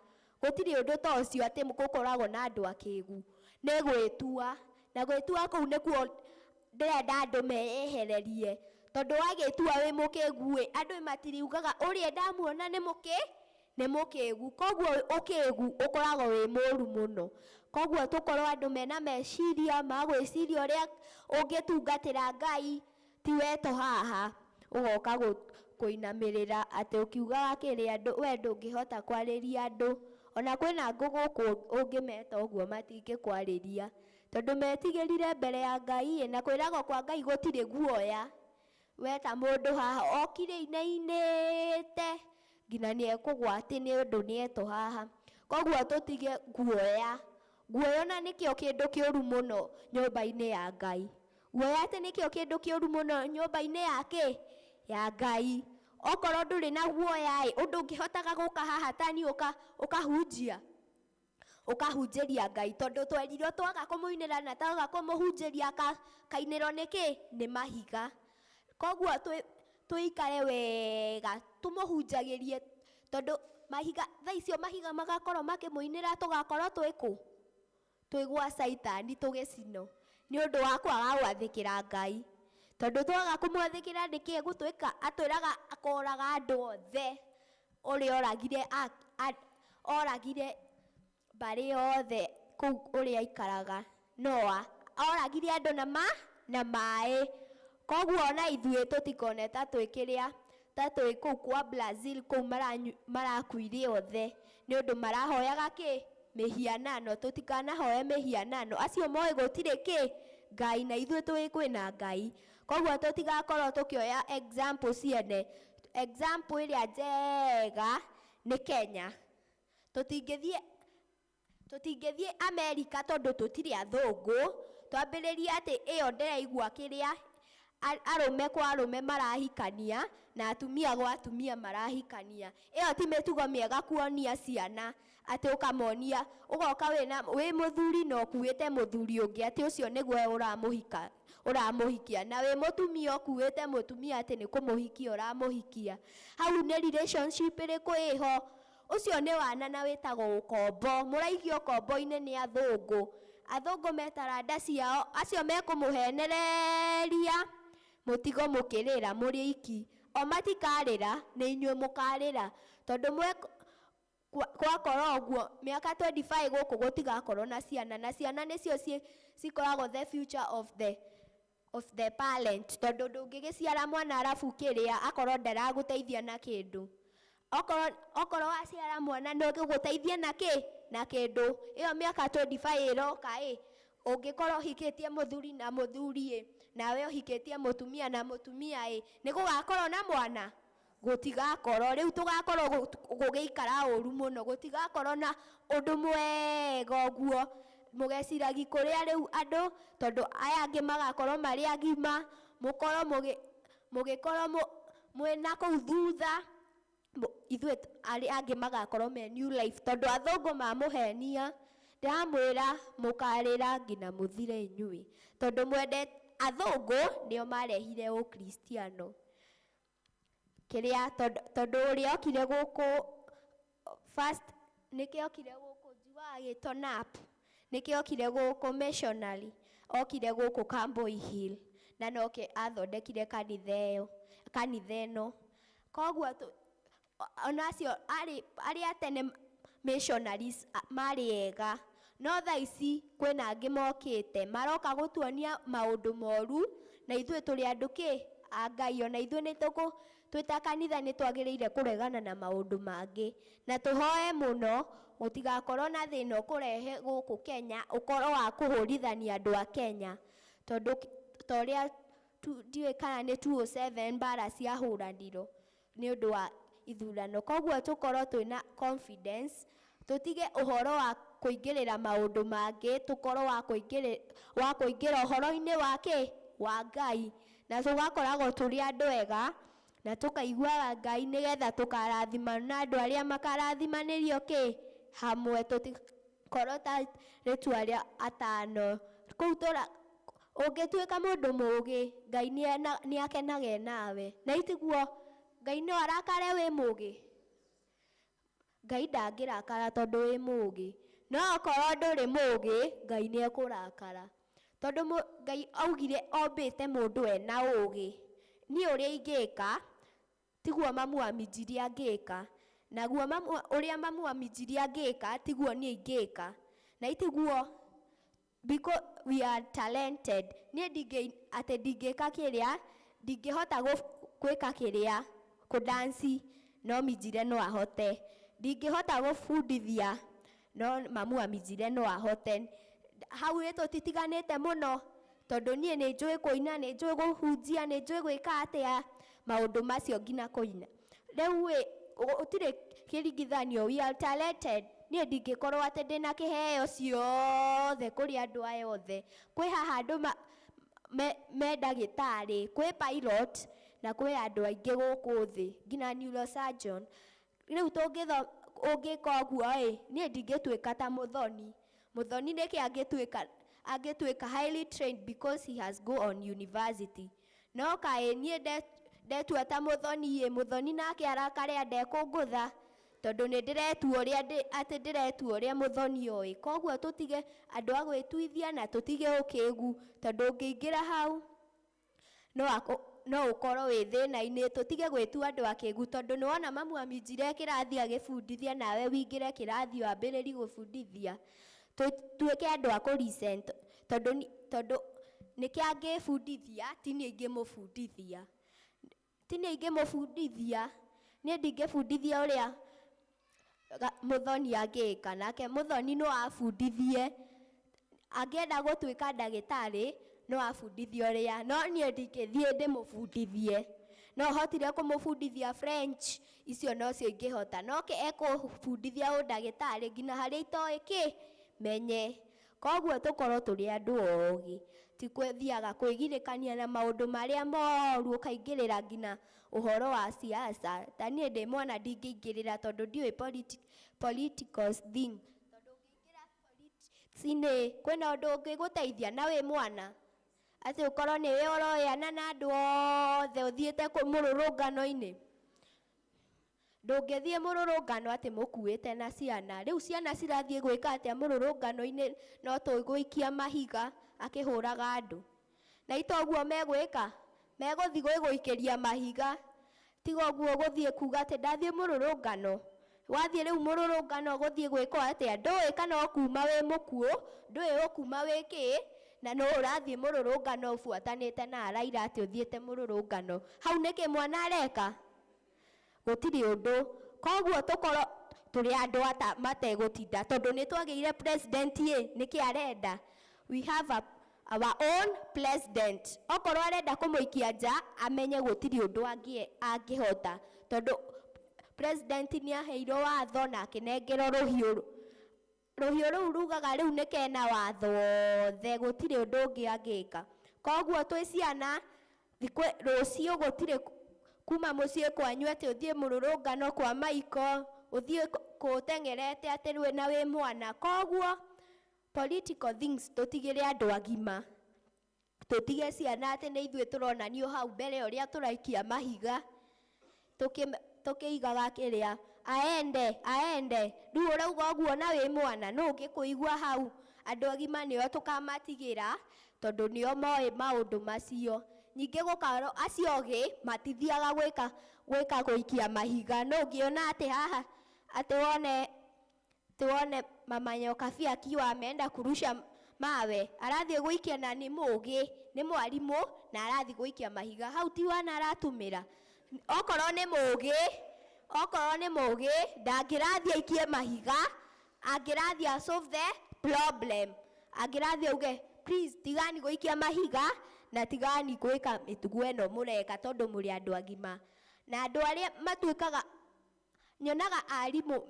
gũtirĩ ũndũ ta ũcio atĩ gũkoragwo na andũ akĩgu. Nĩ gwĩtua na gwĩtua kũu nĩkuo ndĩrenda andũ meyehererie tondũ wagĩtua wĩ mũkĩgu andũ matiriugaga ũrĩa ndamuona nĩ mũkĩgu. Koguo ũkĩgu ũkoragwo wĩ mũru mũno. Koguo tũkorwo andũ mena meciria magwĩciria ũrĩa ũngĩtungatĩra Ngai ti weto haha ũgoka kũinamĩrĩra atĩ ũkiugaga kĩrĩa andũ we ndũngĩhota kwarĩria andũ. Ona kwĩna ngũgũkũ ũngĩmeta ũguo matingĩkwarĩria tondũ metigĩrire mbere ya Ngai na kwĩragwo kwa Ngai gũtirĩ guoya. Weta mũndũ haha okire inĩte nginya nĩ ekũgwati nĩ ũndũ nĩeto haha. Koguo tũtige guoya na nĩkĩo kĩndũ kĩũru mũno nyũmba-inĩ ya Ngai. Guoya atĩ nĩkĩo kĩndũ kĩũru mũno nyũmba-inĩ ya Ngai. Okorwo ndũrĩ na guoya ũndũ ũngĩhotaga gũka haha tani ũkahunjĩria Ngai tondũ twerirwo twaga kũmũinĩra na twaga kũmũhunjĩria kainĩro nĩ mahiga. Koguo tuikare wega tumuhunjagĩrie tondu mahiga thaa icio mahiga magakorwo makĩmũinĩra tugakorwo twĩ gwa Saitani tũgĩcino. nĩ ũndũ wa kwaga gwathĩkĩra Ngai. Tondũ twaga kũmwathĩkĩra nĩkĩ gũtwĩka atwĩraga akoraga andũ othe, ũrĩa oragire mbarĩ yothe kũu ũrĩa aikaraga. Noa oragire andũ na maĩ. Koguo ona ithuĩ tũtikone ta twĩ kũu kwa Brazil kũu marakuire othe nĩ ũndũ marahoyaga kĩ? Mĩhianano. Tũtikanahoe mĩhianano. Acio moĩ gũtirĩ Ngai, na ithuĩ tũĩ kwĩna Ngai. Koguo tũtigakorwo tũkĩoya example ciene. Example ĩrĩa njega nĩ Kenya. Tũtingĩthiĩ Amerika tondũ tũtirĩ athũngũ. Twambĩrĩrie atĩ ĩyo ndĩraigua kĩrĩa arũme kwa arũme marahikania na atumia gwa atumia marahikania. Ĩyo ti mĩtugo mĩega kuonia ciana, atĩ ũkamonia ũgoka wĩ mũthuri na ũkuĩte mũthuri ũngĩ atĩ ũcio nĩguo ũramũhikia, na wĩ mũtumia ũkuĩte mũtumia atĩ nĩ kũmũhikia ũramũhikia. Hau nĩ relationship ĩrĩkũ ĩho? Ũcio nĩ wana na wĩtagwo ũkombo. Mũraigio ũkombo-inĩ nĩ athũngũ. Athũngũ metaranda ciao, acio mekũmũhenereria mũtigo mũkĩrĩra mũrĩ iki. O matikarĩra, nĩ inyuĩ mũkarĩra. Tondũ gwakora ũguo mĩaka 25 gũkũ gũtigakorwo na ciana, na ciana nĩcio cikoragwo the future of the parent. Tondũ ndũngĩgĩciara mwana arabu kĩrĩa akorwo ndaragũteithia na kĩndũ. Okorwo waciara mwana ndũngĩgũteithia na kĩndũ. Ĩyo mĩaka 25 ĩroka ũngĩkorwo ũhikĩtie mũthuri na mũthuri nawe ũhikĩtie mũtumia na mũtumia nĩ gũgakorwo na mwana? Gũtigakorwo. Rĩu tũgakorwo gũgĩikara ũru mũno. Gũtigakorwo na ũndũ mwega ũguo. Mũgeciragi kũrĩa rĩu andũ, tondũ aya angĩ magakorwo marĩ agima, mũgĩkorwo mwĩna kũu thutha, ithuĩ arĩa angĩ magakorwo me new life. Tondũ athũngũ mamũhenia, ndamwĩra mũkarĩra nginya mũthire inyuĩ. Tondũ mwendete athũngũ nĩo marehire ũkristiano. Tondũ ũrĩa okire gũkũ first, nĩkĩ okire gũkũ njuaga gĩtwo nap, nĩkĩ okire gũkũ missionary, okire gũkũ Kamboi Hill, na noke athondekire kanitha ĩno. Koguo onacio arĩa tene missionaries marĩ ega, no thaa ici kwĩna angĩ mokĩte maroka gũtuonia maũndũ moru, na ithuĩ tũrĩ andũ a Ngai. Ona ithuĩ twĩta kanitha nĩ twagĩrĩire kũregana na maũndũ mangĩ, na tũhoe mũno gũtigakorwo na thĩna ũkũrehe gũkũ Kenya, ũkorwo wa kũhũrithania andũ a Kenya. Tondũ ta ũrĩa ndiũĩ kana nĩ 207 mbara ciahũranirwo nĩ ũndũ wa ithurano. Koguo tũkorwo twĩna confidence, tũtige ũhoro wa kũingĩrĩra maũndũ mangĩ, tũkorwo wa kũingĩra ũhoro-inĩ wa Ngai, na tũgakoragwo tũrĩ andũ ega, na tũkaiguaga Ngai nĩgetha tũkarathimana na andũ arĩa makarathimanĩrio hamwe. Tũtikorwo ta rĩtua rĩa atano kũu ũngĩtuĩka mũndũ mũũgĩ, Ngai nĩ akenage nawe. Na itiguo Ngai no arakare wĩ mũũgĩ? Ngai ndangĩrakara tondũ wĩ mũũgĩ. No okorwo ndũrĩ mũũgĩ, Ngai nĩ ekũrakara. Tondũ Ngai augire ombĩte mũndũ ena ũũgĩ. Niĩ ũrĩa ingĩka tiguo mamu aminjirie angĩka, naguo ũrĩa mamu aminjirie angĩka tiguo niĩ ingĩka. Na itiguo because we are talented, niĩ atĩ ndingĩka kĩrĩa, ndingĩhota gwĩka kĩrĩa, kũdansi, no minjire no ahote. Ndingĩhota gũbundithia, no mamu aminjire no ahote. Hau tũtitiganĩte mũno, tondũ niĩ nĩ njũĩ kũina, nĩ njũĩ kũhunjia, nĩ njũĩ gwĩka atĩa maũndũ macio nginya kũina. Rĩu ũtirĩ kĩringithanio, we are talented. Niĩ ndingĩkorwo atĩ ndĩna kĩheo ciothe kũrĩ andũ aya othe. Kwĩ haha andũ me ndagĩtarĩ, kwĩ pilot, na kwĩ andũ aingĩ gũkũ thĩ, nginya neurosurgeon. Rĩu ũngĩka ũguo niĩ ndingĩtuĩka ta Mũthoni. Mũthoni nĩkĩ angĩtuĩka highly trained because he has go on university. No kaĩ niĩ ndetua ta Mũthoni, Mũthoni nake arakare ndekũngũtha, tondũ nĩ ndĩretua ũrĩa atĩ ndĩretua ũrĩa mũthoni oĩ. Koguo tũtige andũ a gwĩtuithia na tũtige ũkĩgu, tondũ ũngĩingĩra hau no ũkorwo wĩ thĩna-inĩ. Tũtige gwĩtua andũ akĩgu, tondũ nĩ wona mamu aminjire kĩrathi agĩbundithia, nawe wingĩre kĩrathi wambĩrĩrie gũbundithia. Tuĩke andũ a kũ-listen, tondũ nĩkĩ angĩbundithia ti niĩ ingĩmũbundithia. Ti niĩ ingĩmũbundithia, niĩ ndingĩbundithia ũrĩa mũthoni angĩka, nake mũthoni no abundithie. Angĩenda gũtuĩka ndagĩtarĩ no abundithie ũrĩa, no niĩ ndingĩthiĩ ndĩmũbundithie. No hotire kũmũbundithia French, icio nocio ingĩhota. No ekũbundithia ũndagĩtarĩ nginya harĩa itoĩ menye. Koguo tũkorwo tũrĩ andũ ogĩ, ti gũthiaga kwĩgirĩkania na maũndũ marĩa moru, ũkaingĩrĩra nginya ũhoro wa siasa. Ta niĩ ndĩ mwana ndingĩingĩrĩra tondũ ndiũĩ political thing. Tondũ ũngĩingĩra politics-inĩ kwĩna ũndũ ũngĩgũteithia na wĩ mwana, atĩ ũkorwo nĩwe ũroyana na andũ othe ũthiĩte mũrũrũngano-inĩ. Ndũngĩthiĩ mũrũrũngano atĩ mũkuĩte na ciana. Rĩu ciana cirathiĩ gwĩka atĩa mũrũrũngano-inĩ? No tũgũikia mahiga akĩhũraga andũ. Na itoguo megwĩka, megũthiĩ gwĩgũikĩria mahiga. Tiga ũguo gũthiĩ kuga atĩ ndathiĩ mũrũrũngano. Wathiĩ rĩu mũrũrũngano gũthiĩ gwĩka atĩa? Ndũĩ kana ũkuma wĩ mũkuũ, ndũĩ ũkuma wĩ kĩ, na no ũrathiĩ mũrũrũngano ũbuatanĩte na araira atĩ ũthiĩte mũrũrũngano. Hau nĩkĩ mwana areka? Gũtirĩ ũndũ. Koguo tũkorwo tũrĩ andũ mategũtinda, tondũ nĩ twagĩire president nĩkĩ arenda? We have our own president. Okorwo arenda kũmũikia nja, amenye gũtirĩ ũndũ angĩhota, tondũ president nĩ aheirwo watho na akĩnengerwo rũhiũ. Rũhiũ rũu rugaga rĩu nĩ kena watho wothe, gũtirĩ ũndũ ũngĩ angĩka. Koguo twĩ ciana, rũciũ gũtirĩ kuma mũciĩ kwanyu atĩ ũthiĩ mũrũrũngano kwa maiko, ũthiĩ kũteng'erete atĩ na wĩ mwana. Koguo political things tũtigĩre andũ agima. Tũtige ciana atĩ nĩ ithuĩ tũronanio hau mbere ũrĩa tũraikia mahiga, tũkĩigaga kĩrĩa aende. Rĩu ũrauga ũguo na wĩ mwana, no ũngĩkũigua hau. Andũ agima nĩo tũkamatigĩra, tondũ nĩo moĩ maũndũ macio. Ningĩ gũkarwo acio ogĩ matithiaga gwĩka gũikia mahiga. No ũngĩona atĩ haha atĩ wone mama nyoka akiwa ameenda kurusha mawe, arathiĩ gũikia na nĩ mũgĩ, nĩ mwarimũ na arathiĩ gũikia mahiga, hau ti wana aratũmĩra. Okorwo nĩ mũgĩ ndangĩrathiĩ aikie mahiga, angĩrathiĩ solve the problem. Angĩrathiĩ auge please tigani gũikia mahiga na tigani gwĩka mĩtugo ĩno mũreka, tondũ mũrĩ andũ agima. Na andũ arĩa matuĩkaga, nyonaga arimũ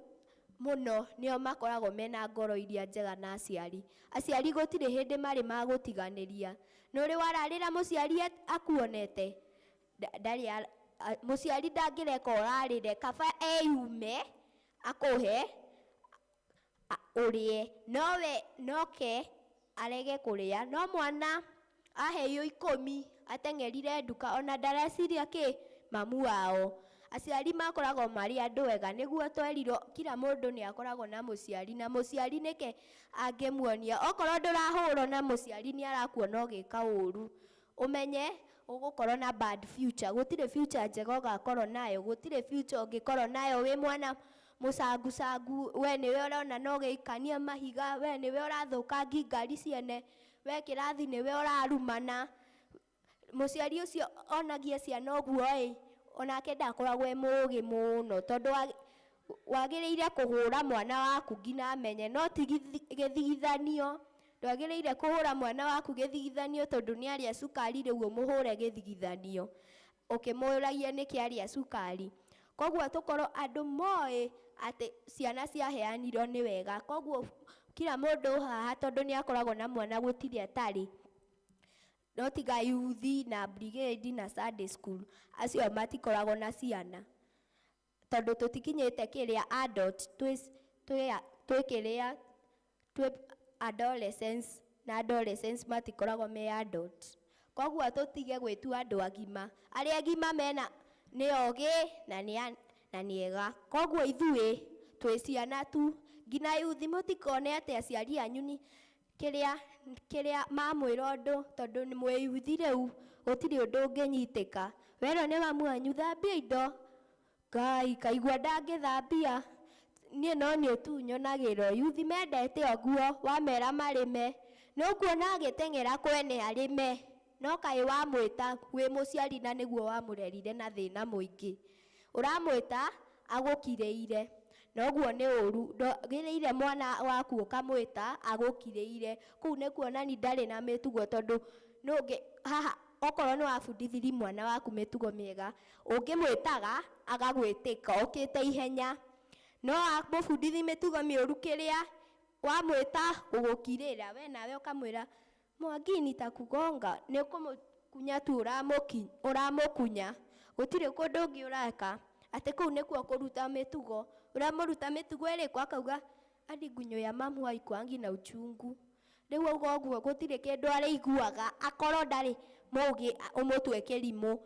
mũno nĩo makoragwo mena ngoro iria njega na aciari. Aciari gũtirĩ hĩndĩ marĩ magũtiganĩria. Nĩ ũrĩ wararĩra mũciari akuonete? Mũciari ndangĩreka ũrarĩre, kaba eyume akũhe ũrĩe, nowe noke arege kũrĩa. No mwana aheyo 10 ateng'erire nduka, ona ndareciria mamu wao. Aciari makoragwo marĩ andũ wega, nĩguo twerirwo kila mũndũ nĩ akoragwo na mũciari, na mũciari nĩke angĩmuonia. Okorwo ndũrahũrwo na mũciari nĩ arakuona ũgĩka ũru, ũmenye ũgũkorwo na bad future. Gũtirĩ future njega ũgakorwo nayo, gũtirĩ future ũngĩkorwo nayo wĩ mwana mũcangucangu. We nĩwe ũrona no ũgĩikania mahiga, we nĩwe ũrathũkangia ngari ciene, we kĩrathi nĩwe ũrarumana. Mũciari ũcio onagia ciana ũguo onake ndakoragwo mũgĩ mũno, tondũ wagĩrĩire kũhũra mwana waku nginya amenye, no ti gĩthigithanio. Ndwagĩrĩire kũhũra mwana waku gĩthigithanio tondũ nĩ arĩa cukari, rĩu ũmũhũre gĩthigithanio ũkĩmũragia nĩkĩ arĩa cukari. Koguo tũkorwo andũ moĩ atĩ ciana ciaheanirwo nĩ wega. Koguo kila mũndũ haha tondũ nĩ akoragwo na mwana gũtirĩ atarĩ, no tiga yuthi na brigade na Sunday school, acio matikoragwo na ciana, tondũ tũtikinyĩte kĩrĩa adult, twĩ adolescents, na adolescents matikoragwo me adult. Koguo tũtige gwĩtua andũ agima. Arĩa agima mena nĩ ogĩ na na nĩ ega. Koguo ithuĩ twĩ ciana tu, ngina yuthi mũtikone atĩ aciari anyu nĩ kĩrĩa mamwĩra ũndũ, tondũ nĩ mwĩ yuthi rĩu gũtirĩ ũndũ ũngĩnyitĩka. Werwo nĩ mamu wanyu thambia indo, Ngai kaigua ndangĩthambia, niĩ no niĩ tu nyonagĩrwo. Yuthi mendete ũguo, wamera marĩme, nĩ ũkuona agĩteng'era kwene arĩme, no kaĩ wamwĩta wĩ mũciari na nĩguo wamũrerire na thĩna mũingĩ, ũramwĩta agũkirĩire, noguo nĩ ũru. Ndwagĩrĩire mwana waku ũkamwĩta agũkirĩire, kũu nĩ kuonani ndarĩ na mĩtugo, tondũ haha okorwo nĩ wabundithirie mwana waku mĩtugo mĩega, ũngĩmwĩtaga agagwĩtĩka ũkĩte ihenya, no wamũbundithia mĩtugo mĩũru kĩrĩa wamwĩta ũgũkirĩra, we nawe ũkamwĩra Mwangi nitakugonga, nĩ ũkũmũkunya tu ũramũkunya, gũtirĩ kũndũ ũngĩ ũreka, atĩ kũu nĩkuo kũruta mĩtugo. Ũramũruta mĩtugo ĩrĩkũ, akauga hadi ngunyũ ya mamu haikuangi na uchungu. Rĩu auga ũguo gũtirĩ kĩndũ arĩiguaga, akorwo ndarĩ mũũgĩ ũmũtue kĩrimũ,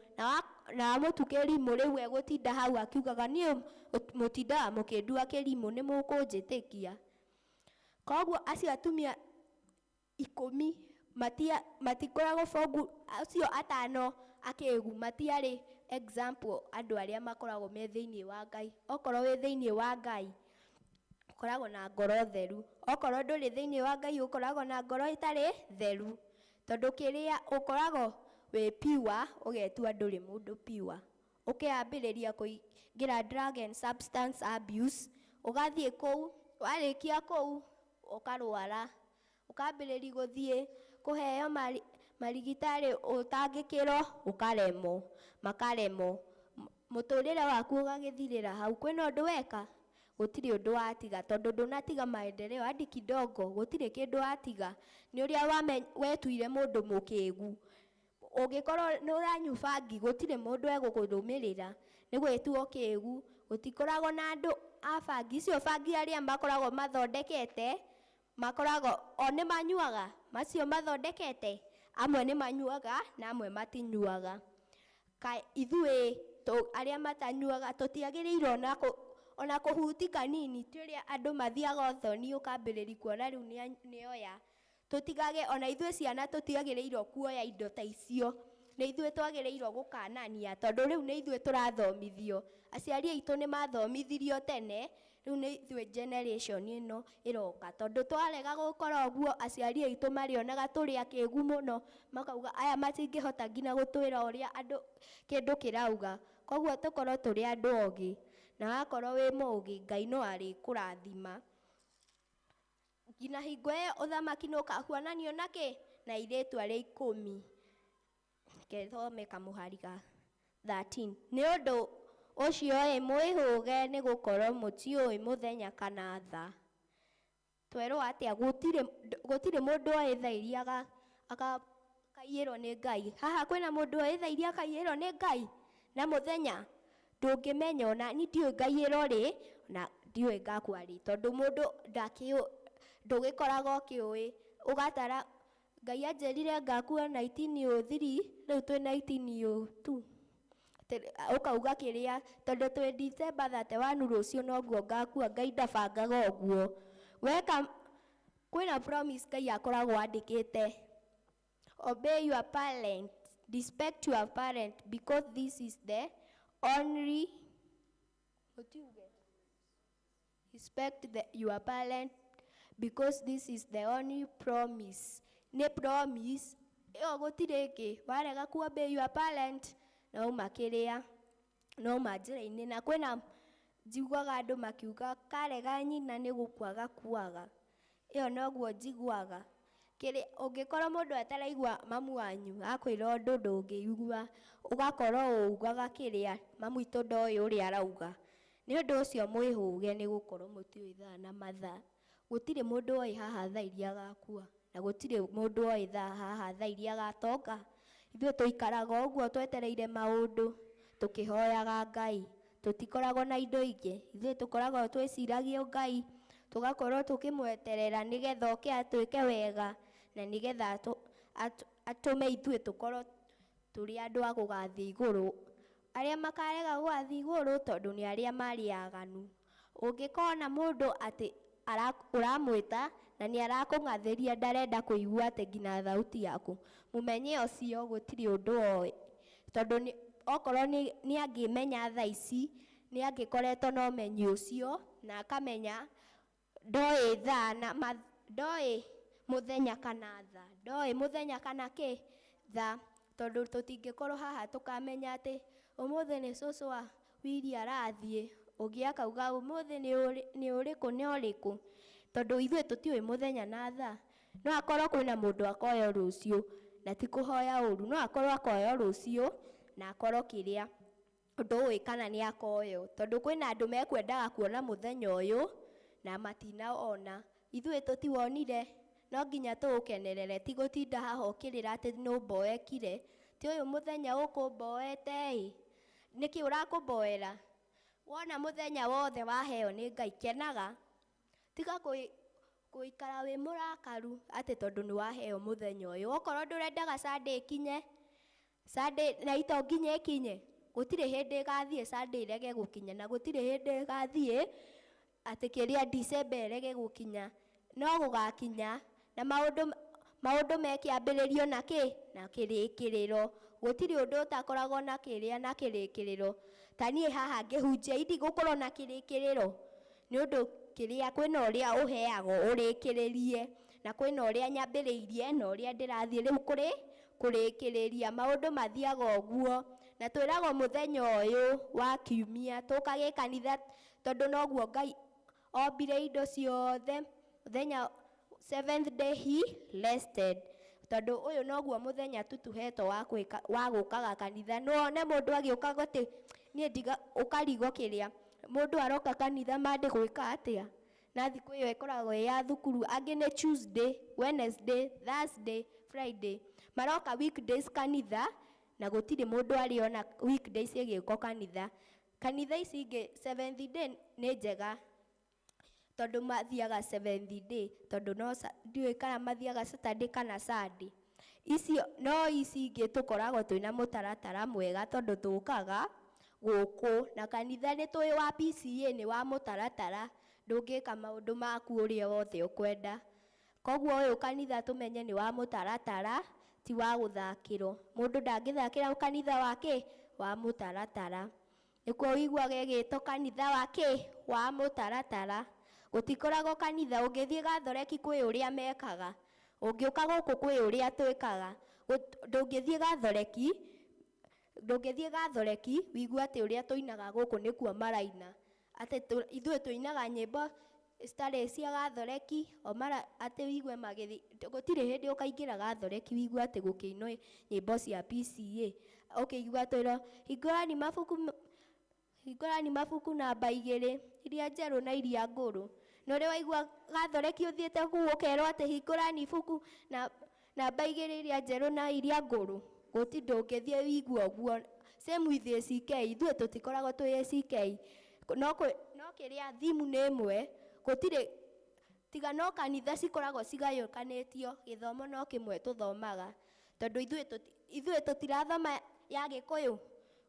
na wamũtu kĩrimũ rĩu egũtinda hau akiugaga niĩ mũtindaga mũkĩndua kĩrimũ, nĩ mũkũnjĩtĩkia. Koguo acio atumia 10 matikoragwo bongu, acio 5 akĩgu matiarĩ example andũ arĩa makoragwo me thĩinĩ wa Ngai. Okorwo wĩ thĩinĩ wa Ngai ũkoragwo na ngoro theru, okorwo ndũrĩ thĩinĩ wa Ngai ũkoragwo na ngoro ĩtarĩ theru, tondũ kĩrĩa ũkoragwo wĩ pure ũgetua ndũrĩ mũndũ pure, ũkĩambĩrĩria kũingĩra drug and substance abuse, ũgathiĩ kũu, warĩkia kũu ũkarwara, ũkambĩrĩria gũthiĩ kũheo marigitarĩ ũtangĩkĩrwo, makaremwo, mũtũrĩre waku ũgagĩthirĩra hau. Kwĩna ũndũ weka? Gũtirĩ ũndũ watiga, tondũ ndũnatiga maendeleo hadi kidogo, gũtirĩ kĩndũ watiga. Nĩ ũrĩa wetuire mũndũ mũkĩgu, ũngĩkorwo nĩ ũranyu bangi gũtirĩ mũndũ egũkũrũmĩrĩra, nĩ gwĩtua kĩgu. Gũtikoragwo na andũ a bangi, icio bangi arĩa makoragwo mathondekete, makoragwo o nĩ manyuaga, macio mathondekete, amwe nĩ manyuaga na amwe matinyuaga. Ithuĩ arĩa matanyuaga tũtiagĩrĩirwo ona kũhuti kanini, ti ũrĩa andũ mathiaga ũthoni ũkambĩrĩria kuona rĩu nĩoya. Tũtigage ona ithuĩ ciana tũtiagĩrĩirwo kuoya indo ta icio, nĩ ithuĩ twagĩrĩirwo gũkanania, tondũ rĩu nĩ ithuĩ tũrathomithio. Aciari aitũ nĩ mathomithirio tene, rĩu nĩ ithuĩ generation ĩno ĩroka, tondũ twarega gũkora ũguo aciari aitũ marĩonaga tũrĩ akĩgu mũno, makauga aya matingĩhota nginya gũtwĩra ũrĩa andũ kĩndũ kĩrauga. Koguo tũkorwo tũrĩ andũ ogĩ, na wakorwo wĩ mũũgĩ Ngai no arĩkũrathima. Ngina hingo ĩyo ũthamaki nĩ ũkahuananio na kĩ? Na airĩtu arĩa 10. Kethome kamũhari ga 13. Nĩ ũndũ ũcio mwĩhũge nĩ gũkorwo mũtiũĩ mũthenya kana tha. Twerwo atĩa gũtirĩ mũndũ oĩ thaa iria akaiyĩrwo nĩ Ngai. Haha kwĩna mũndũ oĩ thaa iria akaiyĩrwo nĩ Ngai na mũthenya ndũngĩmenya, ona niĩ ndiũĩ ngaiyĩrwo rĩ na ndiũĩ ngakua rĩ, tondũ mũndũ ndũgĩkoragwo ũkĩũĩ. Ũgatara Ngai anjĩrire ngakua 1903, rĩu twĩ 1902, ũkauga kĩrĩa, tondũ twĩ December 31 rũciũ noguo ngakua. Ngai ndabangaga ũguo. Kwĩna promise Ngai akoragwo andĩkĩte, obey your parent, respect your parent, because this is the only, respect your parent because this is the only promise. Nĩ promise ĩyo, gũtirĩ ĩngĩ. Warega ku obey your parent no makĩrĩa, no manjĩra-inĩ. Na kwĩna njiguaga andũ makiuga karega nyina nĩ gũkwaga kuaga, ĩyo noguo njiguaga. Ũngĩkorwo mũndũ ataraigua mamu wanyu akwĩra ũndũ ndũngĩigua, ũgakorwo ugaga kĩrĩa mamu itũ ndoĩ ũrĩa arauga. Nĩ ũndũ ũcio mwĩhũge nĩ gũkorwo mũtiũĩ thaa na mathaa. Gũtirĩ mũndũ oĩ haha thaa iria agakua, na gũtirĩ mũndũ oĩ haha thaa iria agatonga. Ithuĩ tũikaraga ũguo twetereire maũndũ, tũkĩhoyaga Ngai. Tũtikoragwo na indo ingĩ, ithuĩ tũkoragwo twĩciragia Ngai, tũgakorwo tũkĩmweterera nĩgetha oke atwĩke wega, na nĩgetha atũme ithuĩ tũkorwo tũrĩ andũ a gũgathiĩ igũrũ. arĩa makarega gwathi igũrũ tondũ nĩ arĩa marĩ aganu. Ũngĩkona mũndũ atĩ ũramwĩta na nĩ arakũng'athĩria ndarenda kũigua atĩ nginya thauti yaku, mũmenye ũcio gũtirĩ ũndũ oĩ, tondũ okorwo nĩ angĩmenya thaa ici nĩ angĩkoretwo na ũmenyi ũcio na akamenya ndoĩ thaa na ndoĩ mũthenya kana thaa, ndoĩ mũthenya kana kĩ thaa, tondũ tũtingĩkorwo haha tũkamenya atĩ ũmũthĩ nĩ cũcũ wa Wili arathiĩ, ũngĩ akauga ũmũthĩ nĩ ũrĩkũ nĩ ũrĩkũ, tondũ ithuĩ tũtiũĩ mũthenya na thaa. No akorwo kwĩna mũndũ akoya rũciũ na ti kũhoya ũru, no akorwo akoya rũciũ na akorwo kĩrĩa ũndũ ũĩ kana nĩ akoyo, tondũ kwĩna andũ mekwendaga kuona mũthenya ũyũ na matinaona. Ithuĩ tũtiwonire, no nginya tũũkenerere, ti gũtinda haha ũkĩrĩra atĩ nũmboekire, ti ũyũ mũthenya ũkũmboete, nĩkĩ ũrakũmboera? Wona mũthenya wothe waheo nĩ Ngai kenaga, tiga gũikara wĩ mũrakaru atĩ tondũ nĩ waheo mũthenya ũyũ. Okorwo ndũrendaga Sunday ĩkinye, Sunday na ito nginya ĩkinye, gũtirĩ hĩndĩ ĩgathiĩ Sunday ĩrege gũkinya, na gũtirĩ hĩndĩ ĩgathiĩ atĩ kĩrĩa December ĩrege gũkinya, no gũgakinya, na maũndũ mekĩambĩrĩrio na kĩ? Na kĩrĩkĩrĩro. Gũtirĩ ũndũ ũtakoragwo na kĩrĩa na kĩrĩkĩrĩro. Ta niĩ haha ngĩhunjia itigũkorwo na kĩrĩkĩrĩro, nĩ ũndũ kĩrĩa kwĩna ũrĩa ũheagwo ũrĩkĩrĩrie, na kwĩna ũrĩa nyambĩrĩirie na ũrĩa ndĩrathiĩ rĩu kũrĩkĩrĩria. Maũndũ mathiaga ũguo, na twĩragwo mũthenya ũyũ wa kiumia tũkage kanitha, tondũ noguo Ngai ombire indo ciothe, mũthenya 7th day he rested, tondũ ũyũ noguo mũthenya tutuhetwo wa gũkaga kanitha. No one mũndũ agĩũka gũtĩ niĩ ũkarigwo kĩrĩa mũndũ aroka kanitha mande gwĩka atĩa, na thikũ ĩyo ĩkoragwo ĩ ya thukuru, angĩ nĩ Tuesday, Wednesday, Thursday, Friday, maroka weekdays kanitha na gũtirĩ mũndũ arĩona weekdays ĩgĩkwo kanitha. Kanitha ici ingĩ 7th day nĩ njega tondũ mathiaga 7th day, tondũ no ndiũĩ kana mathiaga Saturday kana Sunday. Icio no ici ingĩ tũkoragwo twĩna mũtaratara mwega tondũ tũkaga gũkũ, na kanitha nĩ tũĩ wa PCA nĩ wa mũtaratara, ndũngĩka maũndũ maku ũrĩa wothe ũkwenda. Koguo ũyũ kanitha tũmenye nĩ wa mũtaratara, ti wa gũthakĩrwo. Mũndũ ndangĩthakĩra kanitha wa kĩ? Wa mũtaratara. Nĩkuo wiguaga ĩgĩtwo kanitha wa kĩ? Wa mũtaratara. Gũtikoragwo kanitha, ũngĩthiĩ gathoreki kwĩ ũrĩa mekaga, ũngĩũka gũkũ kwĩ ũrĩa twĩkaga. Ndũngĩthiĩ gathoreki wigue atĩ ũrĩa tũinaga gũkũ nĩkuo maraina, atĩ ithuĩ tũinaga nyĩmbo citarĩ cia gathoreki, atĩ wigue magĩthiĩ, gũtirĩ hĩndĩ ũkaingĩra gathoreki wigue atĩ gũkĩinwo nyĩmbo cia PCA, ũkĩigua twĩrwo hingũrani mabuku namba 2, iria njerũ na iria ngũrũ. Na ũrĩa waigua gathoreki ũthiĩte kũu ũkerwo atĩ hingũrani ibuku namba 2 iria njerũ na iria ngũrũ, ndũngĩthiĩ wigue ũguo. Same with ACK, ithuĩ tũtikoragwo twĩ ACK, no kĩrĩa thimu nĩ ĩmwe, gũtirĩ tiga no kanitha cikoragwo cigayũkanĩtio, gĩthomo no kĩmwe tũthomaga, tondũ ithuĩ tũtirathoma ya Gĩkũyũ.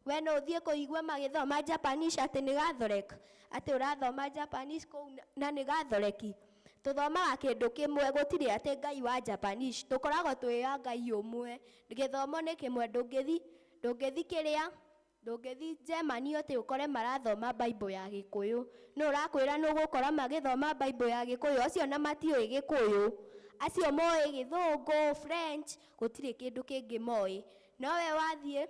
We no ũthiĩ kũigua magĩthoma Japanese atĩ nĩ gathoreki, atĩ ũrathoma Japanese kũu na nĩ gathoreki. Tũthomaga kĩndũ kĩmwe, gũtirĩ atĩ Ngai wa Japanese, tũkoragwo twĩ a Ngai ũmwe, gĩthomo nĩ kĩmwe. Ndũngĩthi kĩrĩa, ndũngĩthi Germany atĩ ũkore marathoma Bible ya Gĩkũyũ, no ũrakwĩra nĩ ũgũkora magĩthoma Bible ya Gĩkũyũ, acio na matiũĩ Gĩkũyũ, acio moĩ Gĩthũngũ, French, gũtirĩ kĩndũ kĩngĩ moĩ. No we wathiĩ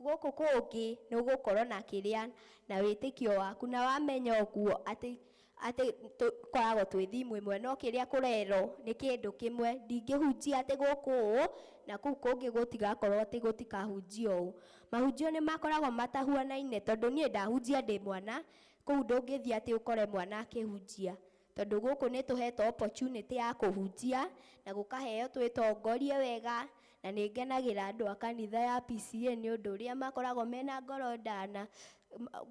gũkũ kũngĩ nĩ ũgũkorwo na kĩrĩa na wĩtĩkio waku, na wamenya ũguo atĩ tũkoragwo twĩ thimu ĩmwe, no kĩrĩa kũrerwo nĩ kĩndũ kĩmwe. Ndingĩhunjia atĩ gũkũ na kũu kũngĩ gũtigakorwo atĩ gũtikahunjio ũũ. Mahunjio nĩ makoragwo matahuanaine, tondũ niĩ ndahunjia ndĩ mwana, kũu ndũngĩthiĩ atĩ ũkore mwana akĩhunjia, tondũ gũkũ nĩ tũhetwo opportunity ya kũhunjia na gũkaheo twĩtongorie wega. Na nĩ ngenagĩra andũ a kanitha ya PCA nĩ ũndũ ũrĩa makoragwo mena ngoro ndana,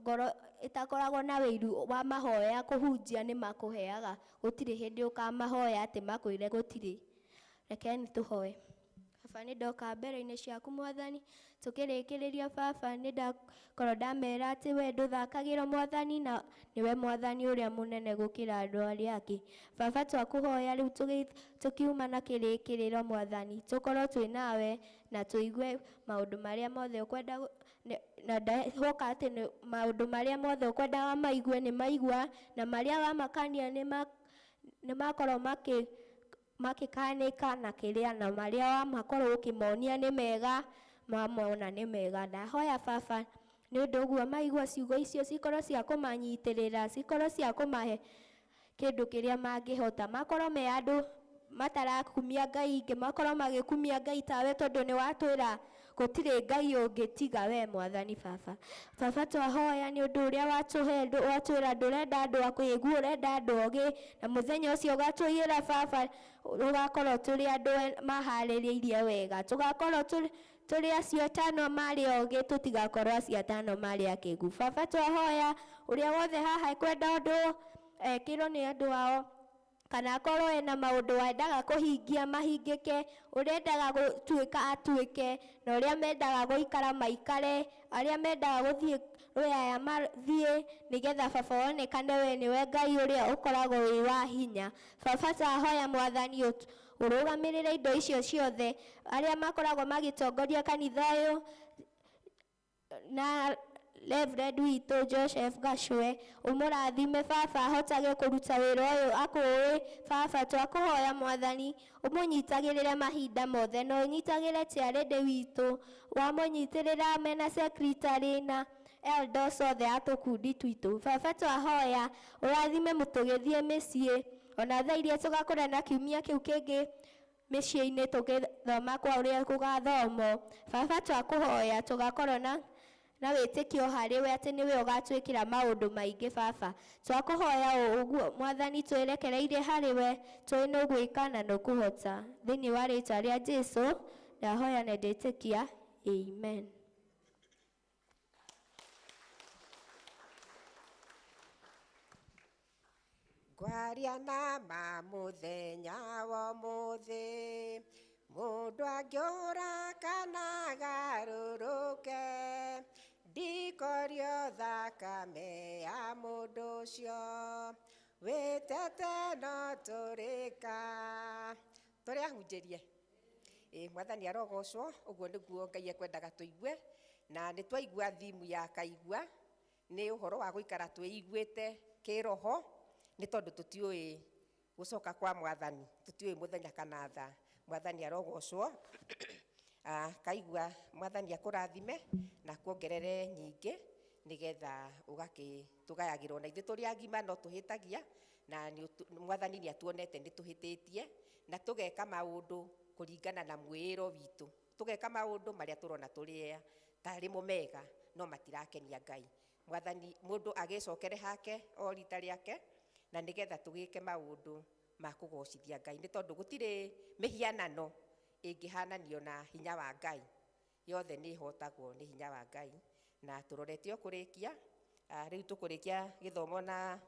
ngoro ĩtakoragwo na wĩiru wa mahoya kũhunjia nĩ makũheaga, gũtirĩ hĩndĩ ũkamahoya atĩ makwĩre gũtirĩ. Rekeni tũhoe. Baba nĩ ndoka mbere-inĩ ciaku Mwathani, tũkĩrĩkĩrĩria Baba nĩ ndakorwo ndamera atĩ we ndũthakagĩrwo Mwathani, na nĩwe Mwathani ũrĩa mũnene gũkĩra andũ arĩa angĩ. Baba twakũhoya rĩu tũkiuma na kĩrĩkĩrĩro Mwathani, tũkorwo twĩ nawe na tũigue maũndũ marĩa mothe ũkwenda, na ndahoka atĩ maũndũ marĩa mothe ũkwendaga maigue nĩ maigua, na marĩa wamakania nĩ makorwo makĩkanĩka na kĩrĩa, na marĩa wamakorwo ũkĩmonia nĩ mega, mamona nĩ mega. Ndahoya Baba nĩ ũndũ ũguo maigua ciugo icio cikorwo cia kũmanyitĩrĩra, cikorwo cia kũmahe kĩndũ kĩrĩa mangĩhota, makorwo me andũ matarakumia Ngai ingĩ, makorwo magĩkumia Ngai tawe, tondũ nĩ watwĩra gũtirĩ Ngai ũngĩ tiga we Mwathani. Baba twahoya nĩ ũndũ ũrĩa watwĩra ndũrenda andũ akwĩgu, ũrenda andũ ogĩ, na mũthenya ũcio ũgatũiyĩra Baba ũgakorwo tũrĩ andũ maharĩrĩirie wega, tũgakorwo tũrĩ acio atano marĩ ogĩ, tũtigakorwo acio atano marĩ akĩgu. Baba twahoya ũrĩa wothe haha ekwenda ũndũ ekĩrwo nĩ andũ ao, kana akorwo ena maũndũ wendaga kũhingia mahingĩke, ũrĩa endaga gũtuĩka atuĩke, na ũrĩa mendaga gũikara maikare, arĩa mendaga gũthiĩ rũyaya mathiĩ, nĩgetha Baba wonekane we nĩwe Ngai ũrĩa ũkoragwo wĩ wa hinya. Baba twahoya Mwathani ũrũgamĩrĩre indo icio ciothe, arĩa makoragwo magĩtongoria kanitha ũyũ, na Reverend witũ Joseph Gacwe, ũmũrathime Baba ahotage kũruta wĩra ũyũ akũĩ. Baba twakũhoya Mwathani ũmũnyitagĩrĩre mahinda mothe, na ũnyitagĩrĩre Tiarĩndĩ witũ, wamũnyitĩrĩra mena secretary na elders othe a tũkundi twitũ. Baba twahoya ũrathime mũtũgĩthiĩ mĩciĩ, ona thaa iria tũgakũra na kiumia kĩu kĩngĩ mĩciĩ-inĩ tũgĩthoma kwa ũrĩa gũgathomwo. Baba twakũhoya tũgakorwo na wĩtĩkio harĩ we atĩ nĩwe ũgatwĩkĩra maũndũ maingĩ. Baba twakũhoya ũguo Mwathani, twĩrekereirie harĩ we, tũĩ nĩ ũgwĩka na nĩ ũkũhota, thĩinĩ wa rĩtwa rĩa Jesũ ndahoya na ndĩtĩkia, amen. Ngwaria na ma mũthenya wa ũmũthĩ, mũndũ angĩũra kana garũrũke, ndikorio thakame ya mũndũ ũcio, wĩtete no tũrĩka. Tũrĩ ahunjĩrie Mwathani arogocwo. Ũguo nĩguo Ngai ekwendaga tũigue, na nĩ twaigua thimu ya kaigua, nĩ ũhoro wa gũikara twĩiguĩte kĩroho, nĩ tondũ tũtiũĩ gũcoka kwa Mwathani, tũtiũĩ mũthenya kana thaa. Mwathani arogocwo. Kaigua Mwathani akũrathime na kuongerere nyingĩ, nĩgetha tũgayagĩrwo na ithuĩ tũrĩ agima no tũhĩtagia, na Mwathani nĩ atuonete nĩ tũhĩtĩtie, na tũgeka maũndũ kũringana na mwĩĩro witũ, tũgeka maũndũ marĩa tũrona tũrĩ tarĩ mo mega no matirakenia Ngai. Mwathani mũndũ agĩcokere hake o rita rĩake, na nĩgetha tũgĩke maũndũ ma kũgocithia Ngai, nĩ tondũ gũtirĩ mĩhianano ĩngĩhananio na hinya wa Ngai, yothe nĩ ĩhotagwo nĩ hinya wa Ngai. Na tũrorete kũrĩkia, rĩu tũkũrĩkia gĩthomo na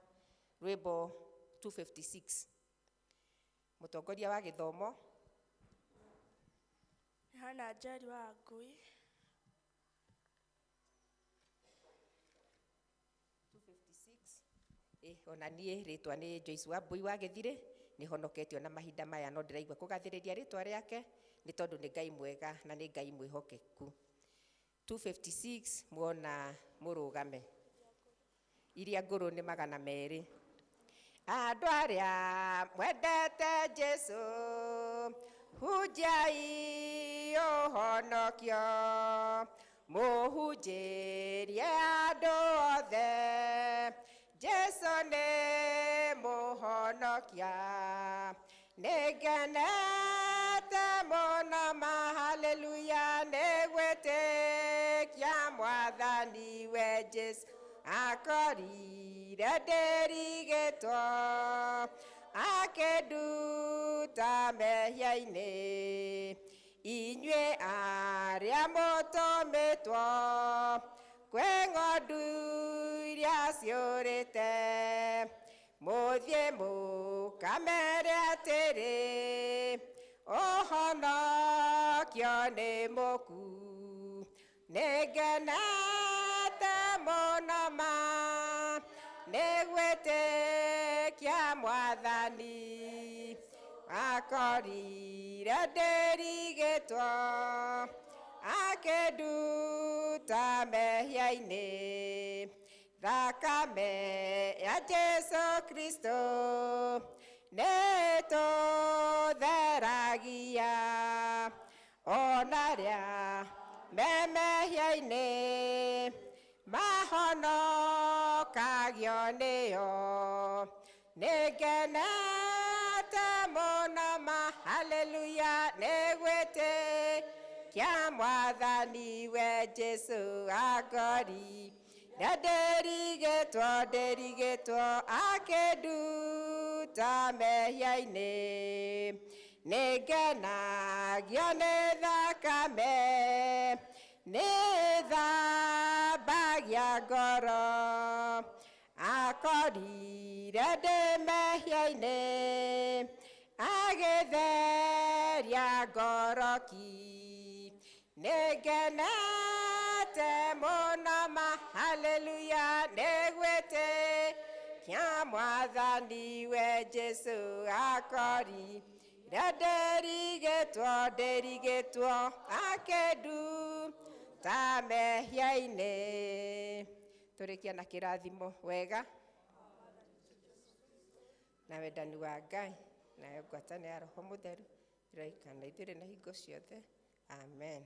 rwĩmbo 256. Mũtongoria wa gĩthomo Hana Njeri wa Ngui. 256. Ona niĩ rĩtwa nĩ Joyce wa Mbui wa Gĩthirĩ, nĩ honoketio na mahinda maya, no ndĩraigua kũgathĩrĩria rĩtwa rĩake, nĩ tondũ nĩ Ngai mwega na nĩ Ngai mwĩhokeku. 256 muona mũrũgame. Iria ngũrũ nĩ 200. Andũ arĩa mwendete Jesũ, hunjai ũhonokio, mũhunjĩrie andũ othe, Jesũ nĩ mũhonokia. Nĩngenete mũno haleluya, nĩ gwĩtĩkia Mwathani we Jesũ akorire ndĩrigĩtwo, akĩnduta mehia-inĩ. Inyuĩ arĩa mũtũmĩtwo kwĩ ng'ondu iria ciũrĩte, mũthiĩ mũkamere atĩrĩ, ũhonokio mũku nĩngenete mũno ma nĩ gwĩtĩkia Mwathani akorire ndĩrigĩtwo akĩnduta mehia-inĩ thakame ya Jesũ Kristũ nĩtũtheragia ona arĩa me mehia-inĩ mahonokagio nĩyo nĩngenete mũno ma haleluya nĩ gwĩtĩkia Mwathani we Jesũ akori na ndĩrigĩtwo akĩnduta mehia-inĩ nĩngenagio nĩ thakame nĩthambagia ngoro akorire ndĩ mehia-inĩ agĩtheria ngoroki nĩngenete mũno ma haleluya nĩ gwĩtĩkia Mwathani we Jesũ akori na ndĩrigĩtwo akĩnduta mehia-inĩ tũrĩkia na kĩrathimo wega na wendani wa Ngai nayo ngwatanĩro ya Roho Mũtheru ĩroikara na ithuĩ na hingo ciothe amen.